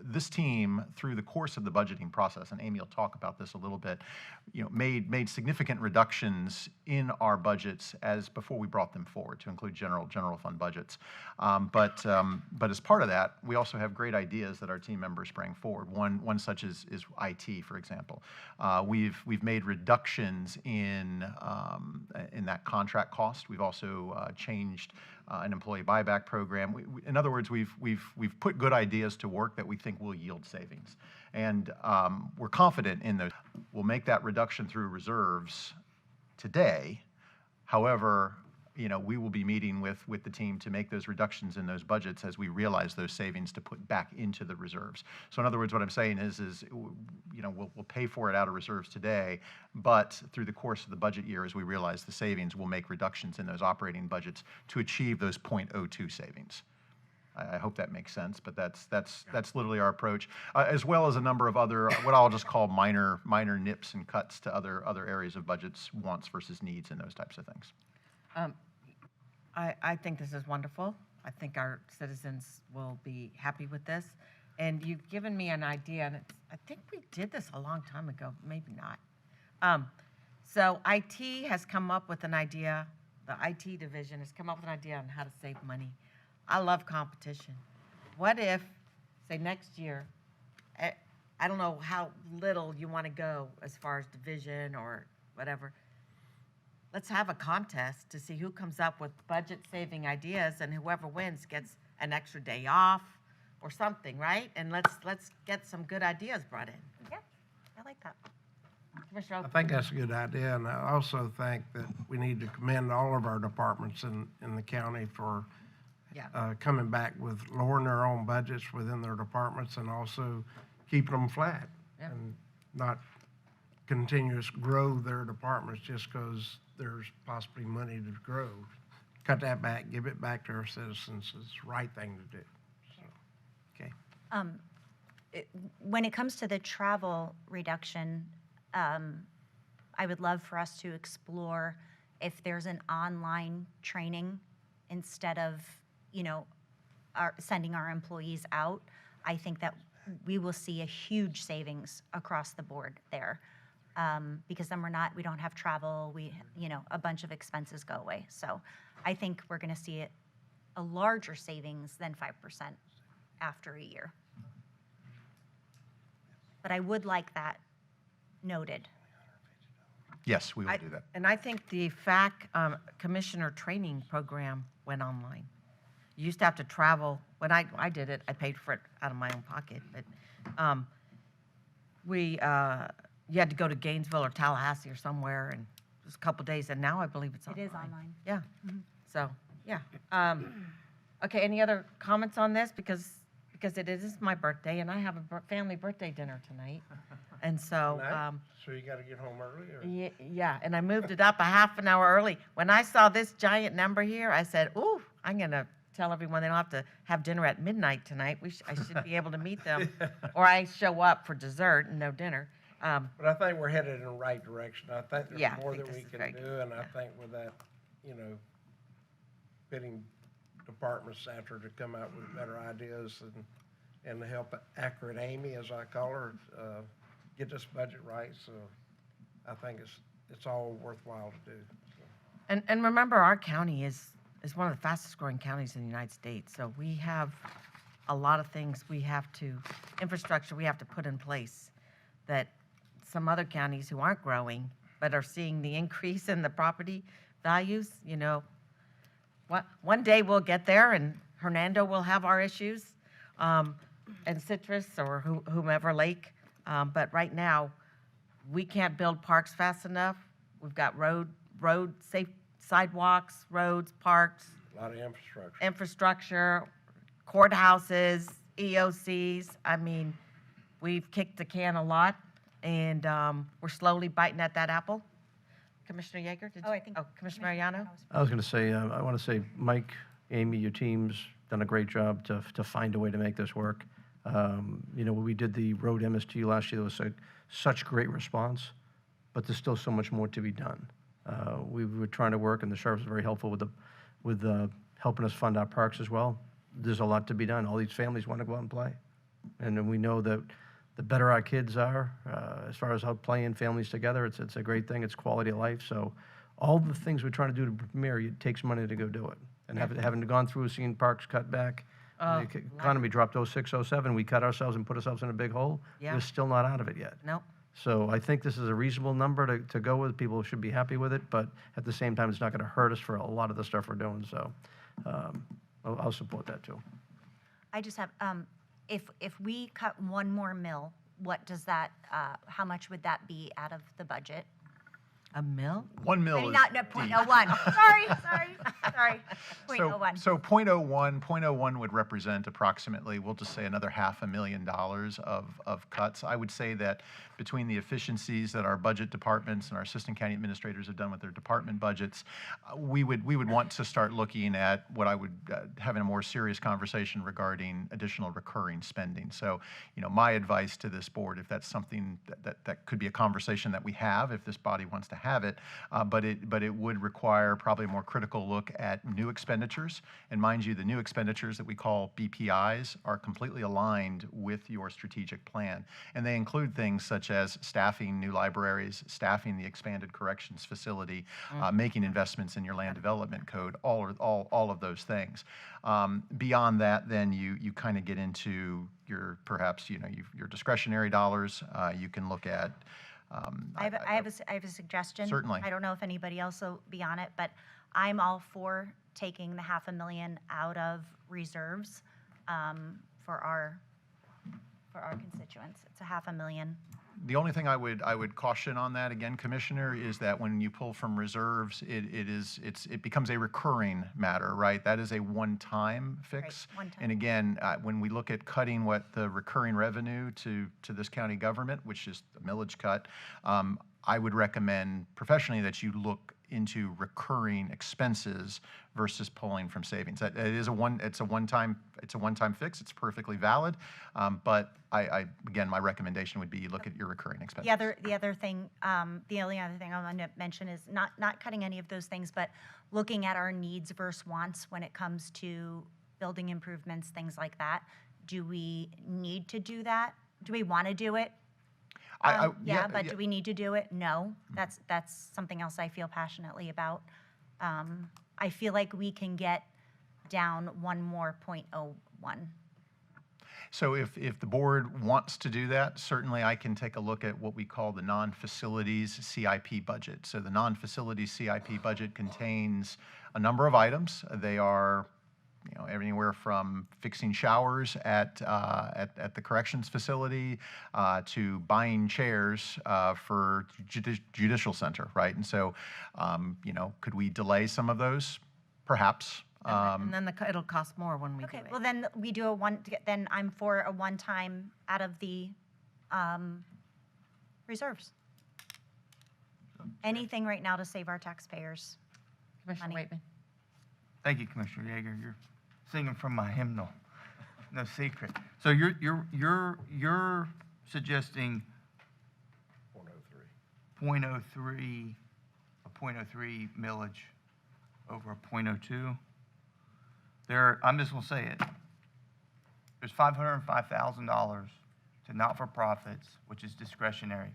Speaker 16: this team, through the course of the budgeting process, and Amy will talk about this a little bit, made significant reductions in our budgets before we brought them forward to include general fund budgets. But as part of that, we also have great ideas that our team members bring forward. One such is IT, for example. We've made reductions in that contract cost. We've also changed an employee buyback program. In other words, we've put good ideas to work that we think will yield savings. And we're confident in those. We'll make that reduction through reserves today. However, we will be meeting with the team to make those reductions in those budgets as we realize those savings to put back into the reserves. So in other words, what I'm saying is we'll pay for it out of reserves today, but through the course of the budget year, as we realize the savings, we'll make reductions in those operating budgets to achieve those .02 savings. I hope that makes sense, but that's literally our approach, as well as a number of other, what I'll just call minor nips and cuts to other areas of budgets, wants versus needs, and those types of things.
Speaker 2: I think this is wonderful. I think our citizens will be happy with this. And you've given me an idea, and I think we did this a long time ago, maybe not. So IT has come up with an idea, the IT division has come up with an idea on how to save money. I love competition. What if, say next year, I don't know how little you want to go as far as division or whatever, let's have a contest to see who comes up with budget-saving ideas, and whoever wins gets an extra day off or something, right? And let's get some good ideas brought in.
Speaker 7: Yeah, I like that.
Speaker 2: Commissioner
Speaker 15: I think that's a good idea, and I also think that we need to commend all of our departments in the county for coming back with lowering their own budgets within their departments and also keeping them flat and not continuous grow their departments just because there's possibly money to grow. Cut that back, give it back to our citizens is the right thing to do. So, okay.
Speaker 7: When it comes to the travel reduction, I would love for us to explore if there's an online training instead of, sending our employees out. I think that we will see a huge savings across the board there. Because then we don't have travel, a bunch of expenses go away. So I think we're going to see a larger savings than 5% after a year. But I would like that noted.
Speaker 16: Yes, we will do that.
Speaker 2: And I think the FAC commissioner training program went online. You used to have to travel. When I did it, I paid for it out of my own pocket. But you had to go to Gainesville or Tallahassee or somewhere, and it was a couple days. And now I believe it's online.
Speaker 7: It is online.
Speaker 2: Yeah. So yeah. Okay. Any other comments on this? Because it is my birthday, and I have a family birthday dinner tonight, and so.
Speaker 15: So you got to get home early?
Speaker 2: Yeah, and I moved it up a half an hour early. When I saw this giant number here, I said, "Ooh, I'm gonna tell everyone they don't have to have dinner at midnight tonight. I should be able to meet them, or I show up for dessert and no dinner."
Speaker 15: But I think we're headed in the right direction. I think there's more that we can do, and I think with that, fitting departments after to come out with better ideas and to help Accurate Amy, as I call her, get this budget right. So I think it's all worthwhile to do. So.
Speaker 2: And remember, our county is one of the fastest growing counties in the United States. So we have a lot of things infrastructure we have to put in place that some other counties who aren't growing but are seeing the increase in the property values, one day we'll get there and Hernando will have our issues, and Citrus or whomever lake. But right now, we can't build parks fast enough. We've got road safe sidewalks, roads, parks.
Speaker 15: A lot of
Speaker 2: Infrastructure, courthouses, EOCs. I mean, we've kicked the can a lot, and we're slowly biting at that apple. Commissioner Yeager, Commissioner Mariano?
Speaker 9: I was going to say, I want to say, Mike, Amy, your team's done a great job to find a way to make this work. When we did the road MST last year, there was such great response, but there's still so much more to be done. We were trying to work, and the sheriff was very helpful with helping us fund our parks as well. There's a lot to be done. All these families want to go out and play, and we know that the better our kids are, as far as how playing families together, it's a great thing. It's quality of life. So all the things we're trying to do to Premier, it takes money to go do it. And having gone through seeing parks cut back, the economy dropped 06, 07, we cut ourselves and put ourselves in a big hole.
Speaker 2: Yeah.
Speaker 9: We're still not out of it yet.
Speaker 2: Nope.
Speaker 9: So I think this is a reasonable number to go with. People should be happy with it, but at the same time, it's not going to hurt us for a lot of the stuff we're doing. So I'll support that too.
Speaker 7: I just have, if we cut one more mill, what does that, how much would that be out of the budget?
Speaker 2: A mill?
Speaker 16: 1 mil
Speaker 7: I mean,
Speaker 16: is
Speaker 7: not, no,
Speaker 16: deep.
Speaker 7: 0.01. Sorry. 0.01.
Speaker 16: So 0.01 would represent approximately, we'll just say another $500,000 of cuts. I would say that between the efficiencies that our budget departments and our assistant county administrators have done with their department budgets, we would want to start looking at what I would having a more serious conversation regarding additional recurring spending. So, my advice to this board, if that's something that could be a conversation that we have, if this body wants to have it, but it would require probably a more critical look at new expenditures. And mind you, the new expenditures that we call BPIs are completely aligned with your strategic plan. And they include things such as staffing new libraries, staffing the expanded corrections facility, making investments in your land development code, all of those things. Beyond that, then you kind of get into your, perhaps, your discretionary dollars. You can look at
Speaker 7: I have a suggestion.
Speaker 16: Certainly.
Speaker 7: I don't know if anybody else will be on it, but I'm all for taking the $500,000 out of reserves for our constituents. It's a $500,000.
Speaker 16: The only thing I would caution on that, again, Commissioner, is that when you pull from reserves, it becomes a recurring matter, right? That is a one-time fix.
Speaker 7: Right, one time.
Speaker 16: And again, when we look at cutting what the recurring revenue to this county government, which is the millage cut, I would recommend professionally that you look into recurring expenses versus pulling from savings. It's a one-time fix. It's perfectly valid, but again, my recommendation would be look at your recurring expenses.
Speaker 7: The other thing, the only other thing I want to mention is not cutting any of those things, but looking at our needs versus wants when it comes to building improvements, things like that. Do we need to do that? Do we want to do it? But do we need to do it? No. That's something else I feel passionately about. I feel like we can get down one more 0.01.
Speaker 16: So if the board wants to do that, certainly I can take a look at what we call the non-facilities CIP budget. So the non-facilities CIP budget contains a number of items. They are anywhere from fixing showers at the corrections facility to buying chairs for judicial center, right? And so, could we delay some of those? Perhaps.
Speaker 2: And then it'll cost more when we do
Speaker 7: Okay,
Speaker 2: it.
Speaker 7: well then we do then I'm for a one-time out of the reserves. Anything right now to save our taxpayers.
Speaker 2: Commissioner
Speaker 7: money.
Speaker 2: Waitman.
Speaker 1: Thank you, Commissioner Yeager. You're singing from my hymnal. No secret. So you're suggesting 0.03, a 0.03 millage over a 0.02. I'm just gonna say it. There's $505,000 to not-for-profits, which is discretionary.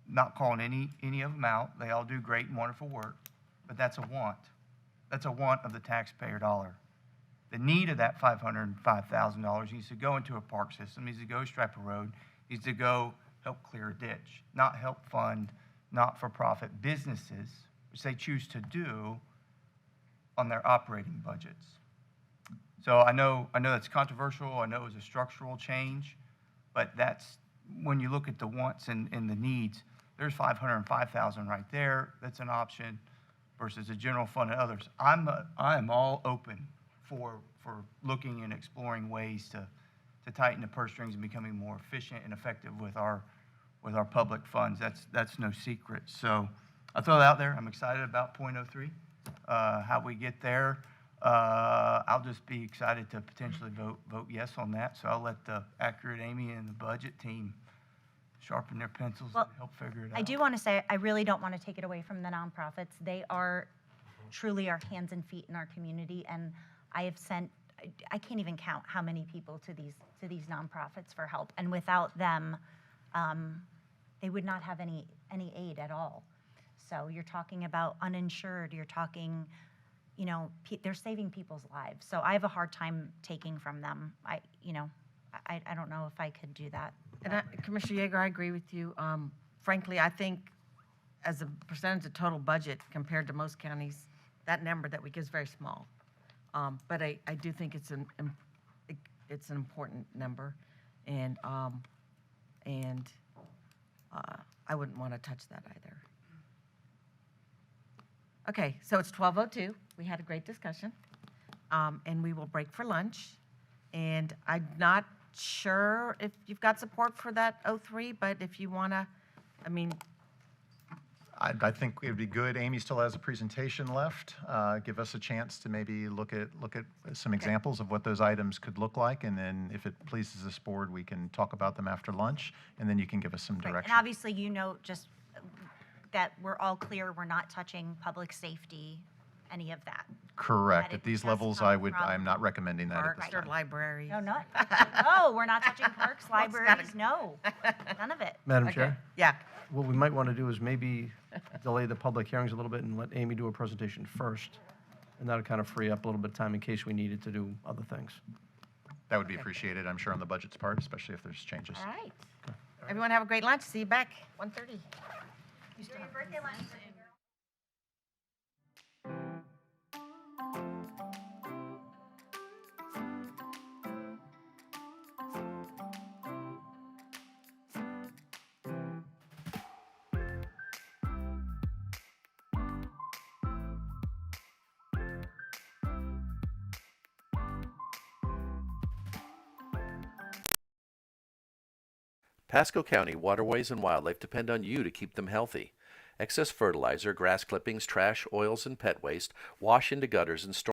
Speaker 1: Not calling any of them out. They all do great and wonderful work, but that's a want. That's a want of the taxpayer dollar. The need of that $505,000 needs to go into a park system, needs to go stripe a road, needs to go help clear a ditch, not help fund not-for-profit businesses, which they choose to do on their operating budgets. So I know that's controversial. I know it's a structural change, but that's when you look at the wants and the needs. There's $505,000 right there. That's an option versus the general fund and others. I am all open for looking and exploring ways to tighten the purse strings and becoming more efficient and effective with our public funds. That's no secret. So I throw that out there. I'm excited about 0.03. How we get there, I'll just be excited to potentially vote yes on that. So I'll let the accurate Amy and the budget team sharpen their pencils and help figure it out.
Speaker 7: I do want to say, I really don't want to take it away from the nonprofits. They are truly our hands and feet in our community, and I have sent, I can't even count how many people to these nonprofits for help, and without them, they would not have any aid at all. So you're talking about uninsured, you're talking, they're saving people's lives. So I have a hard time taking from them. I don't know if I could do that.
Speaker 2: And Commissioner Yeager, I agree with you. Frankly, I think as a percentage of total budget compared to most counties, that number that we give is very small. But I do think it's an important number, and I wouldn't want to touch that either. Okay, so it's 12:02. We had a great discussion, and we will break for lunch. And I'm not sure if you've got support for that 03, but if you want to, I mean,
Speaker 16: I think it would be good. Amy still has a presentation left. Give us a chance to maybe look at some examples of what those items could look like, and then if it pleases this board, we can talk about them after lunch, and then you can give us some
Speaker 7: Right,
Speaker 16: direction.
Speaker 7: and obviously, just that we're all clear, we're not touching public safety, any of that.
Speaker 16: Correct.
Speaker 7: That
Speaker 16: At
Speaker 7: it
Speaker 16: these
Speaker 7: does
Speaker 16: levels,
Speaker 7: come
Speaker 16: I'm
Speaker 7: from
Speaker 16: not recommending that at this
Speaker 2: parks or
Speaker 16: time.
Speaker 2: libraries.
Speaker 7: No, not, no, we're not touching parks, libraries, no, none of it.
Speaker 9: Madam
Speaker 2: Okay.
Speaker 9: Chair?
Speaker 2: Yeah.
Speaker 9: What we might want to do is maybe delay the public hearings a little bit and let Amy do a presentation first. And that'll kind of free up a little bit of time in case we needed to do other things.
Speaker 16: That would be appreciated, I'm sure, on the budget's part, especially if there's changes.
Speaker 2: All right. Everyone have a great lunch. See you back 1:30.
Speaker 7: Enjoy your birthday lunch.
Speaker 13: Pasco County waterways and wildlife depend on you to keep them healthy. Excess fertilizer, grass clippings, trash, oils, and pet waste wash into gutters and storm